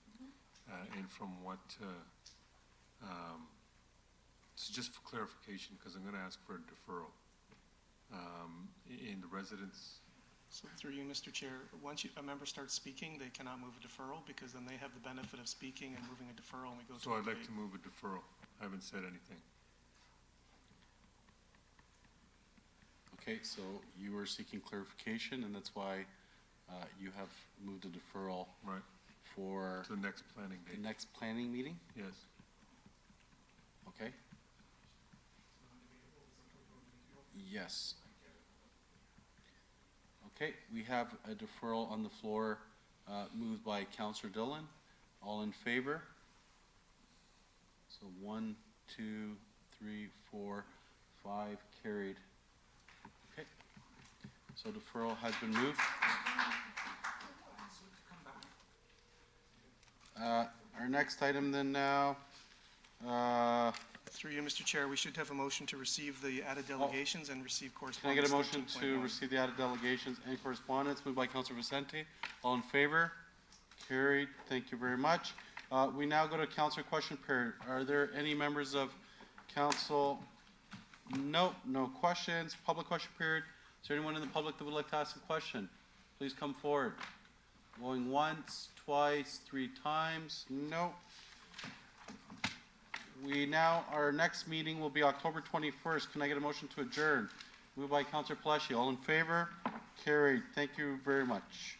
And from what, so just for clarification, because I'm going to ask for a deferral. In the residents, So through you, Mr. Chair, once a member starts speaking, they cannot move a deferral, because then they have the benefit of speaking and moving a deferral, and we go to so a I'd like debate. to move a deferral. I haven't said anything. Okay, so you were seeking clarification, and that's why you have moved a deferral Right, for to the next planning the date. next planning meeting? Yes. Okay. Yes. Okay, we have a deferral on the floor, moved by Councillor Dillon. All in favor? So 1, 2, 3, 4, 5, carried. Okay, so deferral has been moved. Our next item then now, Through you, Mr. Chair, we should have a motion to receive the added delegations and receive can I correspondence. get a motion to 13.1. receive the added delegations and correspondence? Moved by Councillor Vicente. All in favor? Carried. Thank you very much. We now go to councillor question period. Are there any members of council? Nope, no questions. Public question period. Is there anyone in the public that would like to ask a question? Please come forward. Going once, twice, 3 times. Nope. Our next meeting will be October 21st. Can I get a motion to adjourn? Moved by Councillor Palacio. All in favor? Carried. Thank you very much.